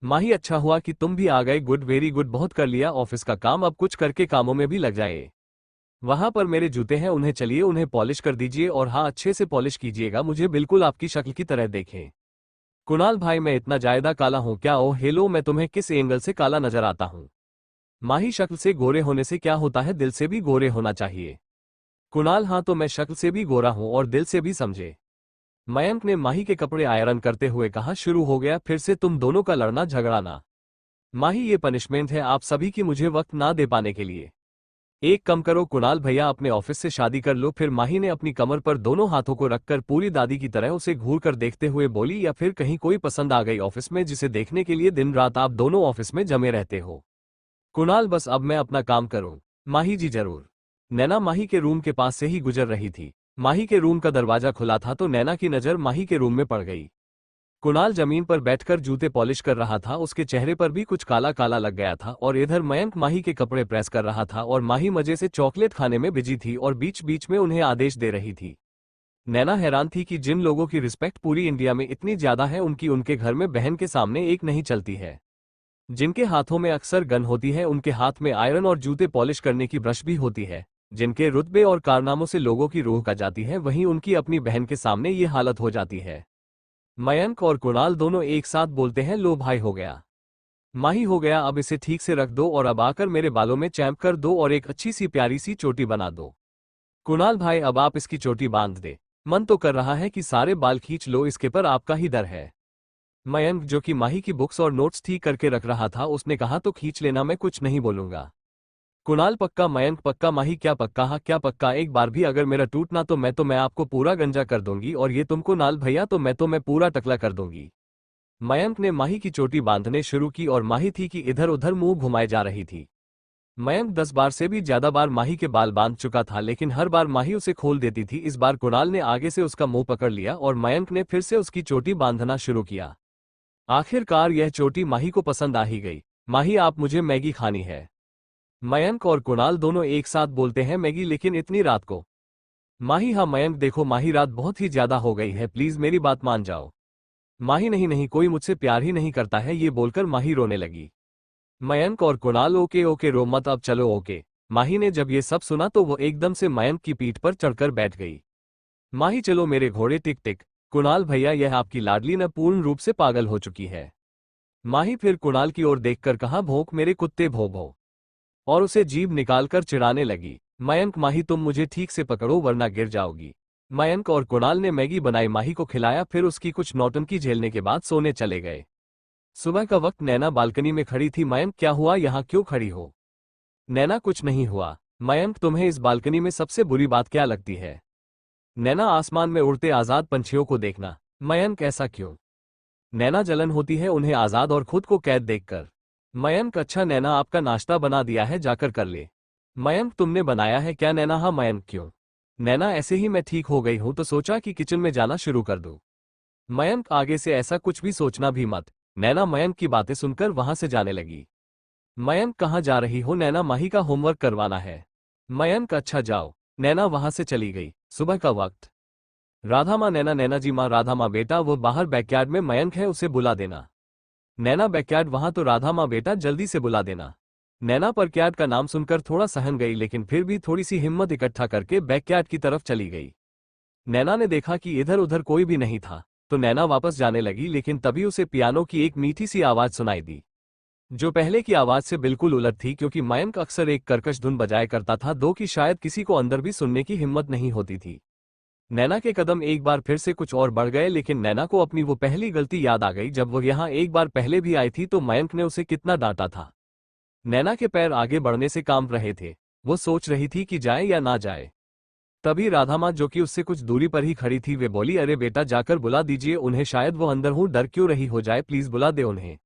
माही, अच्छा हुआ कि तुम भी आ गए, गुड, वेरी गुड, बहुत कर लिया ऑफिस का काम, अब कुछ करके कामों में भी लग जाए। वहां पर मेरे जूते हैं, उन्हें चलिए उन्हें पॉलिश कर दीजिए, और हाँ अच्छे से पॉलिश कीजिएगा, मुझे बिल्कुल आपकी शक्ल की तरह देखें। कुणाल भाई, मैं इतना ज्यादा काला हूं क्या? ओह हेलो, मैं तुम्हें किस एंगल से काला नजर आता हूं? माही शक्ल से गोरे होने से क्या होता है, दिल से भी गोरे होना चाहिए। कुणाल हाँ तो मैं शक्ल से भी गोरा हूं और दिल से भी, समझे। मयंक ने माही के कपड़े आयरन करते हुए कहा। शुरू हो गया फिर से तुम दोनों का लड़ना झगड़ाना। माही ये पनिशमेंट है आप सभी की मुझे वक्त ना दे पाने के लिए। एक कम करो कुणाल भैया अपने ऑफिस से शादी कर लो। फिर माही ने अपनी कमर पर दोनों हाथों को रखकर पूरी दादी की तरह उसे घूर कर देखते हुए बोली, या फिर कहीं कोई पसंद आ गई ऑफिस में जिसे देखने के लिए दिन रात आप दोनों ऑफिस में जमे रहते हो। कुणाल बस अब मैं अपना काम करूं। माही जी जरूर। नैना माही के रूम के पास से ही गुजर रही थी। माही के रूम का दरवाजा खुला था तो नैना की नजर माही के रूम में पड़ गई। कुणाल जमीन पर बैठकर जूते पॉलिश कर रहा था, उसके चेहरे पर भी कुछ काला काला लग गया था, और इधर मयंक माही के कपड़े प्रेस कर रहा था और माही मजे से चॉकलेट खाने में बिजी थी और बीच बीच में उन्हें आदेश दे रही थी। नैना हैरान थी कि जिन लोगों की रिस्पेक्ट पूरी इंडिया में इतनी ज्यादा है उनकी उनके घर में बहन के सामने एक नहीं चलती है। जिनके हाथों में अक्सर गन होती है, उनके हाथ में आयरन और जूते पॉलिश करने की ब्रश भी होती है, जिनके रुतबे और कारनामों से लोगों की रूह का जाती है, वहीं उनकी अपनी बहन के सामने ये हालत हो जाती है। मयंक और कुणाल दोनों एक साथ बोलते हैं, लो भाई हो गया, माही हो गया, अब इसे ठीक से रख दो और अब आकर मेरे बालों में चैम्प कर दो और एक अच्छी सी प्यारी सी चोटी बना दो। कुणाल भाई अब आप इसकी चोटी बांध दे, मन तो कर रहा है कि सारे बाल खींच लो, इसके पर आपका ही डर है। मयंक जो कि माही की बुक्स और नोट्स ठीक करके रख रहा था, उसने कहा तो खींच लेना, मैं कुछ नहीं बोलूंगा। कुणाल पक्का? मयंक पक्का? माही क्या पक्का? हाँ क्या पक्का? एक बार भी अगर मेरा टूटना तो मैं आपको पूरा गंजा कर दूंगी, और ये तुमको नाल भैया तो मैं पूरा टकला कर दूंगी। मयंक ने माही की चोटी बांधने शुरू की और माही थी कि इधर उधर मुंह घुमाए जा रही थी। मयंक 10 बार से भी ज्यादा बार माही के बाल बांध चुका था, लेकिन हर बार माही उसे खोल देती थी। इस बार कुणाल ने आगे से उसका मुंह पकड़ लिया और मयंक ने फिर से उसकी चोटी बांधना शुरू किया। आखिरकार यह चोटी माही को पसंद आ ही गई। माही आप मुझे मैगी खानी है। मयंक और कुणाल दोनों एक साथ बोलते हैं, मैगी? लेकिन इतनी रात को? माही हाँ मयंक देखो माही रात बहुत ही ज्यादा हो गई है, प्लीज मेरी बात मान जाओ। माही नहीं नहीं, कोई मुझसे प्यार ही नहीं करता है, ये बोलकर माही रोने लगी। मयंक और कुणाल ओके ओके रो मत, अब चलो ओके। माही ने जब ये सब सुना तो वो एकदम से मयंक की पीठ पर चढ़कर बैठ गई। माही चलो मेरे घोड़े टिक टिक। कुणाल भैया यह आपकी लाडली न पूर्ण रूप से पागल हो चुकी है। माही फिर कुणाल की ओर देखकर कहा, भौंक मेरे कुत्ते भो भो, और उसे जीभ निकालकर चिढ़ाने लगी। मयंक माही तुम मुझे ठीक से पकड़ो वरना गिर जाओगी। मयंक और कुणाल ने मैगी बनाई, माही को खिलाया, फिर उसकी कुछ नौटंकी झेलने के बाद सोने चले गए। सुबह का वक्त नैना बालकनी में खड़ी थी। मयंक क्या हुआ, यहाँ क्यों खड़ी हो? नैना कुछ नहीं हुआ। मयंक तुम्हें इस बालकनी में सबसे बुरी बात क्या लगती है? नैना आसमान में उड़ते आजाद पंछियों को देखना। मयंक ऐसा क्यों? नैना जलन होती है उन्हें आजाद और खुद को कैद देखकर। मयंक अच्छा नैना आपका नाश्ता बना दिया है, जाकर कर ले। मयंक तुमने बनाया है क्या? नैना हाँ। मयंक क्यों? नैना ऐसे ही मैं ठीक हो गई हूं तो सोचा कि किचन में जाना शुरू कर दूं। मयंक आगे से ऐसा कुछ भी सोचना भी मत। नैना मयंक की बातें सुनकर वहां से जाने लगी। मयंक कहाँ जा रही हो? नैना माही का होमवर्क करवाना है। मयंक अच्छा जाओ। नैना वहां से चली गई। सुबह का वक्त। राधा माँ नैना, नैना जी माँ। राधा माँ बेटा वो बाहर बैकयार्ड में मयंक है, उसे बुला देना। नैना बैकयार्ड वहां तो राधा माँ बेटा जल्दी से बुला देना। नैना बैकयार्ड का नाम सुनकर थोड़ा सहम गई, लेकिन फिर भी थोड़ी सी हिम्मत इकट्ठा करके बैकयार्ड की तरफ चली गई। नैना ने देखा कि इधर उधर कोई भी नहीं था तो नैना वापस जाने लगी, लेकिन तभी उसे पियानो की एक मीठी सी आवाज सुनाई दी, जो पहले की आवाज से बिल्कुल उलट थी, क्योंकि मयंक अक्सर एक कर्कश धुन बजाया करता था, दो कि शायद किसी को अंदर भी सुनने की हिम्मत नहीं होती थी। नैना के कदम एक बार फिर से कुछ और बढ़ गए, लेकिन नैना को अपनी वो पहली गलती याद आ गई जब वो यहाँ एक बार पहले भी आई थी तो मयंक ने उसे कितना डांटा था। नैना के पैर आगे बढ़ने से कांप रहे थे। वो सोच रही थी कि जाए या ना जाए। तभी राधा माँ जो कि उससे कुछ दूरी पर ही खड़ी थी, वे बोली, अरे बेटा जाकर बुला दीजिए उन्हें, शायद वो अंदर हूँ, डर क्यों रही हो, जाए प्लीज बुला दे उन्हें।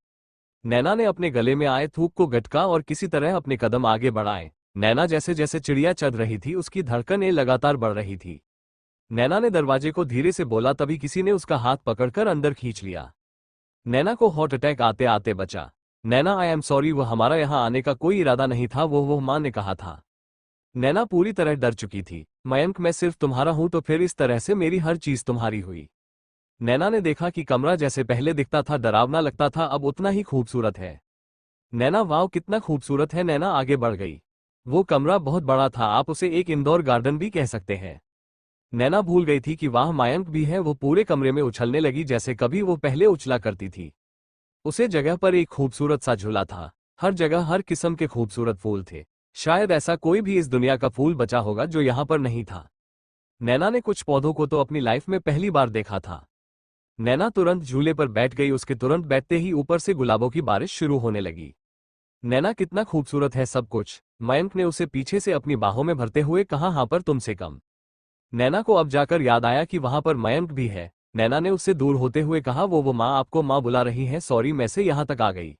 नैना ने अपने गले में आए थूक को गटका और किसी तरह अपने कदम आगे बढ़ाए। नैना जैसे जैसे चिड़िया चढ़ रही थी उसकी धड़कनें लगातार बढ़ रही थी। नैना ने दरवाजे को धीरे से बोला, तभी किसी ने उसका हाथ पकड़कर अंदर खींच लिया। नैना को हार्ट अटैक आते आते बचा। नैना आई एम सॉरी, वो हमारा यहाँ आने का कोई इरादा नहीं था, वो माँ ने कहा था। नैना पूरी तरह डर चुकी थी। मयंक मैं सिर्फ तुम्हारा हूं तो फिर इस तरह से मेरी हर चीज तुम्हारी हुई। नैना ने देखा कि कमरा जैसे पहले दिखता था, डरावना लगता था, अब उतना ही खूबसूरत है। नैना वाव कितना खूबसूरत है। नैना आगे बढ़ गई। वो कमरा बहुत बड़ा था, आप उसे एक इंडोर गार्डन भी कह सकते हैं। नैना भूल गई थी कि वहां मयंक भी है। वो पूरे कमरे में उछलने लगी जैसे कभी वो पहले उछला करती थी। उसे जगह पर एक खूबसूरत सा झूला था। हर जगह हर किस्म के खूबसूरत फूल थे। शायद ऐसा कोई भी इस दुनिया का फूल बचा होगा जो यहाँ पर नहीं था। नैना ने कुछ पौधों को तो अपनी लाइफ में पहली बार देखा था। नैना तुरंत झूले पर बैठ गई। उसके तुरंत बैठते ही ऊपर से गुलाबों की बारिश शुरू होने लगी। नैना कितना खूबसूरत है सब कुछ, मयंक ने उसे पीछे से अपनी बाहों में भरते हुए कहा। हाँ पर तुमसे कम। नैना को अब जाकर याद आया कि वहां पर मयंक भी है। नैना ने उससे दूर होते हुए कहा, वो माँ आपको माँ बुला रही है, सॉरी मैं से यहाँ तक आ गई।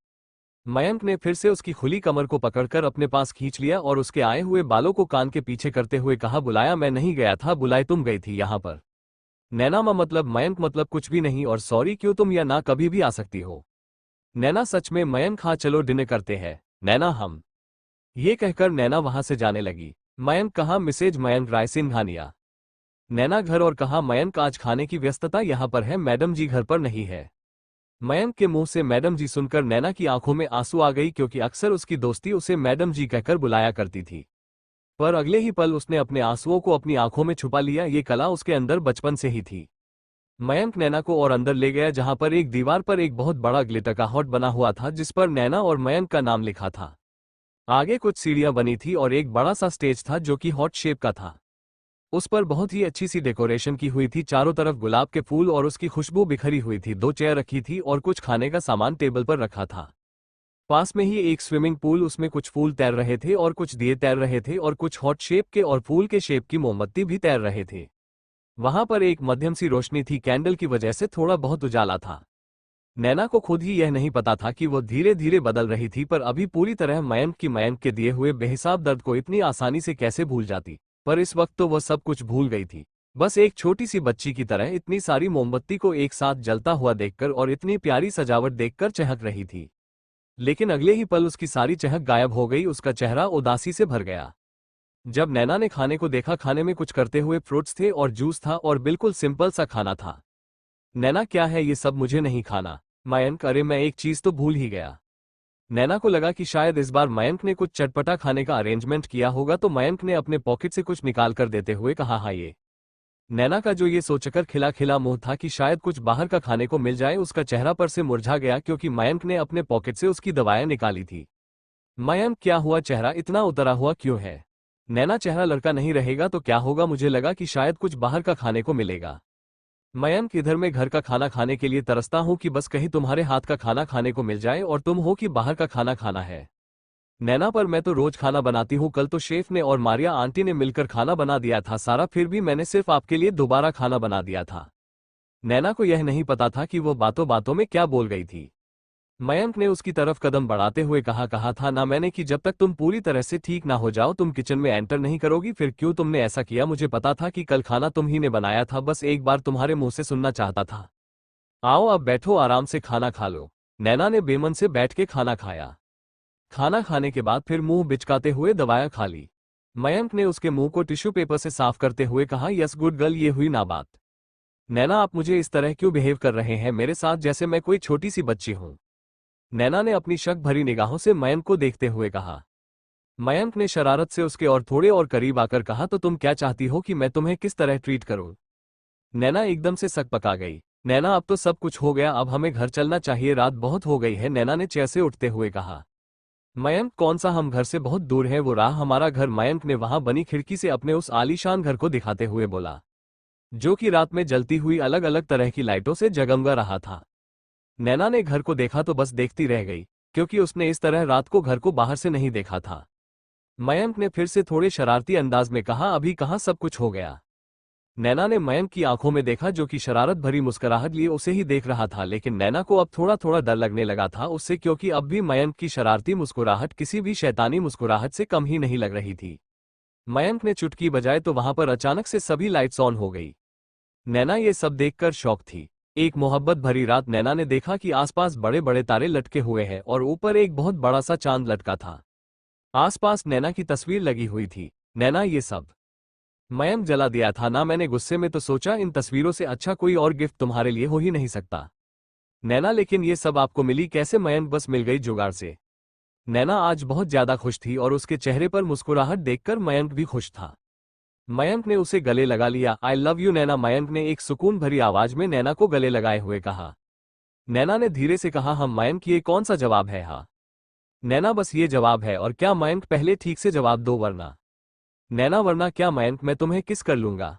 मयंक ने फिर से उसकी खुली कमर को पकड़कर अपने पास खींच लिया और उसके आए हुए बालों को कान के पीछे करते हुए कहा, बुलाया मैं नहीं गया था, बुलाए तुम गई थी यहाँ पर। नैना माँ मतलब मयंक मतलब कुछ भी नहीं, और सॉरी क्यों, तुम या ना कभी भी आ सकती हो। नैना सच में मयंक, हाँ चलो डिनर करते हैं नैना हम। ये कहकर नैना वहां से जाने लगी। मयंक कहा, मिसेज मयंक राय सिंघानिया। नैना घर और कहा, मयंक आज खाने की व्यस्तता यहाँ पर है, मैडम जी घर पर नहीं है। मयंक के मुंह से मैडम जी सुनकर नैना की आंखों में आंसू आ गई, क्योंकि अक्सर उसकी दोस्ती उसे मैडम जी कहकर बुलाया करती थी। पर अगले ही पल उसने अपने आंसुओं को अपनी आंखों में छुपा लिया। ये कला उसके अंदर बचपन से ही थी। मयंक नैना को और अंदर ले गया, जहां पर एक दीवार पर एक बहुत बड़ा ग्लिटर का हॉट बना हुआ था, जिस पर नैना और मयंक का नाम लिखा था। आगे कुछ सीढ़ियां बनी थी और एक बड़ा सा स्टेज था जो कि हॉट शेप का था। उस पर बहुत ही अच्छी सी डेकोरेशन की हुई थी, चारों तरफ गुलाब के फूल और उसकी खुशबू बिखरी हुई थी। 2 चेयर रखी थी और कुछ खाने का सामान टेबल पर रखा था। पास में ही एक स्विमिंग पूल, उसमें कुछ फूल तैर रहे थे और कुछ दिए तैर रहे थे और कुछ हॉट शेप के और फूल के शेप की मोमबत्ती भी तैर रहे थे। वहां पर एक मध्यम सी रोशनी थी, कैंडल की वजह से थोड़ा बहुत उजाला था। नैना को खुद ही यह नहीं पता था कि वो धीरे धीरे बदल रही थी, पर अभी पूरी तरह मयंक के दिए हुए बेहिसाब दर्द को इतनी आसानी से कैसे भूल जाती। पर इस वक्त तो वह सब कुछ भूल गई थी। बस एक छोटी सी बच्ची की तरह इतनी सारी मोमबत्ती को एक साथ जलता हुआ देखकर और इतनी प्यारी सजावट देखकर चहक रही थी। लेकिन अगले ही पल उसकी सारी चहक गायब हो गई, उसका चेहरा उदासी से भर गया। जब नैना ने खाने को देखा, खाने में कुछ करते हुए फ्रूट्स थे और जूस था और बिल्कुल सिंपल सा खाना था। नैना, क्या है ये सब, मुझे नहीं खाना। मयंक, अरे मैं एक चीज तो भूल ही गया। नैना को लगा कि शायद इस बार मयंक ने कुछ चटपटा खाने का अरेंजमेंट किया होगा, तो मयंक ने अपने पॉकेट से कुछ निकाल कर देते हुए कहा, हाँ ये। नैना का जो ये सोचकर खिला खिला मुंह था कि शायद कुछ बाहर का खाने को मिल जाए, उसका चेहरा पर से मुरझा गया, क्योंकि मयंक ने अपने पॉकेट से उसकी दवाएं निकाली थी। मयंक, क्या हुआ, चेहरा इतना उतरा हुआ क्यों है? नैना, चेहरा लड़का नहीं रहेगा तो क्या होगा, मुझे लगा कि शायद कुछ बाहर का खाने को मिलेगा। मयंक, इधर मैं घर का खाना खाने के लिए तरसता हूं कि बस कहीं तुम्हारे हाथ का खाना खाने को मिल जाए, और तुम हो कि बाहर का खाना खाना है। नैना, पर मैं तो रोज खाना बनाती हूँ, कल तो शेफ ने और मारिया आंटी ने मिलकर खाना बना दिया था सारा, फिर भी मैंने सिर्फ आपके लिए दोबारा खाना बना दिया था। नैना को यह नहीं पता था कि वो बातों बातों में क्या बोल गई थी। मयंक ने उसकी तरफ कदम बढ़ाते हुए कहा था ना मैंने कि जब तक तुम पूरी तरह से ठीक ना हो जाओ तुम किचन में एंटर नहीं करोगी, फिर क्यों तुमने ऐसा किया? मुझे पता था कि कल खाना तुम ही ने बनाया था, बस एक बार तुम्हारे मुंह से सुनना चाहता था। आओ अब बैठो, आराम से खाना खा लो। नैना ने बेमन से बैठ के खाना खाया। खाना खाने के बाद फिर मुंह बिचकाते हुए दवाएं खा ली। मयंक ने उसके मुंह को टिश्यू पेपर से साफ करते हुए कहा, यस गुड गर्ल, ये हुई ना बात। नैना, आप मुझे इस तरह क्यों बिहेव कर रहे हैं मेरे साथ, जैसे मैं कोई छोटी सी बच्ची हूं? नैना ने अपनी शक भरी निगाहों से मयंक को देखते हुए कहा। मयंक ने शरारत से उसके और थोड़े और करीब आकर कहा, तो तुम क्या चाहती हो कि मैं तुम्हें किस तरह ट्रीट करूं? नैना एकदम से सक पका गई। नैना, अब तो सब कुछ हो गया, अब हमें घर चलना चाहिए, रात बहुत हो गई है, नैना ने चेयर से उठते हुए कहा। मयंक, कौन सा हम घर से बहुत दूर है, वो रहा हमारा घर। मयंक ने वहां बनी खिड़की से अपने उस आलीशान घर को दिखाते हुए बोला, जो कि रात में जलती हुई अलग अलग तरह की लाइटों से जगमगा रहा था। नैना ने घर को देखा तो बस देखती रह गई, क्योंकि उसने इस तरह रात को घर को बाहर से नहीं देखा था। मयंक ने फिर से थोड़े शरारती अंदाज में कहा, अभी कहाँ सब कुछ हो गया? नैना ने मयंक की आंखों में देखा, जो कि शरारत भरी मुस्कुराहट लिए उसे ही देख रहा था, लेकिन नैना को अब थोड़ा थोड़ा डर लगने लगा था उससे, क्योंकि अब भी मयंक की शरारती मुस्कुराहट किसी भी शैतानी मुस्कुराहट से कम ही नहीं लग रही थी। मयंक ने चुटकी बजाए तो वहां पर अचानक से सभी लाइट्स ऑन हो गई। नैना ये सब देखकर शॉक थी। एक मोहब्बत भरी रात, नैना ने देखा कि आसपास बड़े बड़े तारे लटके हुए हैं और ऊपर एक बहुत बड़ा सा चांद लटका था। आसपास नैना की तस्वीर लगी हुई थी। नैना, ये सब मयंक जला दिया था ना? मैंने गुस्से में तो सोचा इन तस्वीरों से अच्छा कोई और गिफ्ट तुम्हारे लिए हो ही नहीं सकता। नैना, लेकिन ये सब आपको मिली कैसे? मयंक, बस मिल गई जुगाड़ से। नैना आज बहुत ज्यादा खुश थी और उसके चेहरे पर मुस्कुराहट देखकर मयंक भी खुश था। मयंक ने उसे गले लगा लिया। आई लव यू नैना, मयंक ने एक सुकून भरी आवाज में नैना को गले लगाए हुए कहा। नैना ने धीरे से कहा, हम। मयंक, ये कौन सा जवाब है? हाँ, नैना बस ये जवाब है और क्या मयंक पहले ठीक से जवाब दो वरना। नैना वरना क्या मयंक मैं तुम्हें किस कर लूंगा।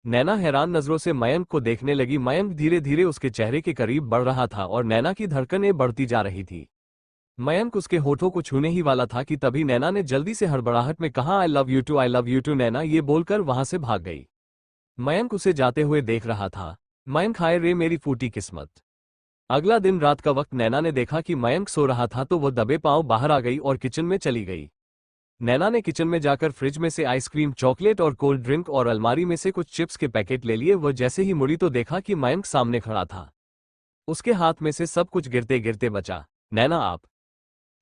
नैना हैरान नजरों से मयंक को देखने लगी। मयंक धीरे धीरे उसके चेहरे के करीब बढ़ रहा था और नैना की धड़कनें बढ़ती जा रही थी। मयंक उसके होठों को छूने ही वाला था कि तभी नैना ने जल्दी से हड़बड़ाहट में कहा I love you too I love you too. Naina ये बोलकर वहां से भाग गई। मयंक उसे जाते हुए देख रहा था। मयंक हाय रे मेरी फूटी किस्मत। अगला दिन रात का वक्त नैना ने देखा कि मयंक सो रहा था तो वो दबे पांव बाहर आ गई और किचन में चली गई। नैना ने किचन में जाकर फ्रिज में से आइसक्रीम, चॉकलेट और कोल्ड ड्रिंक और अलमारी में से कुछ चिप्स के पैकेट ले लिए। वह जैसे ही मुड़ी तो देखा कि मयंक सामने खड़ा था। उसके हाथ में से सब कुछ गिरते गिरते बचा। नैना आप।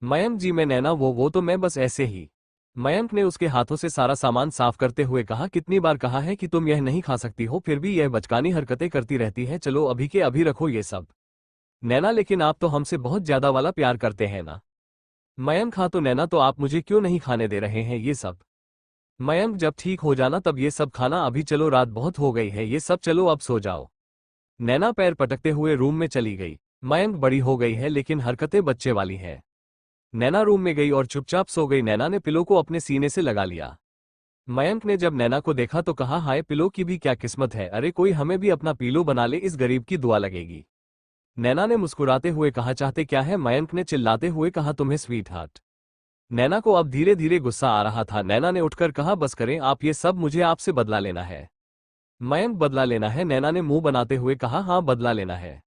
मयंक जी मैं नैना वो तो मैं बस ऐसे ही। मयंक ने उसके हाथों से सारा सामान साफ करते हुए कहा कितनी बार कहा है कि तुम यह नहीं खा सकती हो फिर भी यह बचकानी हरकतें करती रहती है। चलो अभी के अभी रखो ये सब। नैना लेकिन आप तो हमसे बहुत ज्यादा वाला प्यार करते हैं ना। मयंक हाँ तो नैना तो आप मुझे क्यों नहीं खाने दे रहे हैं ये सब। मयंक जब ठीक हो जाना तब ये सब खाना। अभी चलो रात बहुत हो गई है ये सब चलो अब सो जाओ। नैना पैर पटकते हुए रूम में चली गई। मयंक बड़ी हो गई है लेकिन हरकतें बच्चे वाली है। नैना रूम में गई और चुपचाप सो गई। नैना ने पिलो को अपने सीने से लगा लिया। मयंक ने जब नैना को देखा तो कहा हाय पिलो की भी क्या किस्मत है। अरे कोई हमें भी अपना पिलो बना ले इस गरीब की दुआ लगेगी। नैना ने मुस्कुराते हुए कहा चाहते क्या है। मयंक ने चिल्लाते हुए कहा तुम्हें स्वीट हार्ट। नैना को अब धीरे धीरे गुस्सा आ रहा था। नैना ने उठकर कहा बस करें आप ये सब मुझे आपसे बदला लेना है। मयंक बदला लेना है। नैना ने मुंह बनाते हुए कहा हाँ बदला लेना है।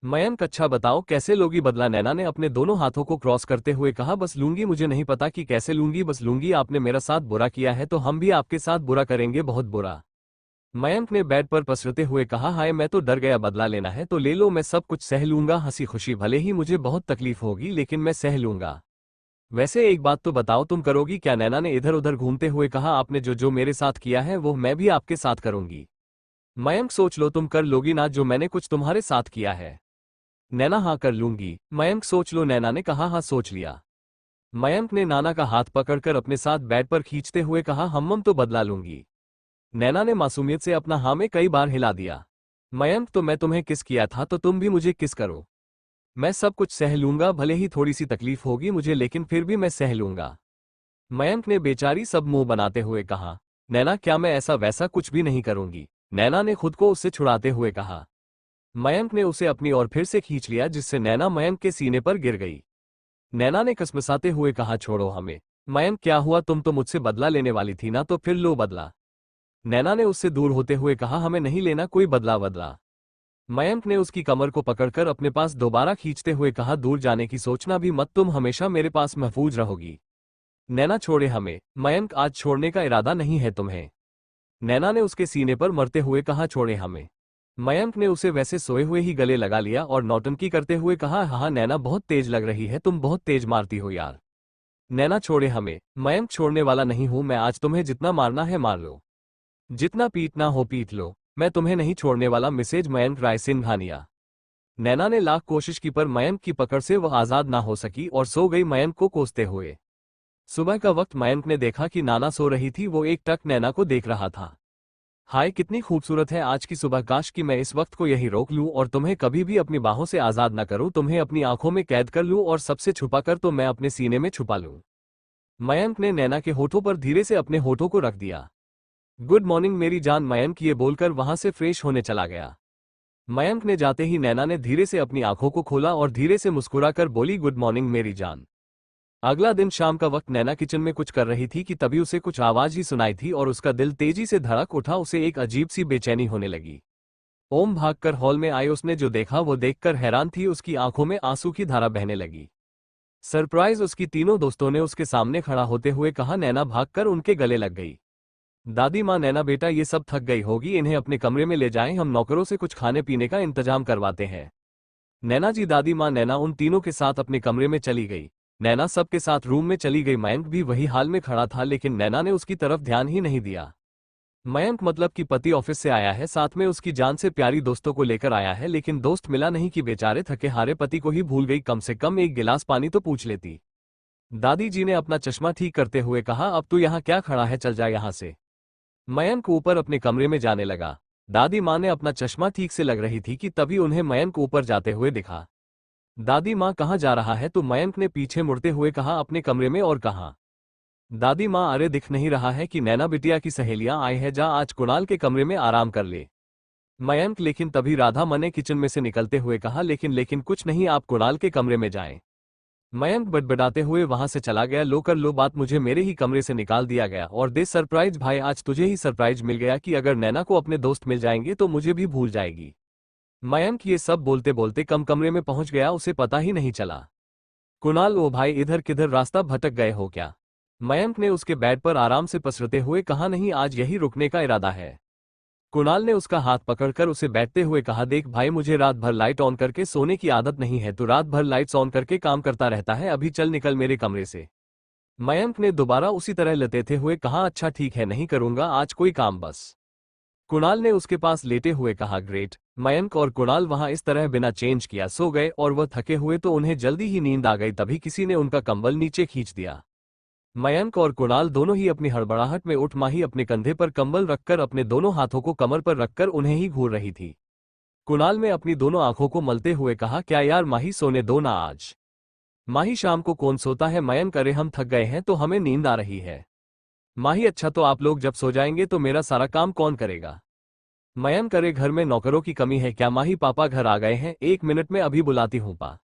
मयंक अच्छा बताओ कैसे लोगी बदला। नैना ने अपने दोनों हाथों को क्रॉस करते हुए कहा बस लूंगी मुझे नहीं पता कि कैसे लूंगी बस लूंगी। आपने मेरा साथ बुरा किया है तो हम भी आपके साथ बुरा करेंगे बहुत बुरा। मयंक ने बेड पर पसरते हुए कहा हाय मैं तो डर गया। बदला लेना है तो ले लो मैं सब कुछ सह लूंगा हंसी खुशी। भले ही मुझे बहुत तकलीफ होगी लेकिन मैं सह लूंगा। वैसे एक बात तो बताओ तुम करोगी क्या। नैना ने इधर उधर घूमते हुए कहा आपने जो जो मेरे साथ किया है वो मैं भी आपके साथ करूंगी। मयंक सोच लो तुम कर लोगी ना जो मैंने कुछ तुम्हारे साथ किया है। नैना हाँ कर लूंगी। मयंक सोच लो। नैना ने कहा हाँ सोच लिया। मयंक ने नाना का हाथ पकड़कर अपने साथ बेड पर खींचते हुए कहा हम तो बदला लूंगी। नैना ने मासूमियत से अपना हाँ में कई बार हिला दिया। मयंक तो मैं तुम्हें किस किया था तो तुम भी मुझे किस करो। मैं सब कुछ सह लूंगा भले ही थोड़ी सी तकलीफ होगी मुझे लेकिन फिर भी मैं सह लूंगा। मयंक ने बेचारी सब मुंह बनाते हुए कहा नैना क्या मैं ऐसा वैसा कुछ भी नहीं करूंगी। नैना ने खुद को उससे छुड़ाते हुए कहा। मयंक ने उसे अपनी ओर फिर से खींच लिया जिससे नैना मयंक के सीने पर गिर गई। नैना ने कसमसाते हुए कहा छोड़ो हमें। मयंक क्या हुआ तुम तो मुझसे बदला लेने वाली थी ना तो फिर लो बदला। नैना ने उससे दूर होते हुए कहा हमें नहीं लेना कोई बदला बदला। मयंक ने उसकी कमर को पकड़कर अपने पास दोबारा खींचते हुए कहा दूर जाने की सोचना भी मत तुम हमेशा मेरे पास महफूज रहोगी। नैना छोड़े हमें। मयंक आज छोड़ने का इरादा नहीं है तुम्हें। नैना ने उसके सीने पर मरते हुए कहा छोड़े हमें। मयंक ने उसे वैसे सोए हुए ही गले लगा लिया और नौटंकी करते हुए कहा हाँ नैना बहुत तेज लग रही है तुम बहुत तेज मारती हो यार। नैना छोड़े हमें। मयंक छोड़ने वाला नहीं हूं मैं आज तुम्हें जितना मारना है मार लो। जितना पीटना हो पीट लो। मैं तुम्हें नहीं छोड़ने वाला। मिसेज मयंक रायसिंघानिया। नैना ने लाख कोशिश की पर मयंक की पकड़ से वह आजाद ना हो सकी और सो गई मयंक को कोसते हुए। सुबह का वक्त मयंक ने देखा कि नाना सो रही थी। वो एक टक नैना को देख रहा था। हाय कितनी खूबसूरत है आज की सुबह। काश कि मैं इस वक्त को यही रोक लूं और तुम्हें कभी भी अपनी बाहों से आजाद न करूं। तुम्हें अपनी आंखों में कैद कर लूं और सबसे छुपाकर तो मैं अपने सीने में छुपा लूं। मयंक ने नैना के होठों पर धीरे से अपने होठों को रख दिया। गुड मॉर्निंग मेरी जान। मयंक ये बोलकर वहां से फ्रेश होने चला गया। मयंक ने जाते ही नैना ने धीरे से अपनी आंखों को खोला और धीरे से मुस्कुराकर बोली गुड मॉर्निंग मेरी जान। अगला दिन शाम का वक्त नैना किचन में कुछ कर रही थी कि तभी उसे कुछ आवाज ही सुनाई थी और उसका दिल तेजी से धड़क उठा। उसे एक अजीब सी बेचैनी होने लगी। ओम भागकर हॉल में आई। उसने जो देखा वो देखकर हैरान थी। उसकी आंखों में आंसू की धारा बहने लगी। सरप्राइज उसकी तीनों दोस्तों ने उसके सामने खड़ा होते हुए कहा। नैना भागकर उनके गले लग गई। दादी माँ नैना बेटा ये सब थक गई होगी इन्हें अपने कमरे में ले जाएं हम नौकरों से कुछ खाने पीने का इंतजाम करवाते हैं। नैना जी दादी माँ। नैना उन तीनों के साथ अपने कमरे में चली गई। नैना सबके साथ रूम में चली गई। मयंक भी वही हाल में खड़ा था लेकिन नैना ने उसकी तरफ ध्यान ही नहीं दिया। मयंक मतलब कि पति ऑफिस से आया है साथ में उसकी जान से प्यारी दोस्तों को लेकर आया है लेकिन दोस्त मिला नहीं कि बेचारे थके हारे पति को ही भूल गई। कम से कम एक गिलास पानी तो पूछ लेती। दादी जी ने अपना चश्मा ठीक करते हुए कहा अब तू यहाँ क्या खड़ा है चल जा यहाँ से। मयंक ऊपर अपने कमरे में जाने लगा। दादी माँ ने अपना चश्मा ठीक से लग रही थी कि तभी उन्हें मयंक ऊपर जाते हुए दिखा। दादी माँ कहाँ जा रहा है? तो मयंक ने पीछे मुड़ते हुए कहा, अपने कमरे में। और कहाँ? दादी माँ, अरे दिख नहीं रहा है कि नैना बिटिया की सहेलियां आई है, जा आज कुणाल के कमरे में आराम कर ले। मयंक, लेकिन तभी राधा मने किचन में से निकलते हुए कहा, लेकिन लेकिन कुछ नहीं, आप कुणाल के कमरे में जाएं। मयंक बड़बड़ाते हुए वहां से चला गया। लो कर लो बात, मुझे मेरे ही कमरे से निकाल दिया गया। और दे सरप्राइज भाई, आज तुझे ही सरप्राइज मिल गया कि अगर नैना को अपने दोस्त मिल जाएंगे तो मुझे भी भूल जाएगी। मयंक ये सब बोलते बोलते कम कमरे में पहुंच गया, उसे पता ही नहीं चला। कुणाल, ओ भाई इधर किधर, रास्ता भटक गए हो क्या? मयंक ने उसके बेड पर आराम से पसरते हुए कहा, नहीं आज यही रुकने का इरादा है। कुणाल ने उसका हाथ पकड़कर उसे बैठते हुए कहा, देख भाई मुझे रात भर लाइट ऑन करके सोने की आदत नहीं है, तो रात भर लाइट्स ऑन करके काम करता रहता है, अभी चल निकल मेरे कमरे से। मयंक ने दोबारा उसी तरह लतेते हुए कहा, अच्छा ठीक है, नहीं करूंगा आज कोई काम बस। कुणाल ने उसके पास लेटे हुए कहा, ग्रेट। मयंक और कुणाल वहां इस तरह बिना चेंज किया सो गए और वह थके हुए तो उन्हें जल्दी ही नींद आ गई। तभी किसी ने उनका कंबल नीचे खींच दिया। मयंक और कुणाल दोनों ही अपनी हड़बड़ाहट में उठ माही अपने कंधे पर कंबल रखकर अपने दोनों हाथों को कमर पर रखकर उन्हें ही घूर रही थी। कुणाल ने अपनी दोनों आंखों को मलते हुए कहा, क्या यार माही, सोने दो ना आज। माही, शाम को कौन सोता है? मयंक, अरे हम थक गए हैं तो हमें नींद आ रही है। माही, अच्छा तो आप लोग जब सो जाएंगे तो मेरा सारा काम कौन करेगा? मयंक, अरे घर में नौकरों की कमी है क्या? माही, पापा घर आ गए हैं, 1 मिनट में अभी बुलाती हूँ पा।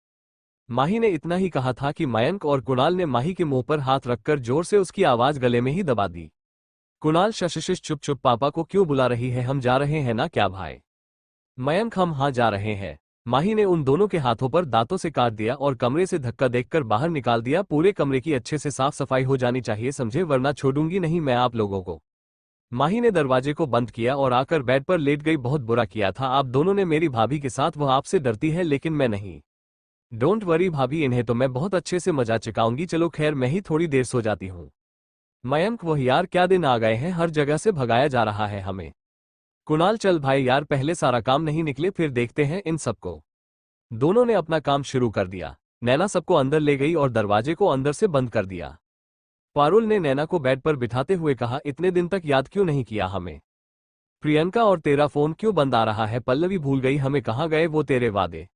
माही ने इतना ही कहा था कि मयंक और कुणाल ने माही के मुंह पर हाथ रखकर जोर से उसकी आवाज गले में ही दबा दी। कुणाल, शशिश चुप चुप, पापा को क्यों बुला रही है? हम जा रहे हैं ना क्या भाई? मयंक, हम हाँ जा रहे हैं। माही ने उन दोनों के हाथों पर दांतों से काट दिया और कमरे से धक्का देखकर बाहर निकाल दिया। पूरे कमरे की अच्छे से साफ सफाई हो जानी चाहिए, समझे, वरना छोड़ूंगी नहीं मैं आप लोगों को। माही ने दरवाजे को बंद किया और आकर बेड पर लेट गई। बहुत बुरा किया था आप दोनों ने मेरी भाभी के साथ, वह आपसे डरती है लेकिन मैं नहीं। डोंट वरी भाभी, इन्हें तो मैं बहुत अच्छे से मजा चुकाऊंगी। चलो खैर मैं ही थोड़ी देर सो जाती हूँ। मयंक, वह यार क्या दिन आ गए हैं, हर जगह से भगाया जा रहा है हमें। कुणाल, चल भाई यार, पहले सारा काम नहीं निकले फिर देखते हैं इन सबको। दोनों ने अपना काम शुरू कर दिया। नैना सबको अंदर ले गई और दरवाजे को अंदर से बंद कर दिया। पारुल ने नैना को बेड पर बिठाते हुए कहा, इतने दिन तक याद क्यों नहीं किया हमें? प्रियंका, और तेरा फोन क्यों बंद आ रहा है? पल्लवी, भूल गई हमें, कहाँ गए वो तेरे वादे?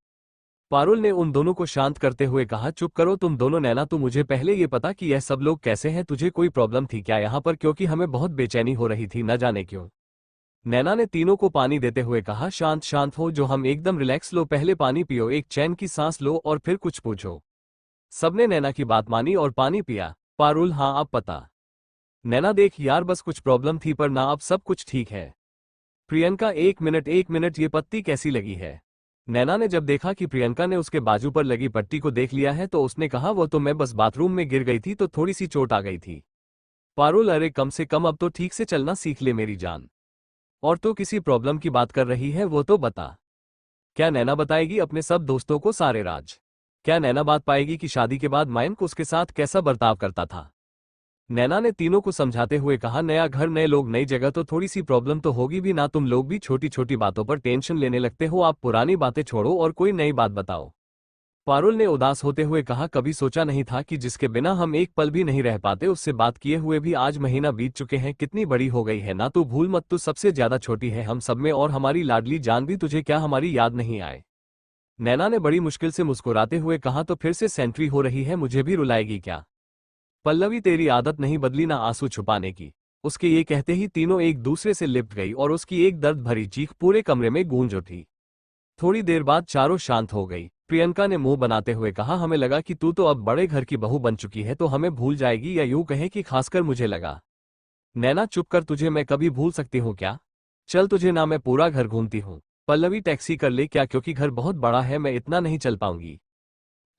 पारुल ने उन दोनों को शांत करते हुए कहा, चुप करो तुम दोनों। नैना, तू मुझे पहले ये पता कि यह सब लोग कैसे हैं? तुझे कोई प्रॉब्लम थी क्या यहाँ पर? क्योंकि हमें बहुत बेचैनी हो रही थी, न जाने क्यों। नैना ने तीनों को पानी देते हुए कहा, शांत शांत हो जो, हम एकदम रिलैक्स। लो पहले पानी पियो, एक चैन की सांस लो और फिर कुछ पूछो। सबने नैना की बात मानी और पानी पिया। पारुल, हाँ अब पता। नैना, देख यार बस कुछ प्रॉब्लम थी पर ना अब सब कुछ ठीक है। प्रियंका, एक मिनट एक मिनट, ये पट्टी कैसी लगी है? नैना ने जब देखा कि प्रियंका ने उसके बाजू पर लगी पट्टी को देख लिया है तो उसने कहा, वो तो मैं बस बाथरूम में गिर गई थी तो थोड़ी सी चोट आ गई थी। पारुल, अरे कम से कम अब तो ठीक से चलना सीख ले मेरी जान। और तो किसी प्रॉब्लम की बात कर रही है वो तो बता। क्या नैना बताएगी अपने सब दोस्तों को सारे राज? क्या नैना बात पाएगी कि शादी के बाद मयंक उसके साथ कैसा बर्ताव करता था? नैना ने तीनों को समझाते हुए कहा, नया घर, नए लोग, नई जगह, तो थोड़ी सी प्रॉब्लम तो होगी भी ना। तुम लोग भी छोटी छोटी बातों पर टेंशन लेने लगते हो। आप पुरानी बातें छोड़ो और कोई नई बात बताओ। पारुल ने उदास होते हुए कहा, कभी सोचा नहीं था कि जिसके बिना हम एक पल भी नहीं रह पाते, उससे बात किए हुए भी आज महीना बीत चुके हैं। कितनी बड़ी हो गई है ना तू, भूल मत, तू सबसे ज्यादा छोटी है हम सब में, और हमारी लाडली जान भी। तुझे क्या हमारी याद नहीं आए? नैना ने बड़ी मुश्किल से मुस्कुराते हुए कहा, तो फिर से सेंट्री हो रही है, मुझे भी रुलाएगी क्या? पल्लवी, तेरी आदत नहीं बदली ना आंसू छुपाने की। उसके ये कहते ही तीनों एक दूसरे से लिपट गई और उसकी एक दर्द भरी चीख पूरे कमरे में गूंज उठी। थोड़ी देर बाद चारों शांत हो गई। प्रियंका ने मुंह बनाते हुए कहा, हमें लगा कि तू तो अब बड़े घर की बहू बन चुकी है तो हमें भूल जाएगी, या यूं कहें कि खासकर मुझे लगा। नैना, चुप कर, तुझे मैं कभी भूल सकती हूँ क्या? चल तुझे ना मैं पूरा घर घूमती हूँ। पल्लवी, टैक्सी कर ले क्या? क्योंकि घर बहुत बड़ा है, मैं इतना नहीं चल पाऊंगी।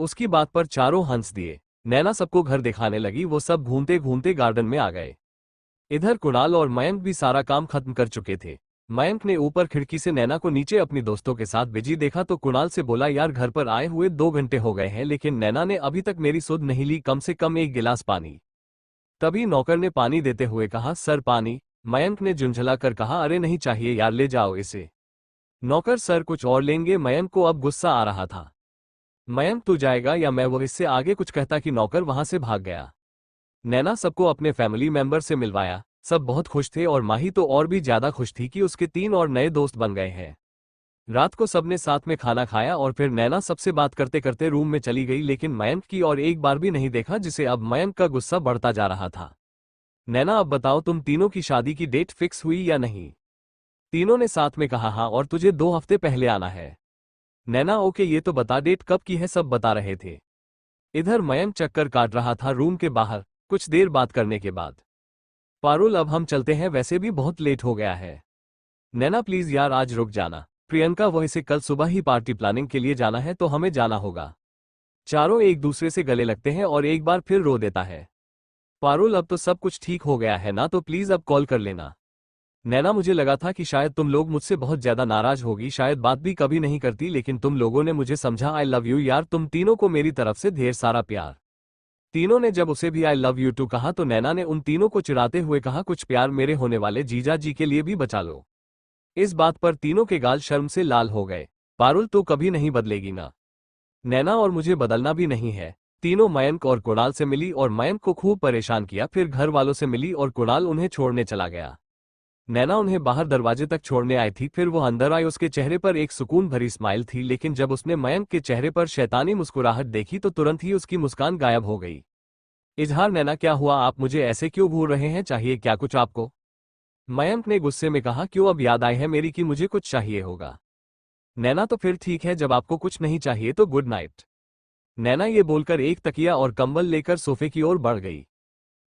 उसकी बात पर चारों हंस दिए। नैना सबको घर दिखाने लगी। वो सब घूमते घूमते गार्डन में आ गए। इधर कुणाल और मयंक भी सारा काम खत्म कर चुके थे। मयंक ने ऊपर खिड़की से नैना को नीचे अपनी दोस्तों के साथ बिजी देखा तो कुणाल से बोला, यार घर पर आए हुए 2 घंटे हो गए हैं लेकिन नैना ने अभी तक मेरी सुध नहीं ली, कम से कम एक गिलास पानी। तभी नौकर ने पानी देते हुए कहा, सर पानी। मयंक ने झुंझला कर कहा, अरे नहीं चाहिए यार, ले जाओ इसे। नौकर, सर कुछ और लेंगे? मयंक को अब गुस्सा आ रहा था। मयंक, तू जाएगा या मैं? वो इससे आगे कुछ कहता कि नौकर वहां से भाग गया। नैना सबको अपने फैमिली मेंबर से मिलवाया। सब बहुत खुश थे और माही तो और भी ज्यादा खुश थी कि उसके 3 और नए दोस्त बन गए हैं। रात को सबने साथ में खाना खाया और फिर नैना सबसे बात करते करते रूम में चली गई, लेकिन मयंक की और एक बार भी नहीं देखा, जिसे अब मयंक का गुस्सा बढ़ता जा रहा था। नैना, अब बताओ तुम तीनों की शादी की डेट फिक्स हुई या नहीं? तीनों ने साथ में कहा हाँ, और तुझे 2 हफ्ते पहले आना है। नैना, ओके, ये तो बता डेट कब की है, सब बता रहे थे। इधर मयंक चक्कर काट रहा था रूम के बाहर। कुछ देर बात करने के बाद, पारुल अब हम चलते हैं, वैसे भी बहुत लेट हो गया है। नैना प्लीज यार आज रुक जाना। प्रियंका, वो इसे कल सुबह ही पार्टी प्लानिंग के लिए जाना है तो हमें जाना होगा। चारों एक दूसरे से गले लगते हैं और एक बार फिर रो देता है। पारुल, अब तो सब कुछ ठीक हो गया है ना, तो प्लीज अब कॉल कर लेना। नैना, मुझे लगा था कि शायद तुम लोग मुझसे बहुत ज्यादा नाराज होगी, शायद बात भी कभी नहीं करती, लेकिन तुम लोगों ने मुझे समझा। आई लव यू यार, तुम तीनों को मेरी तरफ से ढेर सारा प्यार। तीनों ने जब उसे भी आई लव यू टू कहा तो नैना ने उन तीनों को चिढ़ाते हुए कहा, कुछ प्यार मेरे होने वाले जीजा जी के लिए भी बचा लो। इस बात पर तीनों के गाल शर्म से लाल हो गए। पारुल, तो कभी नहीं बदलेगी ना? नैना, और मुझे बदलना भी नहीं है। तीनों मयंक और कुणाल से मिली और मयंक को खूब परेशान किया, फिर घर वालों से मिली और कुणाल उन्हें छोड़ने चला गया। नैना उन्हें बाहर दरवाजे तक छोड़ने आई थी, फिर वो अंदर आई। उसके चेहरे पर एक सुकून भरी स्माइल थी, लेकिन जब उसने मयंक के चेहरे पर शैतानी मुस्कुराहट देखी तो तुरंत ही उसकी मुस्कान गायब हो गई। इजहार, नैना क्या हुआ, आप मुझे ऐसे क्यों घूर रहे हैं, चाहिए क्या कुछ आपको? मयंक ने गुस्से में कहा, क्यों, अब याद आई है मेरी कि मुझे कुछ चाहिए होगा? नैना, तो फिर ठीक है, जब आपको कुछ नहीं चाहिए तो गुड नाइट। नैना ये बोलकर एक तकिया और कंबल लेकर सोफे की ओर बढ़ गई।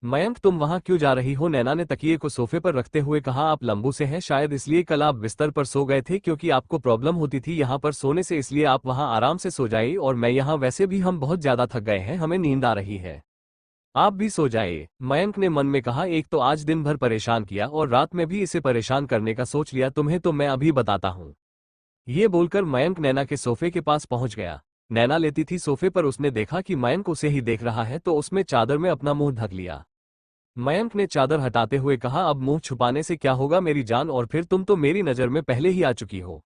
मयंक, तुम वहां क्यों जा रही हो? नैना ने तकिए को सोफे पर रखते हुए कहा, आप लंबू से हैं, शायद इसलिए कल आप बिस्तर पर सो गए थे, क्योंकि आपको प्रॉब्लम होती थी यहां पर सोने से, इसलिए आप वहां आराम से सो जाइए, और मैं यहां, वैसे भी हम बहुत ज्यादा थक गए हैं, हमें नींद आ रही है, आप भी सो जाइए। मयंक ने मन में कहा, एक तो आज दिन भर परेशान किया और रात में भी इसे परेशान करने का सोच लिया, तुम्हें तो मैं अभी बताता हूँ। ये बोलकर मयंक नैना के सोफे के पास पहुंच गया। नैना लेटी थी सोफे पर, उसने देखा कि मयंक उसे ही देख रहा है तो उसमें चादर में अपना मुंह ढक लिया। मयंक ने चादर हटाते हुए कहा, अब मुंह छुपाने से क्या होगा मेरी जान, और फिर तुम तो मेरी नजर में पहले ही आ चुकी हो।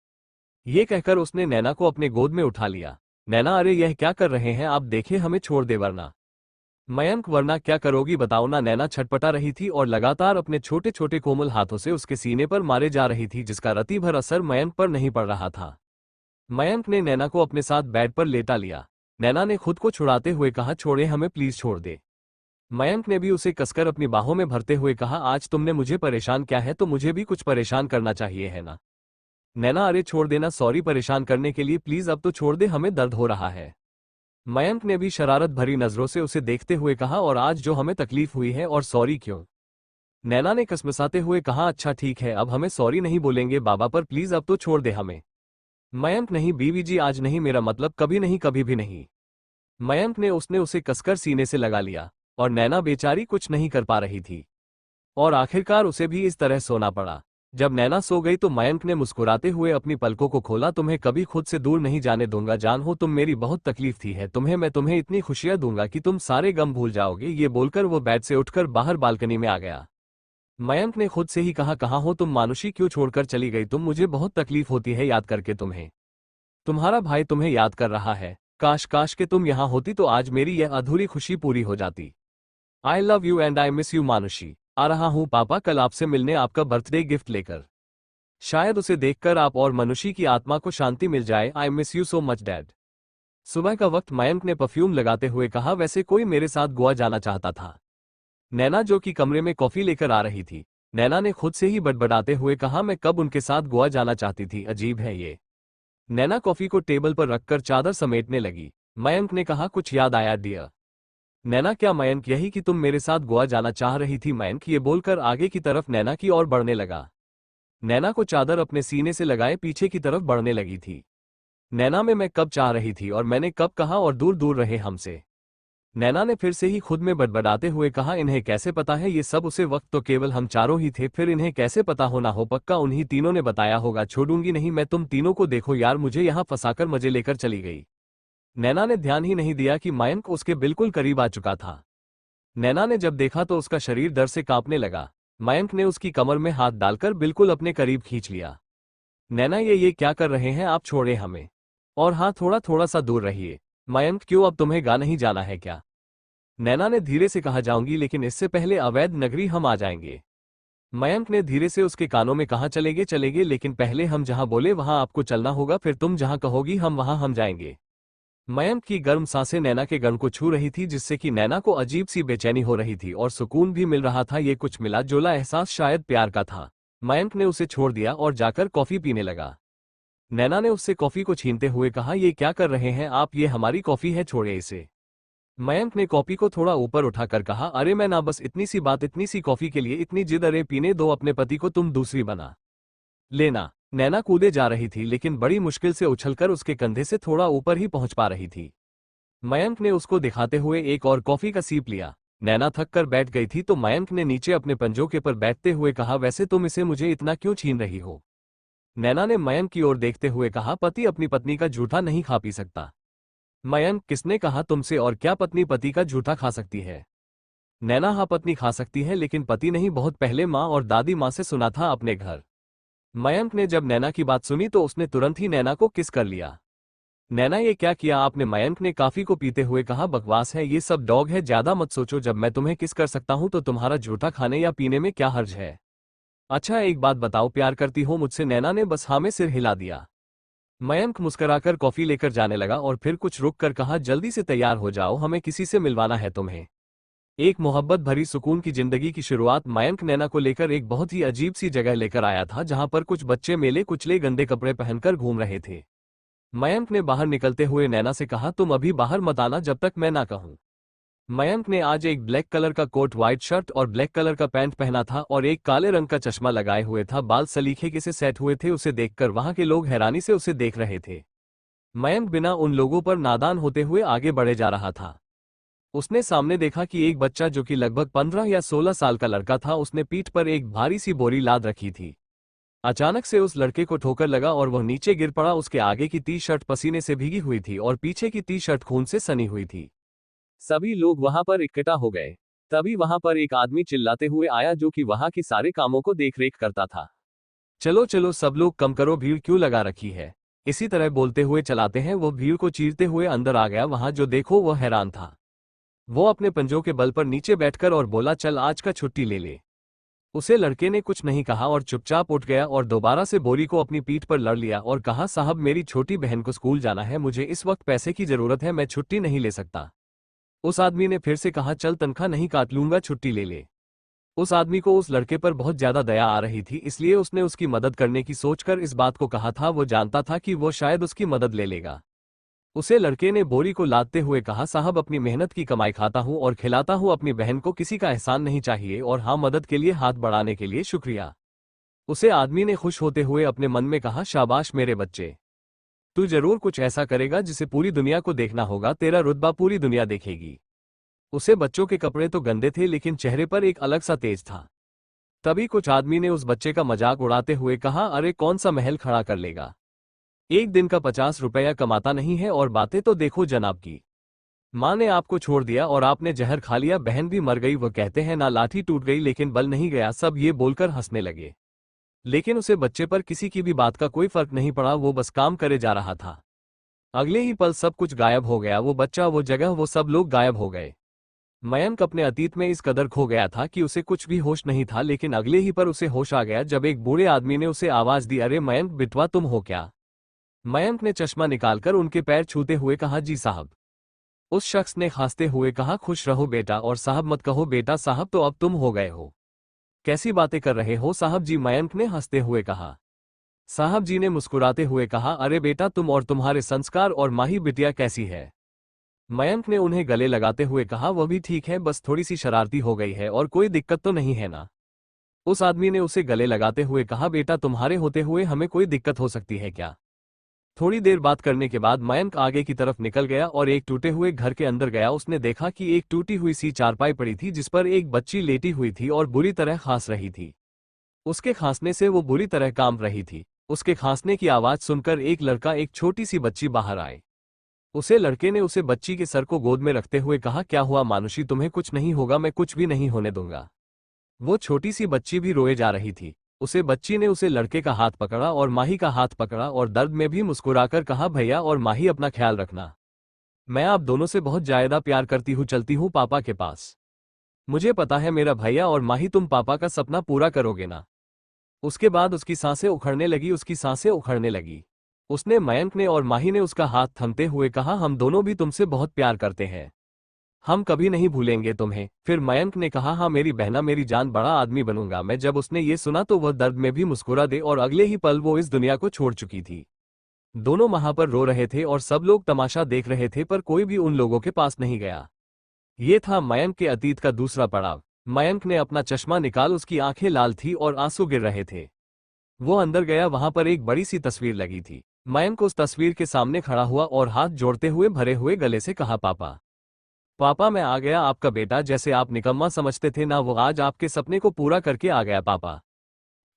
ये कहकर उसने नैना को अपने गोद में उठा लिया। नैना, अरे यह क्या कर रहे हैं आप, देखिए हमें छोड़ दे वरना। मयंक, वरना क्या करोगी बताओ ना? नैना छटपटा रही थी और लगातार अपने छोटे छोटे कोमल हाथों से उसके सीने पर मारे जा रही थी, जिसका रति भर असर मयंक पर नहीं पड़ रहा था। मयंक ने नैना को अपने साथ बेड पर लेटा लिया। नैना ने खुद को छुड़ाते हुए कहा, छोड़े हमें, प्लीज छोड़ दे। मयंक ने भी उसे कसकर अपनी बाहों में भरते हुए कहा, आज तुमने मुझे परेशान किया है तो मुझे भी कुछ परेशान करना चाहिए है ना? नैना, अरे छोड़ देना, सॉरी परेशान करने के लिए, प्लीज अब तो छोड़ दे, हमें दर्द हो रहा है। मयंक ने भी शरारत भरी नजरों से उसे देखते हुए कहा, और आज जो हमें तकलीफ हुई है, और सॉरी क्यों? नैना ने कसमसाते हुए कहा, अच्छा ठीक है, अब हमें सॉरी नहीं बोलेंगे बाबा, पर प्लीज अब तो छोड़ दे हमें। मयंक, नहीं बीवी जी, आज नहीं, मेरा मतलब कभी नहीं, कभी भी नहीं। मयंक ने उसने उसे कसकर सीने से लगा लिया, और नैना बेचारी कुछ नहीं कर पा रही थी, और आखिरकार उसे भी इस तरह सोना पड़ा। जब नैना सो गई तो मयंक ने मुस्कुराते हुए अपनी पलकों को खोला, तुम्हें कभी खुद से दूर नहीं जाने दूंगा, जान हो तुम मेरी बहुत तकलीफ थी है तुम्हें, मैं तुम्हें इतनी खुशियां दूंगा कि तुम सारे गम भूल जाओगे। ये बोलकर वो बेड से उठकर बाहर बालकनी में आ गया। मयंक ने खुद से ही कहा, कहाँ हो तुम मानुषी, क्यों छोड़कर चली गई तुम, मुझे बहुत तकलीफ होती है याद करके तुम्हें, तुम्हारा भाई तुम्हें याद कर रहा है, काश काश के तुम यहाँ होती तो आज मेरी यह अधूरी खुशी पूरी हो जाती। I love you and I miss you Manushi. आ रहा हूँ पापा कल आपसे मिलने, आपका बर्थडे गिफ्ट लेकर। शायद उसे देखकर आप और मनुष्य की आत्मा को शांति मिल जाए। आई miss you so much dad. सुबह का वक्त, मयंक ने परफ्यूम लगाते हुए कहा, वैसे कोई मेरे साथ गोवा जाना चाहता था? नैना, जो कि कमरे में कॉफी लेकर आ रही थी, नैना ने खुद से ही बड़बड़ाते हुए कहा, मैं कब उनके साथ गोवा जाना चाहती थी, अजीब है ये। नैना कॉफी को टेबल पर रखकर चादर समेटने लगी। मयंक ने कहा, कुछ याद आया डियर? नैना, क्या मयंक, यही कि तुम मेरे साथ गोवा जाना चाह रही थी? मयंक ये बोलकर आगे की तरफ नैना की ओर बढ़ने लगा। नैना को चादर अपने सीने से लगाए पीछे की तरफ बढ़ने लगी थी। नैना, में मैं कब चाह रही थी और मैंने कब कहा, और दूर दूर रहे हमसे? नैना ने फिर से ही खुद में बड़बड़ाते हुए कहा, इन्हें कैसे पता है ये सब, उसे वक्त तो केवल हम चारों ही थे, फिर इन्हें कैसे पता हो ना हो, पक्का उन्हीं तीनों ने बताया होगा, छोड़ूंगी नहीं मैं तुम तीनों को, देखो यार मुझे यहाँ फंसाकर मजे लेकर चली गई। नैना ने ध्यान ही नहीं दिया कि मयंक उसके बिल्कुल करीब आ चुका था। नैना ने जब देखा तो उसका शरीर डर से कांपने लगा। मयंक ने उसकी कमर में हाथ डालकर बिल्कुल अपने करीब खींच लिया। नैना, ये क्या कर रहे हैं आप, छोड़े हमें, और हाँ थोड़ा थोड़ा सा दूर रहिए। मयंक, क्यों, अब तुम्हें गा नहीं जाना है क्या? नैना ने धीरे से कहा, जाऊंगी लेकिन इससे पहले अवैध नगरी हम आ जाएंगे। मयंक ने धीरे से उसके कानों में कहा, चलेंगे चलेंगे, लेकिन पहले हम जहां बोले वहां आपको चलना होगा, फिर तुम जहां कहोगी हम वहां हम जाएंगे। मयंक की गर्म सांसें नैना के गन को छू रही थी, जिससे कि नैना को अजीब सी बेचैनी हो रही थी और सुकून भी मिल रहा था। ये कुछ मिला जुला एहसास शायद प्यार का था। मयंक ने उसे छोड़ दिया और जाकर कॉफी पीने लगा। नैना ने उससे कॉफी को छीनते हुए कहा, ये क्या कर रहे हैं आप, ये हमारी कॉफी है, छोड़िए इसे। मयंक ने कॉफी को थोड़ा ऊपर उठाकर कहा, अरे मैं ना, बस इतनी सी बात, इतनी सी कॉफी के लिए इतनी जिद, अरे पीने दो अपने पति को, तुम दूसरी बना लेना। नैना कूदे जा रही थी लेकिन बड़ी मुश्किल से उछलकर उसके कंधे से थोड़ा ऊपर ही पहुंच पा रही थी। मयंक ने उसको दिखाते हुए एक और कॉफी का सीप लिया। नैना थक कर बैठ गई थी तो मयंक ने नीचे अपने पंजों के पर बैठते हुए कहा, वैसे तुम इसे मुझे इतना क्यों छीन रही हो। नैना ने मयंक की ओर देखते हुए कहा, पति अपनी पत्नी का जूठा नहीं खा पी सकता। मयंक, किसने कहा तुमसे, और क्या पत्नी पति का जूठा खा सकती है। नैना, हाँ पत्नी खा सकती है लेकिन पति नहीं, बहुत पहले माँ और दादी माँ से सुना था अपने घर। मयंक ने जब नैना की बात सुनी तो उसने तुरंत ही नैना को किस कर लिया। नैना, ये क्या किया आपने। मयंक ने काफी को पीते हुए कहा, बकवास है, ये सब डॉग है, ज्यादा मत सोचो, जब मैं तुम्हें किस कर सकता हूं तो तुम्हारा जूठा खाने या पीने में क्या हर्ज है। अच्छा एक बात बताओ, प्यार करती हो मुझसे। नैना ने बस हाँ में सिर हिला दिया। मयंक मुस्कुराकर कॉफी लेकर जाने लगा और फिर कुछ रुक कर कहा, जल्दी से तैयार हो जाओ, हमें किसी से मिलवाना है तुम्हें। एक मोहब्बत भरी सुकून की जिंदगी की शुरुआत मयंक नैना को लेकर एक बहुत ही अजीब सी जगह लेकर आया था, जहां पर कुछ बच्चे मेले कुचले गंदे कपड़े पहनकर घूम रहे थे। मयंक ने बाहर निकलते हुए नैना से कहा, तुम अभी बाहर मत आना जब तक मैं ना कहूं। मयंक ने आज एक ब्लैक कलर का कोट, व्हाइट शर्ट और ब्लैक कलर का पैंट पहना था और एक काले रंग का चश्मा लगाए हुए था। बाल सलीखे से सेट हुए थे। उसे देखकर वहां के लोग हैरानी से उसे देख रहे थे। मयंक बिना उन लोगों पर नादान होते हुए आगे बढ़े जा रहा था। उसने सामने देखा कि एक बच्चा जो कि लगभग 15 या 16 साल का लड़का था, उसने पीठ पर एक भारी सी बोरी लाद रखी थी। अचानक से उस लड़के को ठोकर लगा और वह नीचे गिर पड़ा। उसके आगे की टी शर्ट पसीने से भीगी हुई थी और पीछे की टी शर्ट खून से सनी हुई थी। सभी लोग वहां पर इकट्ठा हो गए। तभी वहां पर एक आदमी चिल्लाते हुए आया जो कि वहां की सारे कामों को देखरेख करता था। चलो चलो सब लोग कम करो, भीड़ क्यों लगा रखी है। इसी तरह बोलते हुए चलाते हैं। वो भीड़ को चीरते हुए अंदर आ गया। वहां जो देखो वह हैरान था। वो अपने पंजों के बल पर नीचे बैठकर और बोला, चल आज का छुट्टी ले ले। उसे लड़के ने कुछ नहीं कहा और चुपचाप उठ गया और दोबारा से बोरी को अपनी पीठ पर लड़ लिया और कहा, साहब मेरी छोटी बहन को स्कूल जाना है, मुझे इस वक्त पैसे की जरूरत है, मैं छुट्टी नहीं ले सकता। उस आदमी ने फिर से कहा, चल तनख्वाह नहीं काट लूंगा, छुट्टी ले ले। उस आदमी को उस लड़के पर बहुत ज्यादा दया आ रही थी, इसलिए उसने उसकी मदद करने की सोचकर इस बात को कहा था। वो जानता था कि वो शायद उसकी मदद ले लेगा। उसे लड़के ने बोरी को लादते हुए कहा, साहब अपनी मेहनत की कमाई खाता हूं और खिलाता हूं अपनी बहन को, किसी का एहसान नहीं चाहिए, और हाँ मदद के लिए हाथ बढ़ाने के लिए शुक्रिया। उसे आदमी ने खुश होते हुए अपने मन में कहा, शाबाश मेरे बच्चे, तू जरूर कुछ ऐसा करेगा जिसे पूरी दुनिया को देखना होगा, तेरा रुतबा पूरी दुनिया देखेगी। उसे बच्चों के कपड़े तो गंदे थे लेकिन चेहरे पर एक अलग सा तेज था। तभी कुछ आदमी ने उस बच्चे का मजाक उड़ाते हुए कहा, अरे कौन सा महल खड़ा कर लेगा, एक दिन का 50 रुपया कमाता नहीं है, और बातें तो देखो जनाब की। माँ ने आपको छोड़ दिया और आपने जहर खा लिया, बहन भी मर गई, वो कहते हैं ना लाठी टूट गई लेकिन बल नहीं गया। सब ये बोलकर हंसने लगे, लेकिन उसे बच्चे पर किसी की भी बात का कोई फर्क नहीं पड़ा। वो बस काम करे जा रहा था। अगले ही पल सब कुछ गायब हो गया, वो बच्चा, वो जगह, वो सब लोग गायब हो गए। मयंक अपने अतीत में इस कदर खो गया था कि उसे कुछ भी होश नहीं था, लेकिन अगले ही पर उसे होश आ गया जब एक बूढ़े आदमी ने उसे आवाज दी, अरे मयंक बिटवा तुम हो क्या। मयंक ने चश्मा निकालकर उनके पैर छूते हुए कहा, जी साहब। उस शख्स ने खांसते हुए कहा, खुश रहो बेटा, और साहब मत कहो बेटा, साहब तो अब तुम हो गए हो। कैसी बातें कर रहे हो साहब जी, मयंक ने हंसते हुए कहा। साहब जी ने मुस्कुराते हुए कहा, अरे बेटा तुम और तुम्हारे संस्कार, और माही बिटिया कैसी है। मयंक ने उन्हें गले लगाते हुए कहा, वह भी ठीक है, बस थोड़ी सी शरारती हो गई है, और कोई दिक्कत तो नहीं है ना। उस आदमी ने उसे गले लगाते हुए कहा, बेटा तुम्हारे होते हुए हमें कोई दिक्कत हो सकती है क्या। थोड़ी देर बात करने के बाद मयंक आगे की तरफ निकल गया और एक टूटे हुए घर के अंदर गया। उसने देखा कि एक टूटी हुई सी चारपाई पड़ी थी जिस पर एक बच्ची लेटी हुई थी और बुरी तरह खांस रही थी। उसके खांसने से वो बुरी तरह कांप रही थी। उसके खांसने की आवाज सुनकर एक लड़का, एक छोटी सी बच्ची बाहर आए। उसे लड़के ने उसे बच्ची के सर को गोद में रखते हुए कहा, क्या हुआ मानुषी, तुम्हें कुछ नहीं होगा, मैं कुछ भी नहीं होने दूंगा। वो छोटी सी बच्ची भी रोए जा रही थी। उसे बच्ची ने उसे लड़के का हाथ पकड़ा और माही का हाथ पकड़ा और दर्द में भी मुस्कुराकर कहा, भैया और माही अपना ख्याल रखना, मैं आप दोनों से बहुत ज्यादा प्यार करती हूँ, चलती हूँ पापा के पास। मुझे पता है मेरा भैया और माही तुम पापा का सपना पूरा करोगे ना। उसके बाद उसकी सांसें उखड़ने लगी, उसकी सांसें उखड़ने लगी। उसने मयंक ने और माही ने उसका हाथ थमते हुए कहा, हम दोनों भी तुमसे बहुत प्यार करते हैं, हम कभी नहीं भूलेंगे तुम्हें। फिर मयंक ने कहा, हाँ मेरी बहना, मेरी जान, बड़ा आदमी बनूंगा मैं। जब उसने ये सुना तो वह दर्द में भी मुस्कुरा दे और अगले ही पल वो इस दुनिया को छोड़ चुकी थी। दोनों वहां पर रो रहे थे और सब लोग तमाशा देख रहे थे, पर कोई भी उन लोगों के पास नहीं गया। ये था मयंक के अतीत का दूसरा पड़ाव। मयंक ने अपना चश्मा निकाल, उसकी आंखें लाल थी और आंसू गिर रहे थे। वो अंदर गया, वहां पर एक बड़ी सी तस्वीर लगी थी। मयंक उस तस्वीर के सामने खड़ा हुआ और हाथ जोड़ते हुए भरे हुए गले से कहा, पापा, पापा मैं आ गया, आपका बेटा। जैसे आप निकम्मा समझते थे ना, वो आज आपके सपने को पूरा करके आ गया। पापा,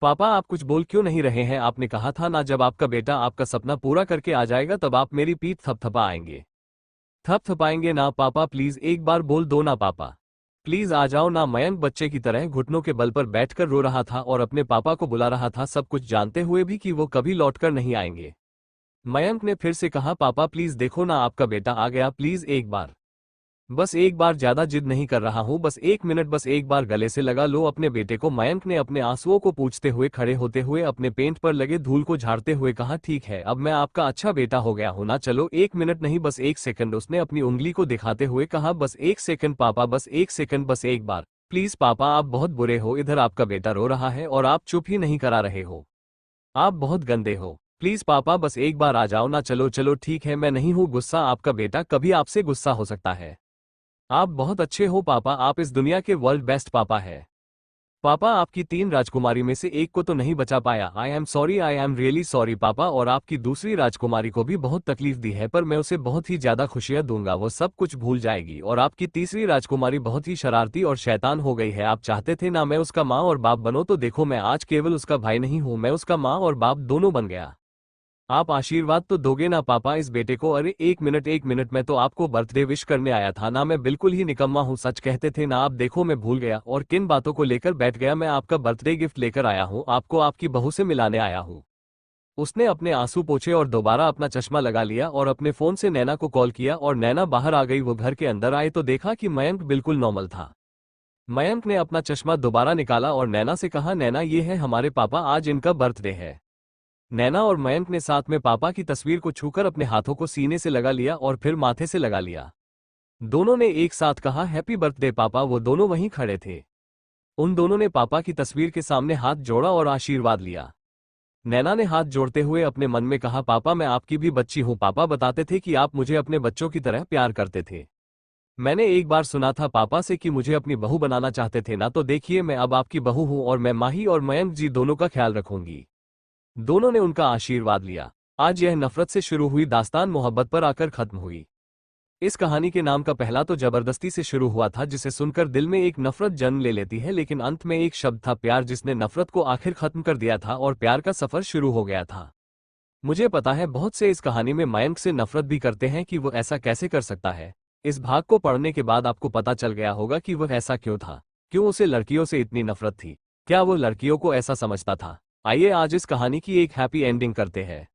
पापा आप कुछ बोल क्यों नहीं रहे हैं? आपने कहा था ना, जब आपका बेटा आपका सपना पूरा करके आ जाएगा तब आप मेरी पीठ थपथपाएंगे। थपथपाएंगे ना पापा? प्लीज एक बार बोल दो ना पापा, प्लीज आ जाओ ना। मयंक बच्चे की तरह घुटनों के बल पर बैठकर रो रहा था और अपने पापा को बुला रहा था, सब कुछ जानते हुए भी कि वो कभी लौटकर नहीं आएंगे। मयंक ने फिर से कहा, पापा प्लीज देखो ना, आपका बेटा आ गया, प्लीज एक बार, बस एक बार, ज्यादा जिद नहीं कर रहा हूं, बस एक मिनट, बस एक बार गले से लगा लो अपने बेटे को। मयंक ने अपने आंसुओं को पूछते हुए खड़े होते हुए अपने पेंट पर लगे धूल को झाड़ते हुए कहा, ठीक है अब मैं आपका अच्छा बेटा हो गया हूं ना, चलो एक मिनट नहीं बस एक सेकंड। उसने अपनी उंगली को दिखाते हुए कहा, बस एक सेकंड पापा, बस एक सेकंड, बस एक बार प्लीज। पापा आप बहुत बुरे हो, इधर आपका बेटा रो रहा है और आप चुप ही नहीं करा रहे हो, आप बहुत गंदे हो। प्लीज पापा बस एक बार आ जाओ ना। चलो चलो ठीक है, मैं नहीं हूं गुस्सा, आपका बेटा कभी आपसे गुस्सा हो सकता है। आप बहुत अच्छे हो पापा, आप इस दुनिया के वर्ल्ड बेस्ट पापा है। पापा आपकी 3 राजकुमारी में से एक को तो नहीं बचा पाया, I am sorry, I am really sorry पापा। और आपकी दूसरी राजकुमारी को भी बहुत तकलीफ दी है, पर मैं उसे बहुत ही ज्यादा खुशियां दूंगा, वो सब कुछ भूल जाएगी। और आपकी तीसरी राजकुमारी बहुत ही शरारती और शैतान हो गई है, आप चाहते थे ना मैं उसका माँ और बाप बनूं, तो देखो मैं आज केवल उसका भाई नहीं हूं, मैं उसका माँ और बाप दोनों बन गया। आप आशीर्वाद तो दोगे ना पापा इस बेटे को? अरे एक मिनट, मैं तो आपको बर्थडे विश करने आया था ना, मैं बिल्कुल ही निकम्मा हूँ, सच कहते थे ना आप। देखो मैं भूल गया और किन बातों को लेकर बैठ गया। मैं आपका बर्थडे गिफ्ट लेकर आया हूँ, आपको आपकी बहू से मिलाने आया हूँ। उसने अपने आंसू पोंछे और दोबारा अपना चश्मा लगा लिया और अपने फोन से नैना को कॉल किया और नैना बाहर आ गई। वो घर के अंदर आए तो देखा कि मयंक बिल्कुल नॉर्मल था। मयंक ने अपना चश्मा दोबारा निकाला और नैना से कहा, नैना ये है हमारे पापा, आज इनका बर्थडे है। नैना और मयंक ने साथ में पापा की तस्वीर को छूकर अपने हाथों को सीने से लगा लिया और फिर माथे से लगा लिया। दोनों ने एक साथ कहा, हैप्पी बर्थडे पापा। वो दोनों वहीं खड़े थे। उन दोनों ने पापा की तस्वीर के सामने हाथ जोड़ा और आशीर्वाद लिया। नैना ने हाथ जोड़ते हुए अपने मन में कहा, पापा मैं आपकी भी बच्ची हूं। पापा बताते थे कि आप मुझे अपने बच्चों की तरह प्यार करते थे। मैंने एक बार सुना था पापा से कि मुझे अपनी बहू बनाना चाहते थे ना, तो देखिए मैं अब आपकी बहू हूं और मैं माही और मयंक जी दोनों का ख्याल रखूंगी। दोनों ने उनका आशीर्वाद लिया। आज यह नफरत से शुरू हुई दास्तान मोहब्बत पर आकर खत्म हुई। इस कहानी के नाम का पहला तो जबरदस्ती से शुरू हुआ था, जिसे सुनकर दिल में एक नफरत जन्म ले लेती है, लेकिन अंत में एक शब्द था प्यार, जिसने नफरत को आखिर खत्म कर दिया था और प्यार का सफर शुरू हो गया था। मुझे पता है बहुत से इस कहानी में मयंक से नफरत भी करते हैं कि वो ऐसा कैसे कर सकता है। इस भाग को पढ़ने के बाद आपको पता चल गया होगा कि वह ऐसा क्यों था, क्यों उसे लड़कियों से इतनी नफरत थी, क्या वो लड़कियों को ऐसा समझता था। आइए आज इस कहानी की एक हैप्पी एंडिंग करते हैं।